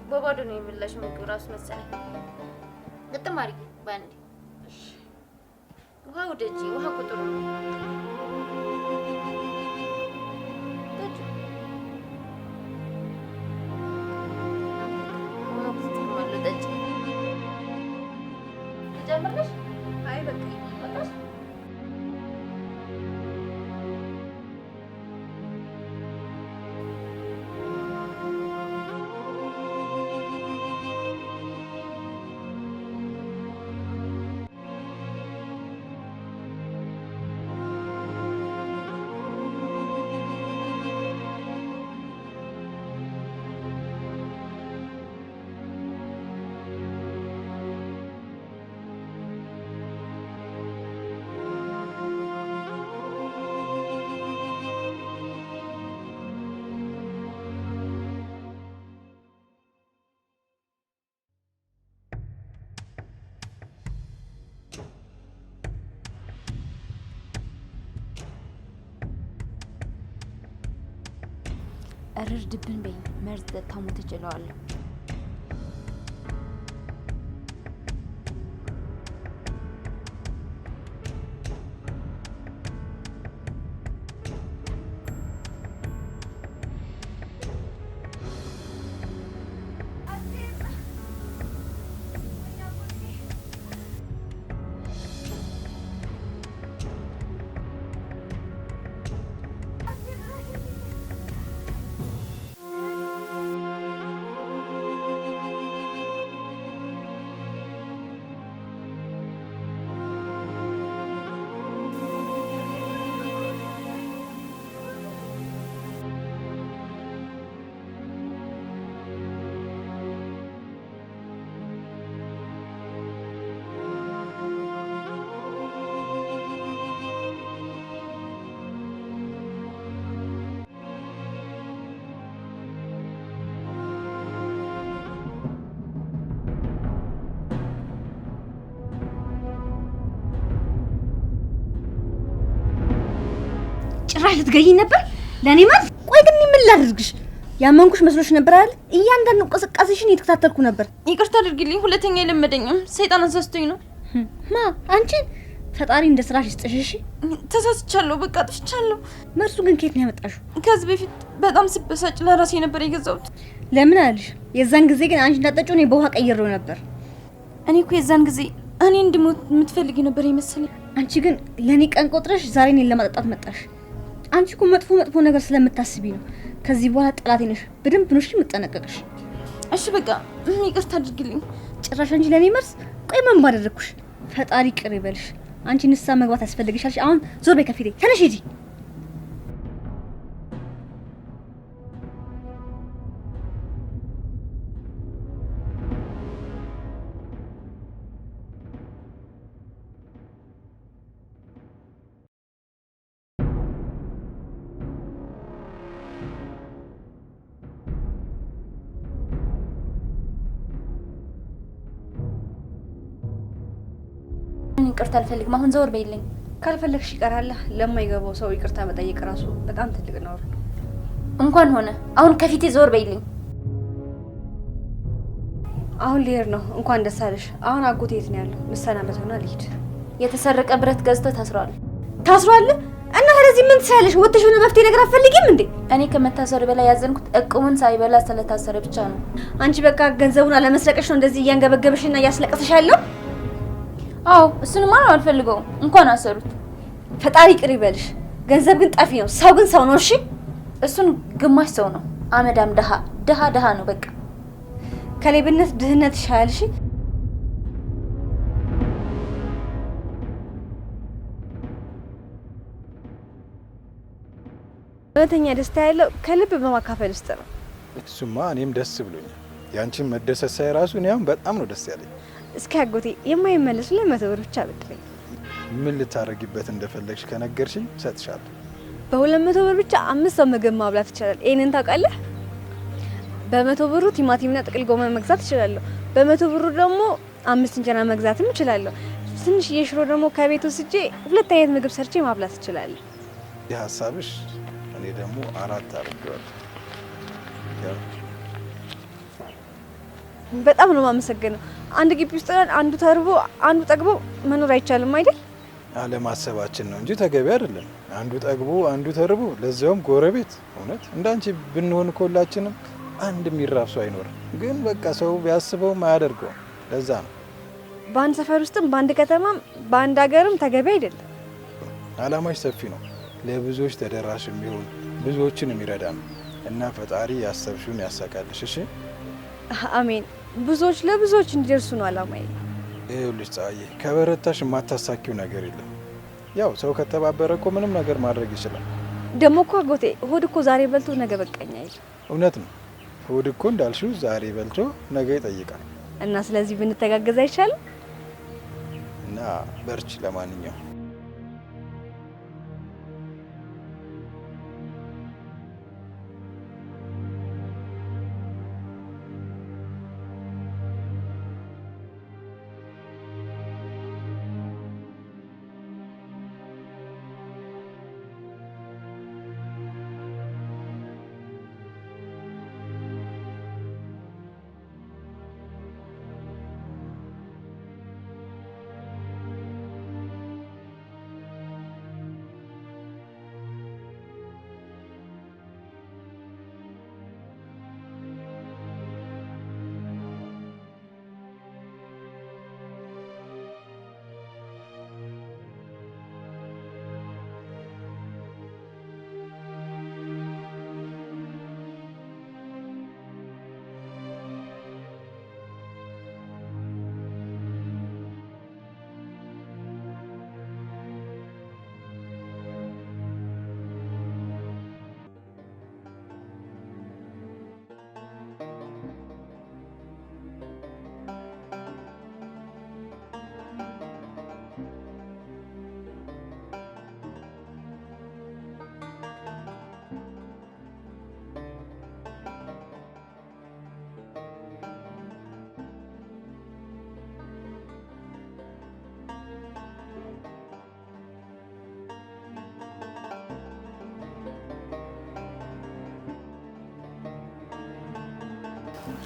Speaker 1: በባዶ ነው የምላሽ ምግብ ራሱ መሰለኝ። ግጥም አድርጊ ባንዴ። እሺ ውሃ ውደጂ። ውሃ ቁጥሩ ነው። ውሃ ቁጥሩ ማለት ጠጪ።
Speaker 3: የምርሽ? አይ በቃ ወጣሽ።
Speaker 1: እርድብን በይ መርዝ ታሞት እችላለሁ።
Speaker 3: ጭራሽ ልትገይኝ ነበር ለኔ ማለት። ቆይ ግን ምን ላድርግሽ? ያመንኩሽ መስሎሽ ነበር አይደል? እያንዳንዱ እንቅስቃሴሽን እየተከታተልኩ ነበር።
Speaker 1: ይቅርታ አድርጊልኝ፣ ሁለተኛ የለመደኝም። ሰይጣን አሳስቶኝ ነው።
Speaker 3: ማ አንቺ? ፈጣሪ እንደ ስራሽ ይስጥሽ። እሺ
Speaker 1: ተሳስቻለሁ፣ በቃ ጥፍቻለሁ።
Speaker 3: መርሱ ግን ከየት ነው ያመጣሽው?
Speaker 1: ከዚህ በፊት በጣም ስበሳጭ ለራሴ ነበር የገዛሁት።
Speaker 3: ለምን አልሽ? የዛን ጊዜ ግን አንቺ እንዳጠጪው እኔ በውሃ ቀይሬው ነበር።
Speaker 1: እኔ እኮ የዛን ጊዜ እኔ እንድሞት የምትፈልጊ ነበር የመሰለኝ።
Speaker 3: አንቺ ግን ለኔ ቀን ቆጥረሽ ዛሬ እኔን ለማጠጣት መጣሽ። አንቺ እኮ መጥፎ ነገር ስለምታስቢ ነው። ከዚህ በኋላ ጠላቴ ነሽ። በደንብ ነው እሺ የምጠነቀቅሽ።
Speaker 1: እሺ በቃ ይቅርታ አድርጊልኝ።
Speaker 3: ጭራሽ አንቺ ለኔ መርስ። ቆይ ምን ባደረኩሽ? ፈጣሪ ቅር ይበልሽ። አንቺ ንስሓ መግባት ያስፈልግሻል። አሁን ዞር በይ ከፊቴ፣ ተነሽ ሂጂ።
Speaker 1: ይቅርታ አልፈልግም። አሁን ዘወር በይልኝ።
Speaker 3: ካልፈለግሽ ይቀራል። ለማይገባው ሰው ይቅርታ መጠየቅ ራሱ በጣም ትልቅ ነው።
Speaker 1: እንኳን ሆነ። አሁን ከፊቴ ዘወር በይልኝ።
Speaker 3: አሁን ልሄድ ነው። እንኳን ደስ አለሽ። አሁን አጎቴ የት ነው ያለው? ልሰናበት ሆና ልሂድ።
Speaker 1: የተሰረቀ ብረት ገዝተህ ታስሯል።
Speaker 3: ታስሯል? እና ስለዚህ ምን ትሰያለሽ? ወጥተሽ ሆነ መፍትሄ ነገር አትፈልጊም እንዴ?
Speaker 1: እኔ ከመታሰሩ በላይ ያዘንኩት እቁሙን ሳይበላ ስለታሰረ ብቻ ነው።
Speaker 3: አንቺ በቃ ገንዘቡን አለመስረቅሽ ነው እንደዚህ እያንገበገበሽና እያስለቀሰሽ ያለው?
Speaker 1: አዎ እሱንማ ነው አልፈልገውም። እንኳን አሰሩት።
Speaker 3: ፈጣሪ ቅር ይበልሽ። ገንዘብ ግን ጠፊ ነው። ሰው ግን ሰው ነው። እሺ
Speaker 1: እሱን ግማሽ ሰው ነው። አመዳም ደሃ ነው። በቃ
Speaker 3: ከሌብነት ድህነት ይሻላል። እሺ እውነተኛ ደስታ ያለው ከልብ በማካፈል ውስጥ ነው።
Speaker 5: እሱማ እኔም ደስ ብሎኛል። ያንቺን መደሰት ሳይ ራሱ እኔ አሁን በጣም ነው ደስ ያለኝ።
Speaker 3: እስኪ አጎቴ የማይመለስ 200 ብር ብቻ ብድረኝ።
Speaker 5: ምን ልታረጊበት እንደፈለግሽ ከነገርሽኝ እሰጥሻለሁ።
Speaker 3: በ200 ብር ብቻ 5 ሰው ምግብ ማብላት ይቻላል። ይሄንን ታውቃለህ? በ100 ብሩ ቲማቲምና ጥቅል ጎመን መግዛት እችላለሁ። በ100 ብሩ ደግሞ 5 እንጀራ መግዛትም እችላለሁ። ትንሽዬ ሽሮ ደግሞ ከቤት ወስጄ 2 አይነት ምግብ ሰርቼ ማብላት እችላለሁ።
Speaker 5: ይህ ሀሳብሽ እኔ ደግሞ 4 አድርጌዋለሁ።
Speaker 3: በጣም ነው የማመሰግነው። አንድ ግቢ ውስጥ አንዱ ተርቦ አንዱ ጠግቦ መኖር አይቻልም አይደል?
Speaker 5: አለማሰባችን ነው እንጂ ተገቢ አይደለም። አንዱ ጠግቦ አንዱ ተርቦ፣ ለዛውም ጎረቤት። እውነት እንዳንቺ ብንሆን ሁላችንም አንድ የሚራብ ሰው አይኖርም። ግን በቃ ሰው ቢያስበውም አያደርገውም። ለዛ ነው
Speaker 3: በአንድ ሰፈር ውስጥም በአንድ ከተማም በአንድ ሀገርም ተገቢ አይደለም።
Speaker 5: አላማሽ ሰፊ ነው፣ ለብዙዎች ተደራሽ የሚሆን ብዙዎችን የሚረዳ ነው እና ፈጣሪ ያሰብሽውን ያሳካልሽ። እሺ
Speaker 3: አሜን። ብዙዎች ለብዙዎች እንዲደርሱ ነው አላማዬ።
Speaker 5: ይኸውልሽ ፀሐዬ፣ ከበረታሽ የማታሳኪው ነገር የለም። ያው ሰው ከተባበረ እኮ ምንም ነገር ማድረግ ይችላል።
Speaker 3: ደግሞ እኮ አጎቴ ሆድ እኮ ዛሬ በልቶ ነገ በቃኝ አይደል?
Speaker 5: እውነት ነው። ሆድ እኮ እንዳልሽው ዛሬ በልቶ ነገ ይጠይቃል።
Speaker 3: እና ስለዚህ ብንተጋገዝ አይሻልም?
Speaker 5: እና በርቺ። ለማንኛውም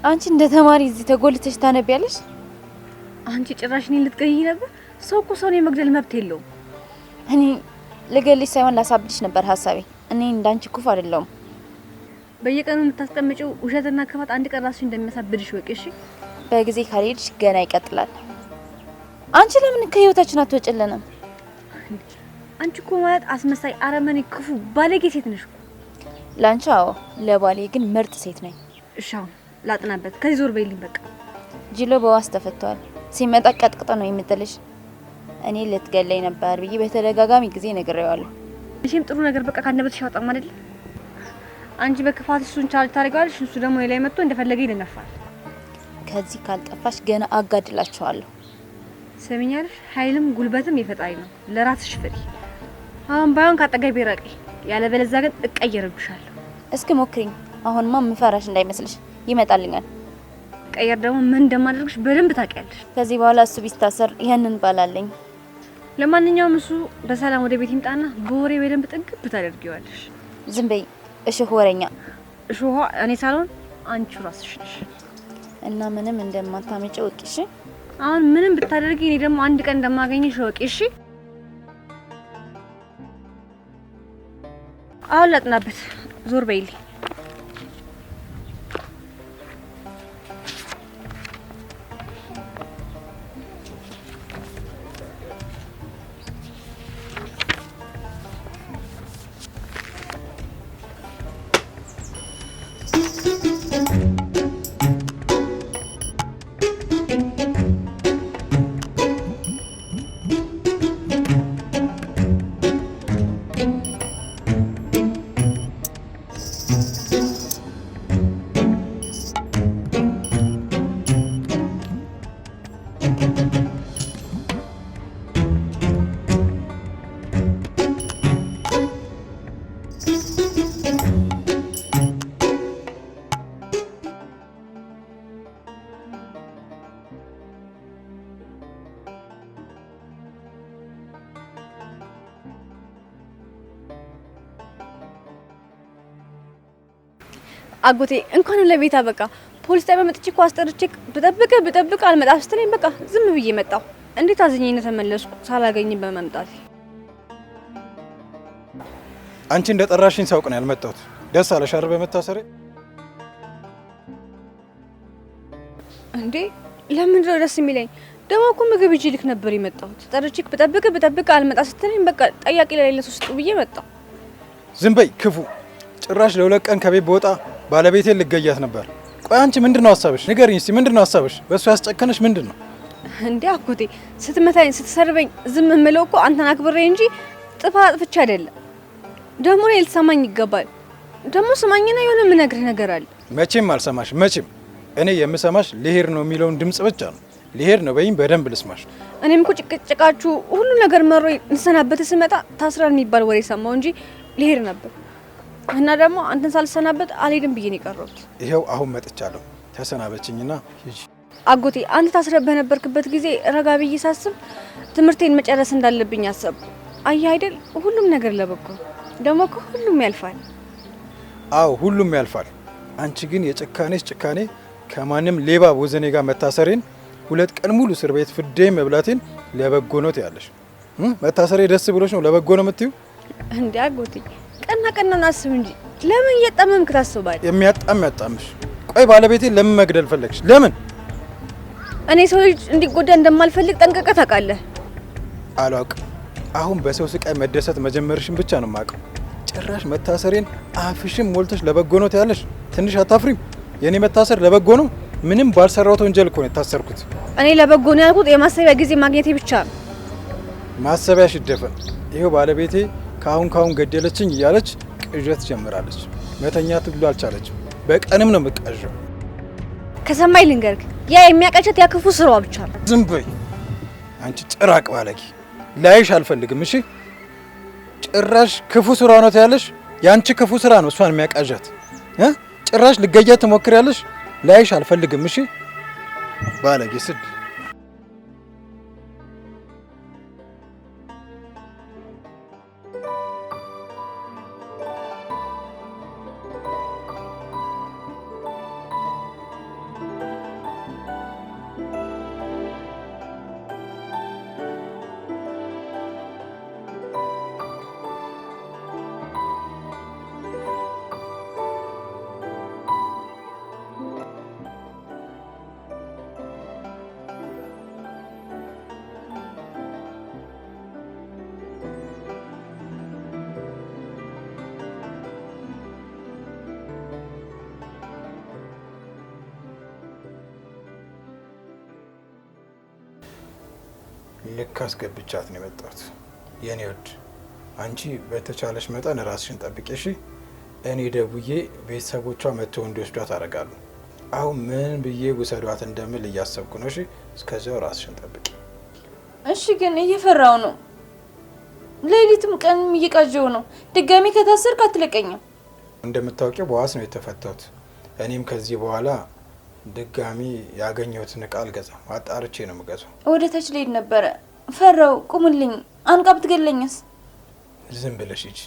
Speaker 1: አንቺ እንደ ተማሪ እዚህ ተጎልተሽ ታነቢያለሽ?
Speaker 3: አንቺ ጭራሽ እኔን ልትገይኝ ነበር? ሰው እኮ ሰውን የመግደል መብት የለውም።
Speaker 1: እኔ ልገልሽ ሳይሆን ላሳብድሽ ነበር ሀሳቤ። እኔ እንዳንቺ ኩፍ አይደለሁም።
Speaker 3: በየቀኑ የምታስቀምጪው ውሸትና ክፋት አንድ ቀን ራስሽ እንደሚያሳብድሽ ወቂ። እሺ
Speaker 1: በጊዜ ካልሄድሽ ገና ይቀጥላል። አንቺ ለምን ከህይወታችን አትወጭልንም?
Speaker 3: አንቺ እኮ ማለት አስመሳይ፣ አረመኔ፣ ክፉ፣ ባለጌ ሴት ነሽ።
Speaker 1: ላንቺ አዎ፣ ለባሌ ግን ምርጥ ሴት ነኝ።
Speaker 3: እሺ አሁን ላጥናበት። ከዚህ ዞር በይልኝ በቃ።
Speaker 1: ጅሎ በዋስ ተፈቷል። ሲመጣ ቀጥቅጦ ነው የምጥልሽ። እኔ ልትገለኝ ነበር ብዬ በተደጋጋሚ ጊዜ ነግሬዋለሁ።
Speaker 3: እሺም ጥሩ ነገር በቃ ካነበትሽ ያወጣም አይደል? አንቺ በክፋት እሱን ቻርጅ ታደርጋለሽ፣ እሱ ደግሞ ላይ መጥቶ እንደፈለገ ይደነፋል።
Speaker 1: ከዚህ ካልጠፋሽ ገና አጋድላችኋለሁ።
Speaker 3: ሰሚኛለሽ? ኃይልም ጉልበትም የፈጣሪ ነው። ለራስሽ ፍሪ። አሁን ባይሆን ካጠገቤ ራቂ፣ ያለበለዚያ ግን እቀየርብሻለሁ።
Speaker 1: እስኪ ሞክሪኝ። አሁንማ ምፈራሽ እንዳይመስልሽ፣ ይመጣልኛል።
Speaker 3: ቀየር ደግሞ ምን እንደማደርግሽ በደንብ ታውቂያለሽ።
Speaker 1: ከዚህ በኋላ እሱ ቢስታሰር ይሄንን ባላለኝ።
Speaker 3: ለማንኛውም እሱ በሰላም ወደ ቤት ይምጣና በወሬ በደንብ ጥግብ ታደርጊዋለሽ።
Speaker 1: ዝም በይ እሾህ ወሬኛ።
Speaker 3: እሾህ እኔ ሳልሆን አንቺ ራስሽ ነሽ።
Speaker 1: እና ምንም እንደማታመጪ ወቂ። እሺ
Speaker 3: አሁን ምንም ብታደርጊ እኔ ደግሞ አንድ ቀን እንደማገኝሽ ወቂ። እሺ አሁን ላጥናበት። ዞር በይልኝ። አጎቴ እንኳን ለቤት አበቃ። ፖሊስ ጣቢያ መጥቼ እኮ አስጠርቼ ብጠብቅ አልመጣም ስትለኝ በቃ ዝም ብዬ መጣሁ። እንዴት አዝኜ ነው ተመለስኩ ሳላገኝ በመምጣት።
Speaker 5: አንቺ እንደ ጠራሽኝ ሳውቅ ነው ያልመጣሁት። ደስ አለሽ አይደል በመታሰሬ?
Speaker 3: እንዴ ለምን ነው ደስ የሚለኝ? ደግሞ እኮ ምግብ ይዤ ልክ ነበር የመጣሁት። ጠርቼክ ብጠብቅ አልመጣ ስትለኝ በቃ ጠያቂ ለሌለ ሰው ስጡ ብዬ መጣሁ።
Speaker 5: ዝም በይ ክፉ። ጭራሽ ለ2 ቀን ከቤት በወጣ ባለቤቴን ልገያት ነበር። ቆይ አንቺ ምንድነው ሀሳብሽ? ንገሪኝ እስቲ ምንድነው ሀሳብሽ? በእሱ ያስጨከነሽ ምንድነው?
Speaker 3: እንዴ አጎቴ ስትመታኝ ስትሰርበኝ ዝም የምለው እኮ አንተን አክብሬ እንጂ ጥፋት አይደለም። ደግሞ እኔ ልትሰማኝ ይገባል። ደግሞ ስማኝና የሆነ የምነግርህ ነገር አለ።
Speaker 5: መቼም አልሰማሽ መቼም። እኔ የምሰማሽ ልሄድ ነው የሚለውን ድምጽ ብቻ ነው። ልሄድ ነው በይኝ በደንብ ልስማሽ።
Speaker 3: እኔም እኮ ጭቅጭቃችሁ ሁሉ ነገር መሮኝ ልሰናበት ስመጣ ታስራል የሚባል ወሬ ሰማሁ እንጂ ልሄድ ነበር እና ደግሞ አንተን ሳልሰናበት አልሄድም ብዬ ነው የቀረሁት።
Speaker 5: ይኸው አሁን መጥቻለሁ። ተሰናበችኝና ሂጂ።
Speaker 3: አጎቴ አንተ ታስረህ በነበርክበት ጊዜ ረጋ ብዬ ሳስብ ትምህርቴን መጨረስ እንዳለብኝ አሰብኩ። አየህ አይደል ሁሉም ነገር ለበጎ ደግሞ እኮ ሁሉም ያልፋል።
Speaker 5: አዎ ሁሉም ያልፋል። አንቺ ግን የጭካኔሽ ጭካኔ ከማንም ሌባ ወዘኔ ጋር መታሰሬን 2 ቀን ሙሉ እስር ቤት ፍዴ መብላቴን ለበጎ ነው ትያለሽ። መታሰሬ ደስ ብሎሽ ነው ለበጎ ነው የምትዩ?
Speaker 3: እንዴ አጎቴ ቀና አስብ እንጂ ለምን እየጣመምክ ታስባለህ?
Speaker 5: የሚያጣም ያጣምሽ። ቆይ ባለቤቴን ለምን መግደል ፈለግሽ? ለምን?
Speaker 3: እኔ ሰው ልጅ እንዲጎዳ እንደማልፈልግ ጠንቅቀህ ታውቃለህ።
Speaker 5: አላውቅም። አሁን በሰው ስቃይ መደሰት መጀመርሽን ብቻ ነው የማውቀው። ጭራሽ መታሰሬን አፍሽም ሞልተሽ ለበጎ ነው ትያለሽ። ትንሽ አታፍሪም? የኔ መታሰር ለበጎ ነው? ምንም ባልሰራሁት ወንጀል እኮ ነው የታሰርኩት።
Speaker 3: እኔ ለበጎ ነው ያልኩት የማሰቢያ ጊዜ ማግኘቴ ብቻ ነው።
Speaker 5: ማሰቢያሽ ይደፈን። ይሄው ባለቤቴ ካሁን ገደለችኝ እያለች ቅዠት ጀምራለች። መተኛት ብሎ አልቻለችም። በቀንም ነው የምትቀዠው።
Speaker 3: ከሰማይ ልንገርክ ያ የሚያቀጨት ያክፉ ስራዋ ብቻ ነው።
Speaker 5: ዝም በይ አንቺ ጭራቅ ባለጌ። ላይሽ አልፈልግም። እሺ ጭራሽ ክፉ ስራ ነው ትያለሽ። ያንቺ ክፉ ስራ ነው እሷን የሚያቃዣት። ጭራሽ ልገያት ትሞክሪያለሽ። ላይሽ አልፈልግም። እሺ ባለጌ ስድ ልክ አስገብቻት ነው የመጣሁት። የኔ ወድ አንቺ በተቻለሽ መጠን ራስሽን ጠብቂ እሺ። እኔ ደውዬ ቤተሰቦቿ መጥተው እንዲወስዷት አደርጋለሁ። አሁን ምን ብዬ ውሰዷት እንደምል እያሰብኩ ነው። እሺ እስከዚያው ራስሽን ጠብቂ
Speaker 1: እሺ። ግን እየፈራው ነው። ሌሊትም ቀንም እየቃዠው ነው። ድጋሚ ከታሰርክ አትለቀኝም።
Speaker 5: እንደምታውቂው በዋስ ነው የተፈታሁት። እኔም ከዚህ በኋላ ድጋሚ ያገኘሁትን ዕቃ አልገዛም። አጣርቼ ነው የምገዛው።
Speaker 1: ወደ ታች ልሄድ ነበረ ፈራው። ቁምልኝ። አንቃ ብትገለኝስ?
Speaker 5: ዝም ብለሽ ሂጂ።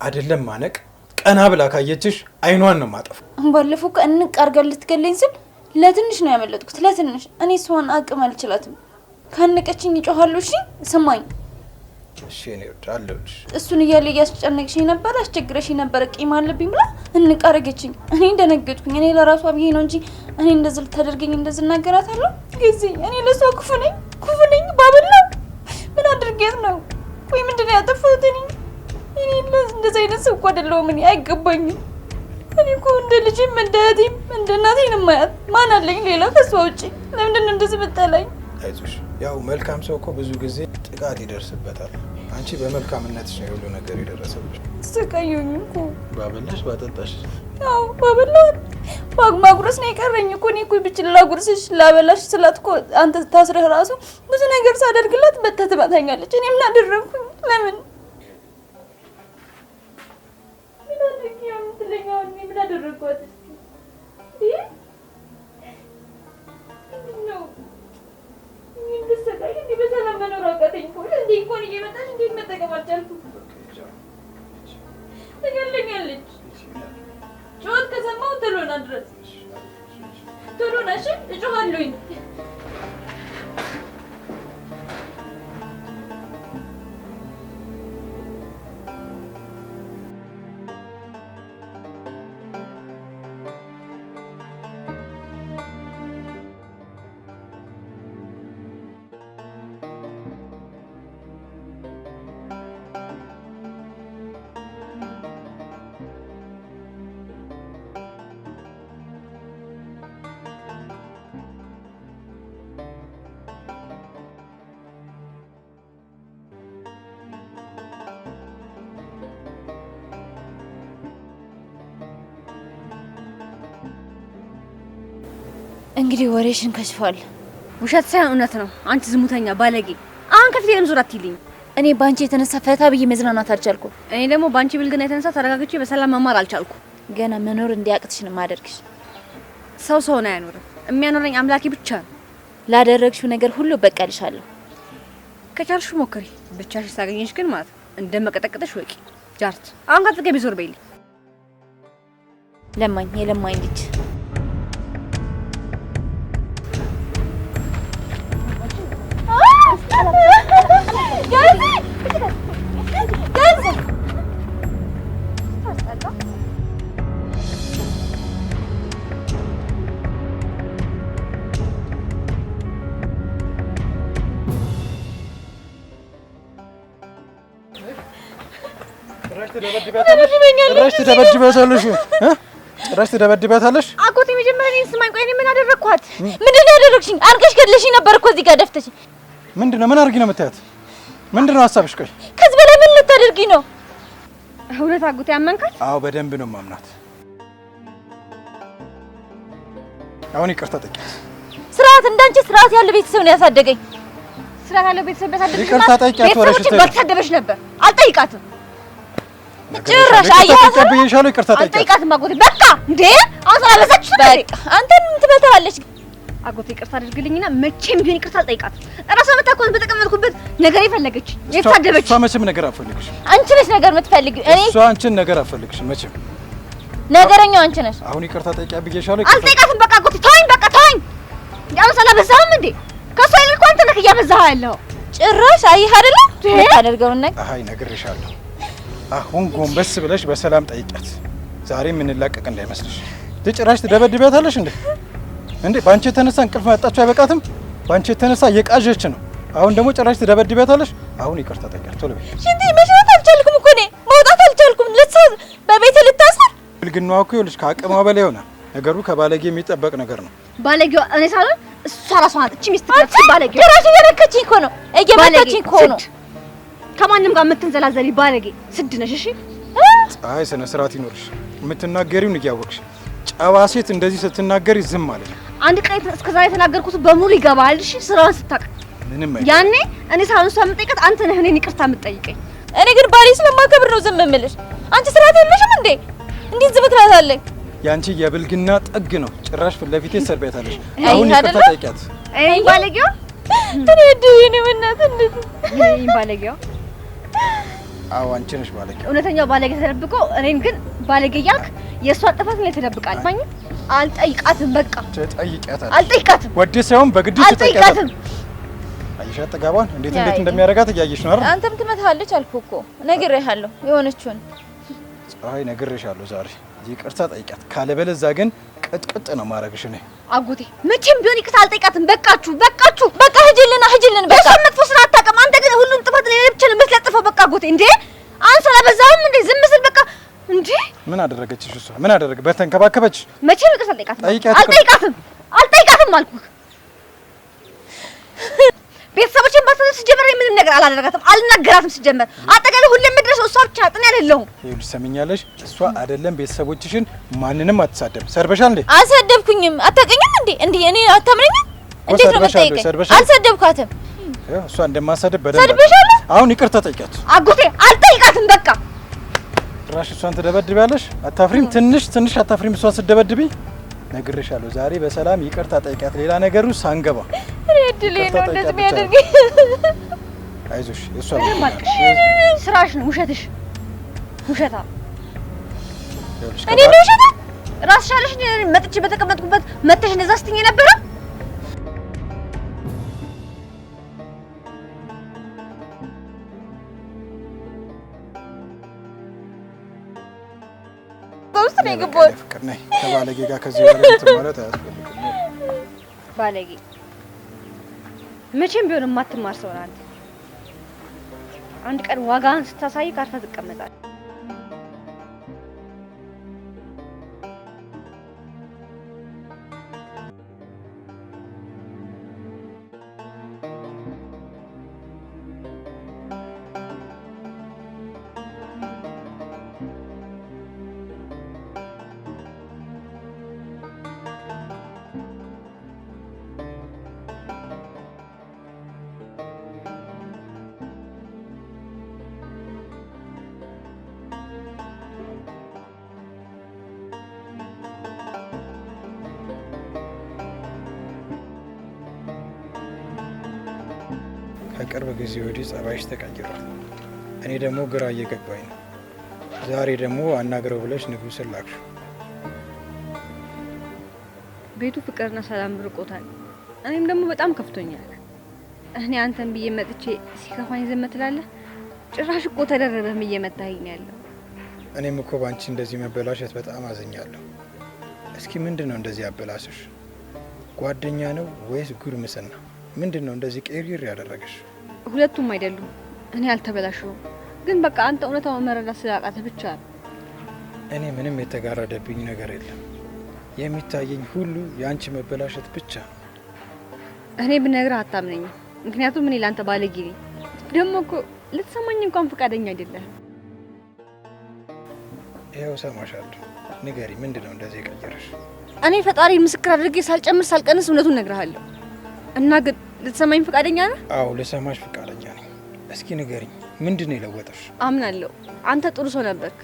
Speaker 5: አይደለም ማነቅ ቀና ብላ ካየችሽ አይኗን ነው ማጠፋው።
Speaker 1: ባለፈው ከእንቅ አርጋ ልትገለኝ ስል ለትንሽ ነው ያመለጥኩት። ለትንሽ እኔ እሷን አቅም አልችላትም። ካነቀችኝ ይጮሃሉ። እሺ ስማኝ።
Speaker 5: እሺ እኔ ወዳለሁሽ።
Speaker 1: እሱን እያለ እያስጨነቅሽኝ ነበር፣ አስቸግረሽኝ ነበር። ቂም አለብኝ ብላ እንቅ አረገችኝ። እኔ እንደነገጥኩኝ እኔ ለራሷ ብዬ ነው እንጂ እኔ እንደዚህ ልታደርገኝ እንደዚህ እናገራታለሁ? ጊዜ እኔ ለሷ ክፉ ነኝ ባበላ ምን አድርጌት ነው? ወይ ምንድን ነው ያጠፋሁት? እኔ እንደዚህ አይነት ሰው እኮ አይደለሁም። እኔ አይገባኝም። እኔ እኮ እንደ ልጅም እንደ እህቴም እንደ እናቴም ማያት ማን አለኝ ሌላ ከሷ ውጪ? ለምንድን ነው እንደዚህ የምጠላኝ?
Speaker 5: አይዞሽ፣ ያው መልካም ሰው እኮ ብዙ ጊዜ ጥቃት ይደርስበታል። አንቺ በመልካምነትሽ ነው ሁሉ ነገር የደረሰብሽ።
Speaker 1: ሰቃዩኝ እኮ
Speaker 5: ባበላሽ ባጠጣሽ።
Speaker 1: ያው ባበላት ማጉረስ ነው የቀረኝ እኮ። እኔ እኮ ብችል ላጉርስሽ ላበላሽ ስላት እኮ አንተ ታስረህ ራሱ ብዙ ነገር ሳደርግላት በታ ትመታኛለች። እኔ ምን አደረኩኝ? ለምን ምን አደረኳት? በሰላም መኖር አቃተኝ እኮ። እንዲህ እንኳን እየመጣች እንዴት መጠቀም አልቻልኩም? ትገለኛለች። ጩኸት ከሰማሁ ቶሎ ና ድረስ ቶሎ ና። እሺ እጮሃለሁኝ። እንግዲህ ወሬሽን ከሽፏል።
Speaker 3: ውሸት ሳይሆን እውነት ነው። አንቺ ዝሙተኛ ባለጌ። አሁን ከፊቴ ዙር አትይልኝ።
Speaker 1: እኔ ባንቺ የተነሳ ፈታ ብዬ መዝናናት አልቻልኩም።
Speaker 3: እኔ ደግሞ ባንቺ ብልግና የተነሳ ተረጋግቼ በሰላም መማር አልቻልኩም።
Speaker 1: ገና መኖር እንዲያቅትሽ ነው ማደርግሽ።
Speaker 3: ሰው ነው ያኖረው። የሚያኖረኝ አምላኬ ብቻ ነው።
Speaker 1: ላደረግሽው ነገር ሁሉ በቀልሻለሁ።
Speaker 3: ከቻልሽ ሞክሪ። ብቻሽ ሳገኘሽ ግን ማለት እንደመቀጠቅጥሽ ወቂ። ጃርት አሁን ካጠገቤ ዞር በይልኝ።
Speaker 1: ለማኝ የለማኝ ልጅ
Speaker 5: ጭራሽ ትደበድበታለሽ?
Speaker 3: አጎቴ መጀመሪያ እኔን ስማኝ። ቆይ እኔ ምን አደረግኳት?
Speaker 1: ምንድን ነው ያደረግሽኝ? አንቀሽ ገድለሽኝ ነበር እኮ እዚህ ጋር ደፍተሽ።
Speaker 5: ምንድነው? ምን አድርጊ ነው የምታያት? ምንድነው ሀሳብሽ? ቆይ
Speaker 1: ከዚህ በላይ ምን ልታደርጊ ነው?
Speaker 3: እውነት አጎቴ አመንካት?
Speaker 5: አዎ በደንብ ነው ማምናት። አሁን ይቅርታ ጠይቂያት።
Speaker 1: ስርዓት እንዳንቺ ስርዓት ያለው ቤተሰብ ነው ያሳደገኝ።
Speaker 3: ስርዓት ያለው ቤተሰብ ያሳደገኝ።
Speaker 5: ይቅርታ ጠይቂያት። ወረሽ
Speaker 3: ባትሰደበሽ ነበር። አልጠይቃትም።
Speaker 1: ጭራሽ አያት
Speaker 5: ብዬሻለሁ። ይቅርታ ጠይቂያት።
Speaker 3: አልጠይቃትም አጎቴ። በቃ እንዴ አሁን ስላበዛችሁ
Speaker 1: በቃ አንተን ትመታለች።
Speaker 3: አጎቴ ይቅርታ አድርግልኝና መቼም ቢሆን ይቅርታ አልጠይቃትም። እራሷ መታኮን በተቀመጥኩበት ነገር ይፈለገች የተሳደበች።
Speaker 5: እሷ መቼም ነገር አትፈልግሽም።
Speaker 1: አንቺ ነሽ ነገር የምትፈልጊው። እኔ
Speaker 5: እሷ አንቺን ነገር አትፈልግሽም መቼም።
Speaker 1: ነገረኛው አንቺ ነሽ።
Speaker 5: አሁን ይቅርታ ጠይቂያት ብዬሻለሁ።
Speaker 3: አልጠይቃትም። በቃ አጎቴ ተወኝ። በቃ ተወኝ። ያው ስላበዛህም እንዴ ከሷ ይልቅ አንተ ነህ እያበዛህ ያለው።
Speaker 1: ጭራሽ አየህ አይደለ የምታደርገውን ነገር።
Speaker 5: አይ ነግሬሻለሁ። አሁን ጎንበስ ብለሽ በሰላም ጠይቂያት። ዛሬ የምንላቀቅ እንዳይመስልሽ። ጭራሽ ትደበድቢያታለሽ እንዴ? እንዴ ባንቺ የተነሳ እንቅልፍ መጣችሁ አይበቃትም? ባንቺ የተነሳ እየቃዠች ነው። አሁን ደግሞ ጭራሽ ትደበድቢያታለሽ። አሁን ይቅርታ ጠይቂያት ቶሎ በይ።
Speaker 1: ሽንቴ መሽናት አልቻልኩም እኮ እኔ መውጣት አልቻልኩም። በቤት ልታሰር
Speaker 5: ብልግናዋ እኮ ይኸውልሽ ከአቅሟ በላይ ሆነ። ነገሩ ከባለጌ የሚጠበቅ ነገር ነው።
Speaker 3: ባለጌዋ እኔ ሳልሆን እሷ ራሷ ናት። እቺ ሚስት ናት ባለጌ።
Speaker 1: ጭራሽ እየነከችኝ እኮ ነው፣ እየመታችኝ እኮ ነው።
Speaker 3: ከማንም ጋር የምትንዘላዘሊ ባለጌ ስድ ነሽ። እሺ
Speaker 5: ፀሐይ ስነ ስርዓት ይኖርሽ። የምትናገሪውን እያወቅሽ ጨዋ ሴት እንደዚህ ስትናገሪ ዝም አለሽ።
Speaker 3: አንድ ቀን እስከዛሬ የተናገርኩት በሙሉ ይገባል። እሺ ስራውን ስታውቅ
Speaker 5: ምንም አይደል።
Speaker 3: ያኔ እኔ ሳልሆን እሷ የምጠይቃት አንተ ነህ እኔን ይቅርታ የምትጠይቀኝ።
Speaker 1: እኔ ግን ባሌ ስለማከብር ነው ዝም የምልሽ። አንቺ ስርዓት የለሽም እንዴ? እንዴት ዝም ትላለሽ?
Speaker 5: ያንቺ የብልግና ጥግ ነው። ጭራሽ ፊት ለፊቴ ሰርቤታለሽ። አሁን ይቅርታ ጠይቂያት።
Speaker 3: እኔ ባለጌው
Speaker 1: እኔ እኔ እናት እንዴት
Speaker 3: እኔ ባለጌው?
Speaker 5: አዎ አንቺ ነሽ ባለጌው።
Speaker 3: እውነተኛው ባለጌ ተደብቆ እኔን ግን ባለጌ እያልክ የእሷ ጥፋት ላይ ተደብቃል። ማኝ አልጠይቃትም። በቃ
Speaker 5: ትጠይቂያታለሽ።
Speaker 3: አልጠይቃትም።
Speaker 5: ወዴ ሳይሆን በግድ
Speaker 3: አልጠይቃትም።
Speaker 5: አይሻ ጠጋቧን እንዴት እንደሚያረጋት እያየሽ ነው አይደል?
Speaker 1: አንተም ትመታለች አልኩህ እኮ ነግሬሃለሁ። የሆነችውን
Speaker 5: ፀሐይ ነግሬሻለሁ። ዛሬ ይቅርታ ጠይቂያት። ካለበለዚያ ግን ቅጥቅጥ ነው ማረግሽ ነው።
Speaker 3: አጎቴ መቼም ቢሆን ይቅርታ አልጠይቃትም። በቃችሁ በቃችሁ።
Speaker 1: በቃ ሂጂልን በቃ።
Speaker 3: እሷ መጥፎ ስራ አታውቅም። አንተ ግን ሁሉም ጥፋት ላይ ብቻ ነው የምትለጥፈው። በቃ አጎቴ እንዴ አንተ አላበዛህም እንዴ? ዝም ስል በቃ እንዴ ምን
Speaker 5: አደረገችሽ? እሷ ምን አደረገ? በተንከባከበች
Speaker 3: መቼም ይቅርታ አልጠይቃትም። አልጠይቃትም አልኩህ። ቤተሰቦችን ባሰለ ሲጀመር ምንም ነገር አላደረጋትም፣ አልናገራትም። ሲጀመር አጠቃላይ ሁሌም የምድረሰው እሷ ብቻ ጥኔ አይደለሁም።
Speaker 5: ይኸውልሽ ሰሚኛለሽ፣ እሷ አይደለም ቤተሰቦችሽን ማንንም አትሳደብ። ሰርበሻል እንዴ?
Speaker 1: አልሰደብኩኝም። አታውቅኝም እንዴ? እንዴ እኔ አታምነኝም? እንዴት ነው የምትጠይቀኝ? አልሰደብኳትም።
Speaker 5: እሷ እንደማሰደብ በደንብ
Speaker 1: ሰድበሻለሁ።
Speaker 5: አሁን ይቅርታ ጠይቂያት።
Speaker 3: አጎቴ አልጠይቃትም። በቃ
Speaker 5: ራሽ እሷን ትደበድቢያለሽ። አታፍሪም? ትንሽ አታፍሪም? እሷን ስትደበድቢ ነግሬሻለሁ። ዛሬ በሰላም ይቅርታ ጠይቂያት። ሌላ ነገሩ ሳንገባ
Speaker 1: እድሌ ነው እንደዚህ የሚያደርገኝ።
Speaker 5: አይዞሽ፣ እሷ
Speaker 3: ስራሽ ነው። ውሸትሽ ውሸታ።
Speaker 1: እኔ ነው ውሸታ?
Speaker 3: ራስሽ አለሽ መጥቼ በተቀመጥኩበት መተሽ እንደዛ ስትኝ ነበረ።
Speaker 1: ውስጥ ነው የገባሁት።
Speaker 5: ፍቅር ነይ ከባለጌ ጋር ከዚህ በላይ ማለት አያስፈልግም።
Speaker 3: ባለጌ መቼም ቢሆን የማትማር ሰው ናት። አንድ ቀን ዋጋህን ስታሳይ ካርፈህ ትቀመጣለህ።
Speaker 5: ከቅርብ ጊዜ ወዲህ ጸባይሽ ተቀይሯል። እኔ ደግሞ ግራ እየገባኝ ነው። ዛሬ ደግሞ አናግረው ብለሽ ንጉሥን ላክሽው።
Speaker 3: ቤቱ ፍቅርና ሰላም ርቆታል። እኔም ደግሞ በጣም ከፍቶኛል። እኔ አንተን ብዬ መጥቼ ሲከፋኝ ዝም ትላለህ? ጭራሽ እኮ ተደረበህም እየመታኸኝ ነው ያለው።
Speaker 5: እኔም እኮ ባንቺ እንደዚህ መበላሸት በጣም አዝኛለሁ። እስኪ ምንድነው እንደዚህ ያበላሽሽ? ጓደኛ ነው ወይስ ጉርምስና? ምንድነው እንደዚህ ቄሪር ያደረገሽ?
Speaker 3: ሁለቱም አይደሉም። እኔ አልተበላሸሁም፣ ግን በቃ አንተ እውነታውን መረዳት ስላቃተህ ብቻ ነው።
Speaker 5: እኔ ምንም የተጋረደብኝ ነገር የለም። የሚታየኝ ሁሉ የአንቺ መበላሸት ብቻ ነው።
Speaker 3: እኔ ብነግርህ አታምነኝም፣ ምክንያቱም እኔ ላንተ ባለጌ ነኝ። ደግሞ እኮ ልትሰማኝ እንኳን ፈቃደኛ አይደለህም።
Speaker 5: ይኸው ሰማሻለሁ። ንገሪ፣ ምንድነው እንደዚህ የቀየረሽ?
Speaker 3: እኔ ፈጣሪ ምስክር አድርጌ ሳልጨምር ሳልቀንስ እውነቱን እነግርሃለሁ። እና ግን ልትሰማኝ ፈቃደኛ ነህ?
Speaker 5: አዎ ልሰማሽ ፈቃደኛ ነኝ። እስኪ ንገሪኝ፣ ምንድነው የለወጠሽ?
Speaker 3: አምናለሁ አንተ ጥሩ ሰው ነበርክ፣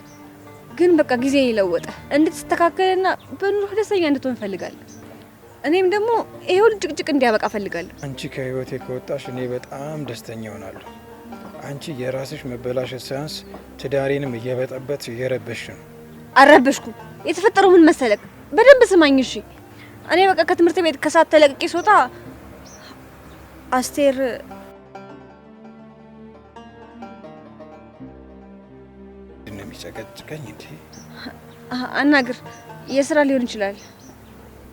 Speaker 3: ግን በቃ ጊዜ የለወጠ እንድትስተካከልና በኑሮ ደስተኛ እንድትሆን እፈልጋለሁ። እኔም ደግሞ ይሄው ጭቅጭቅ እንዲያበቃ እፈልጋለሁ።
Speaker 5: አንቺ ከህይወቴ ከወጣሽ እኔ በጣም ደስተኛ እሆናለሁ። አንቺ የራስሽ መበላሸት ሳያንስ ትዳሬንም እየበጠበት እየረበሽ ነው።
Speaker 3: አረበሽኩም። የተፈጠረው ምን መሰለክ? በደንብ ስማኝ እሺ። እኔ በቃ ከትምህርት ቤት ከሳት ተለቅቄ ስወጣ አስቴር
Speaker 5: እንደሚጨቀጭቀኝ እንዴ?
Speaker 3: አናግር። የስራ ሊሆን ይችላል።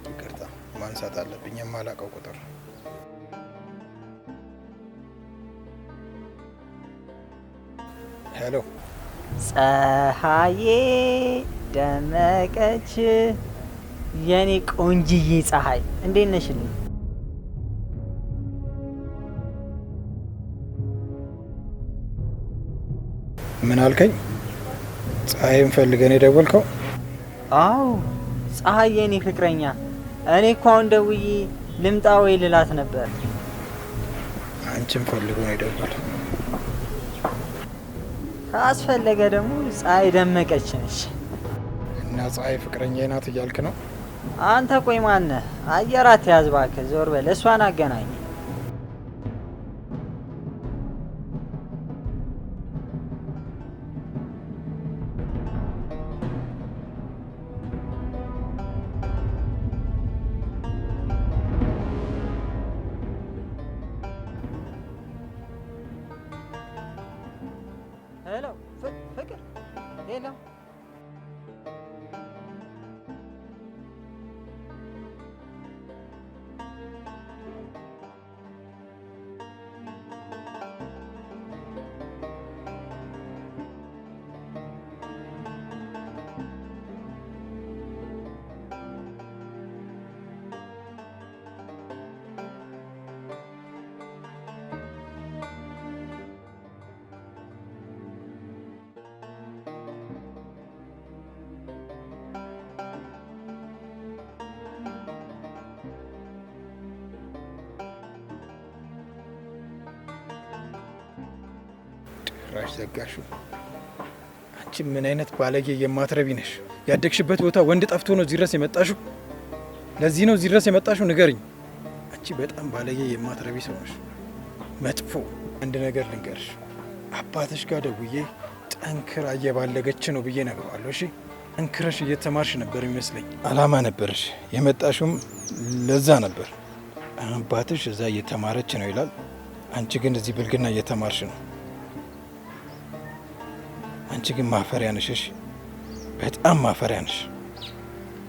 Speaker 5: ይቅርታ ማንሳት አለብኝ የማላውቀው ቁጥር። ሄሎ።
Speaker 2: ፀሐዬ ደመቀች፣ የኔ ቆንጅዬ ፀሐይ እንዴት ነሽልኝ?
Speaker 5: ምን አልከኝ? ፀሐይን ፈልገን የደወልከው?
Speaker 2: አዎ ፀሐይ የኔ ፍቅረኛ። እኔ እኮ አሁን ደውዬ ልምጣ ወይ ልላት ነበር።
Speaker 5: አንቺን ፈልጎ ነው የደወለው።
Speaker 2: ካስፈለገ ደግሞ ፀሐይ ደመቀች ነች።
Speaker 5: እና ፀሐይ ፍቅረኛ ናት እያልክ ነው?
Speaker 2: አንተ ቆይ ማነህ? አየር አትያዝ እባክህ፣ ዞር በል። እሷን አገናኝ። ሄሎ ፍቅር፣ ሄሎ
Speaker 5: ራሽ ዘጋሹ። አንቺ ምን አይነት ባለጌ የማትረቢ ነሽ? ያደግሽበት ቦታ ወንድ ጠፍቶ ነው እዚህ ድረስ የመጣሽው? ለዚህ ነው እዚህ ድረስ የመጣሽው? ንገርኝ። አንቺ በጣም ባለጌ የማትረቢ ሰው ነሽ፣ መጥፎ። አንድ ነገር ልንገርሽ፣ አባትሽ ጋር ደውዬ ጠንክራ እየባለገች ነው ብዬ ነግረዋለሁ። እሺ ጠንክረሽ እየተማርሽ ነበር ይመስለኝ። አላማ ነበርሽ፣ የመጣሽውም ለዛ ነበር። አባትሽ እዛ እየተማረች ነው ይላል፣ አንቺ ግን እዚህ ብልግና እየተማርሽ ነው። አንቺ ግን ማፈሪያ ነሽ፣ በጣም ማፈሪያ ነሽ።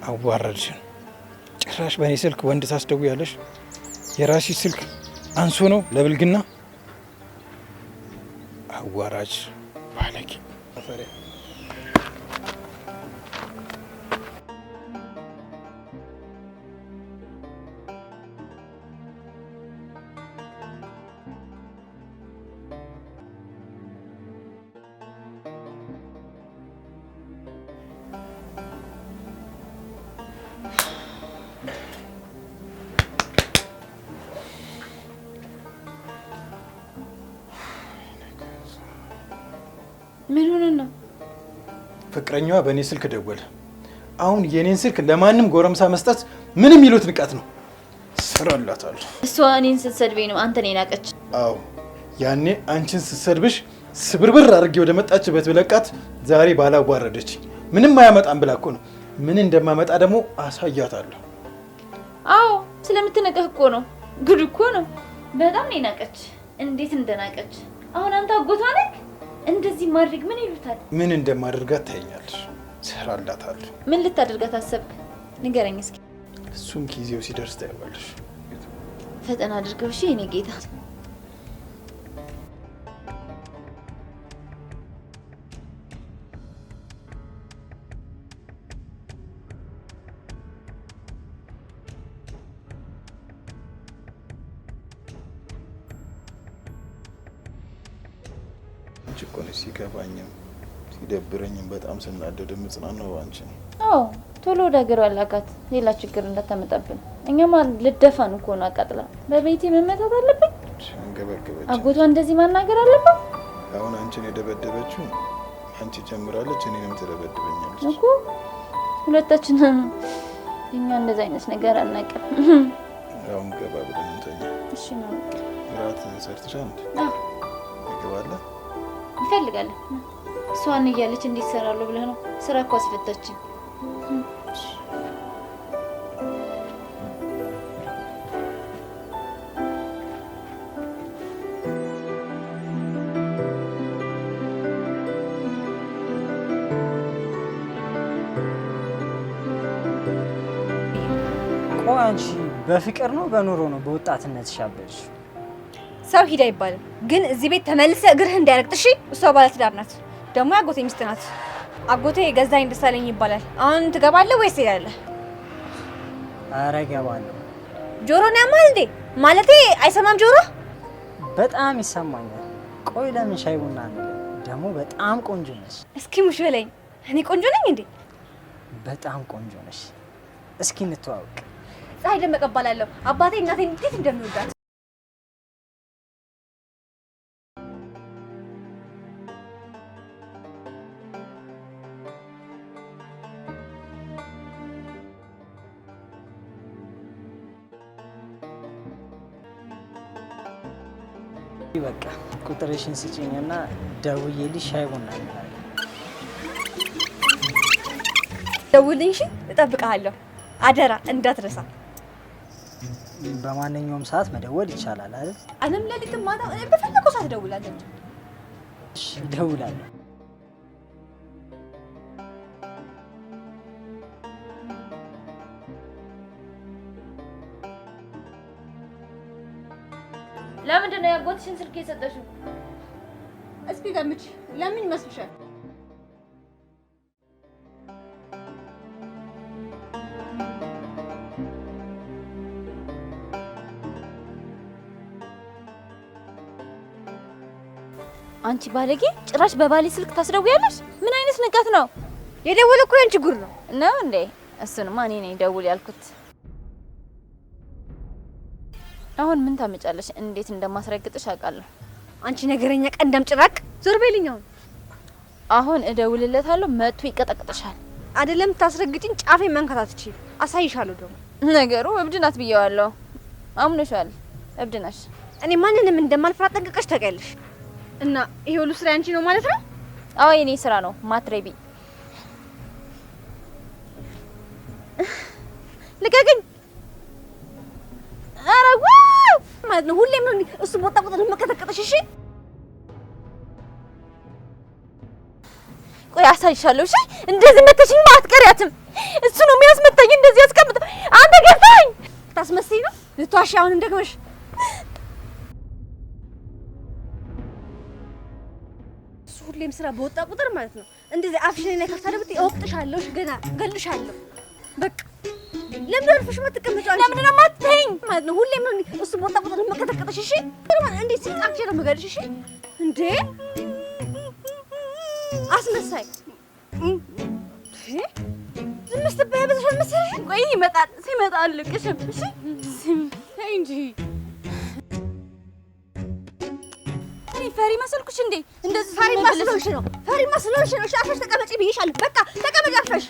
Speaker 5: አዋረድሽን። ጭራሽ በእኔ ስልክ ወንድ ታስደውያለሽ? የራስሽ ስልክ አንሶ ነው ለብልግና? አዋራጅ ባለጌ ማፈሪያ።
Speaker 1: ምን ሆነ ነው?
Speaker 5: ፍቅረኛዋ በእኔ ስልክ ደወለ። አሁን የኔን ስልክ ለማንም ጎረምሳ መስጠት ምን የሚሉት ንቀት ነው? ሰራላታለሁ።
Speaker 1: እሷ እኔን ስትሰድበኝ ነው አንተ ነኝ ናቀች።
Speaker 5: አዎ ያኔ አንቺን ስሰድብሽ ስብርብር አድርጌ ወደ መጣችበት ብለቃት ዛሬ ባላዋረደች ምንም አያመጣም ብላ እኮ ነው። ምን እንደማመጣ ደግሞ አሳያታለሁ።
Speaker 1: አዎ ስለምትነቀህ እኮ ነው። ጉድ እኮ ነው። በጣም ነው ናቀች። እንዴት እንደናቀች። አሁን አንተ አጎቷ ነህ። እንደዚህ ማድረግ ምን ይሉታል?
Speaker 5: ምን እንደማደርጋት ታይኛለሽ። ሰራላታለሁ።
Speaker 1: ምን ልታደርጋት አሰብክ? ንገረኝ እስኪ።
Speaker 5: እሱም ጊዜው ሲደርስ ታይዋለሽ።
Speaker 1: ፈጠን አድርገው እሺ የኔ ጌታ።
Speaker 5: አንቺ እኮ ነሽ ሲከፋኝም ሲደብረኝም በጣም ስናደድ ምጽናናው አንቺ ነው።
Speaker 1: አዎ ቶሎ ወደ ሀገሯ አላካት። ሌላ ችግር እንዳታመጣብን። እኛማ ልደፋን እኮ ነው። አቃጥላ በቤቴ መመታት አለብኝ።
Speaker 5: አንገበገበች።
Speaker 1: አጎቷ እንደዚህ ማናገር አለብን።
Speaker 5: አሁን አንቺን የደበደበችው አንቺ ጀምራለች፣ እኔንም ትደበድበኛለች
Speaker 1: እኮ። ሁለታችንም እኛ እንደዚህ አይነት ነገር አናውቅም።
Speaker 5: አሁን ገባ ብለን እንተኛ።
Speaker 1: እሺ ነው።
Speaker 5: እራት ሰርተሻል እንዴ?
Speaker 1: አዎ
Speaker 5: ይገባለ
Speaker 1: እንፈልጋለን። እሷን እያለች እንዴት ሰራለሁ ብለህ ነው? ስራ እኮ አስፈታችኝ።
Speaker 2: ቆይ አንቺ በፍቅር ነው በኑሮ ነው በወጣትነት ሻበልሽ?
Speaker 3: ሰው ሂድ አይባልም፣ ግን እዚህ ቤት ተመልሰ እግርህ እንዳይረግጥ እሺ። እሷ ባለትዳር ናት፣ ደግሞ አጎቴ ሚስት ናት። አጎቴ ገዛኝ ደሳለኝ ይባላል። አሁን ትገባለህ ወይስ ትሄዳለህ?
Speaker 2: ኧረ እገባለሁ።
Speaker 3: ጆሮን ያማል እንዴ? ማለቴ አይሰማም ጆሮ?
Speaker 2: በጣም ይሰማኛል። ቆይ ለምን ሻይ ቡና አንል? ደግሞ በጣም ቆንጆ ነሽ።
Speaker 3: እስኪ ሙሽ በለኝ። እኔ ቆንጆ ነኝ እንዴ?
Speaker 2: በጣም ቆንጆ ነሽ። እስኪ እንተዋወቅ።
Speaker 3: ፀሐይ ደመቀ እባላለሁ። አባቴ እናቴን እንዴት እንደሚወዳት
Speaker 2: በቃ ቁጥርሽን ስጪኝና ደውዬልሽ ሻይ ቡና እንላለን።
Speaker 3: ደውልኝ እሺ? እጠብቅሃለሁ። አደራ እንዳትረሳ።
Speaker 2: በማንኛውም ሰዓት መደወል ይቻላል አይደል?
Speaker 3: አለም ለሊትም ማታ በፈለከው ሰዓት እደውላለሁ።
Speaker 2: እሺ እደውላለሁ።
Speaker 1: ለምንድን ነው ያጎትሽን ስልክ የሰጠሽው?
Speaker 3: እስኪ ገምች። ለምን ይመስልሻል?
Speaker 1: አንቺ ባለጌ! ጭራሽ በባሌ ስልክ ታስደውያለሽ? ምን አይነት ንቀት ነው?
Speaker 3: የደወለ እኮ ያንቺ ጉር ነው
Speaker 1: እንዴ? እሱንማ እኔ ነኝ ደውል ያልኩት። አሁን ምን ታመጫለሽ? እንዴት እንደማስረግጥሽ አውቃለሁ።
Speaker 3: አንቺ ነገረኛ ቀንዳም ጭራቅ! ዞር በይልኝ።
Speaker 1: አሁን እደውልለታለሁ፣ መጥቶ ይቀጠቅጥሻል።
Speaker 3: አይደለም ታስረግጭኝ፣ ጫፌን መንካት አትችይም። አሳይሻለሁ ደግሞ።
Speaker 1: ነገሩ እብድ ናት ብየዋለሁ። አምነሻል። እብድ ነሽ።
Speaker 3: እኔ ማንንም እንደማልፈራ ጠንቅቀሽ ታውቂያለሽ። እና ይሄ ሁሉ ስራ ያንቺ ነው ማለት ነው?
Speaker 1: አዎ የኔ ስራ ነው። ማትረቢ ልቀቅኝ! ኧረ ዋው
Speaker 3: ማለት ነው። ሁሌም ነው እሱ ቦታ ቁጥር መቀጠቀጥሽ። እሺ
Speaker 1: ቆይ አሳይሻለሁ። እሺ እንደዚህ መተሽኝ አትቀሪያትም። እሱ ነው የሚያስመታኝ። እንደዚህ ያስቀምጥ። አንተ ገፋኝ።
Speaker 3: ታስመስይ ነው ልትዋሺ። አሁን እንደግመሽ እሱ ሁሌም ስራ በወጣ ቁጥር ማለት ነው እንደዚህ አፍሽን ላይ ካታደብት እወቅጥሻለሁ። ገና እገልሻለሁ። በቃ ለምን አልፈሽ ማትቀመጪው?
Speaker 1: ለምን ነው የማትተይኝ?
Speaker 3: ማለት ነው ሁሌም ነው እሱ ቦታ ቁጥር መቀጠቀጥሽ። እሺ እንዴት ሲጣፍሽ ነው የምገልሽ? እሺ እንዴ አስመሳይ! ዝም ስትበይ በዘፈን መሰለሽ።
Speaker 1: ቆይ ይመጣል። ሲመጣ አልቅሽም። እሺ
Speaker 3: ተይ እንጂ።
Speaker 1: እኔ ፈሪ መሰልኩሽ እንዴ? እንደዚህ
Speaker 3: ፈሪ መስሎሽ ነው። ፈሪ መስሎሽ ነው። እሺ አርፈሽ ተቀመጪ ብዬሻለሁ። በቃ ተቀመጪ አርፈሽ።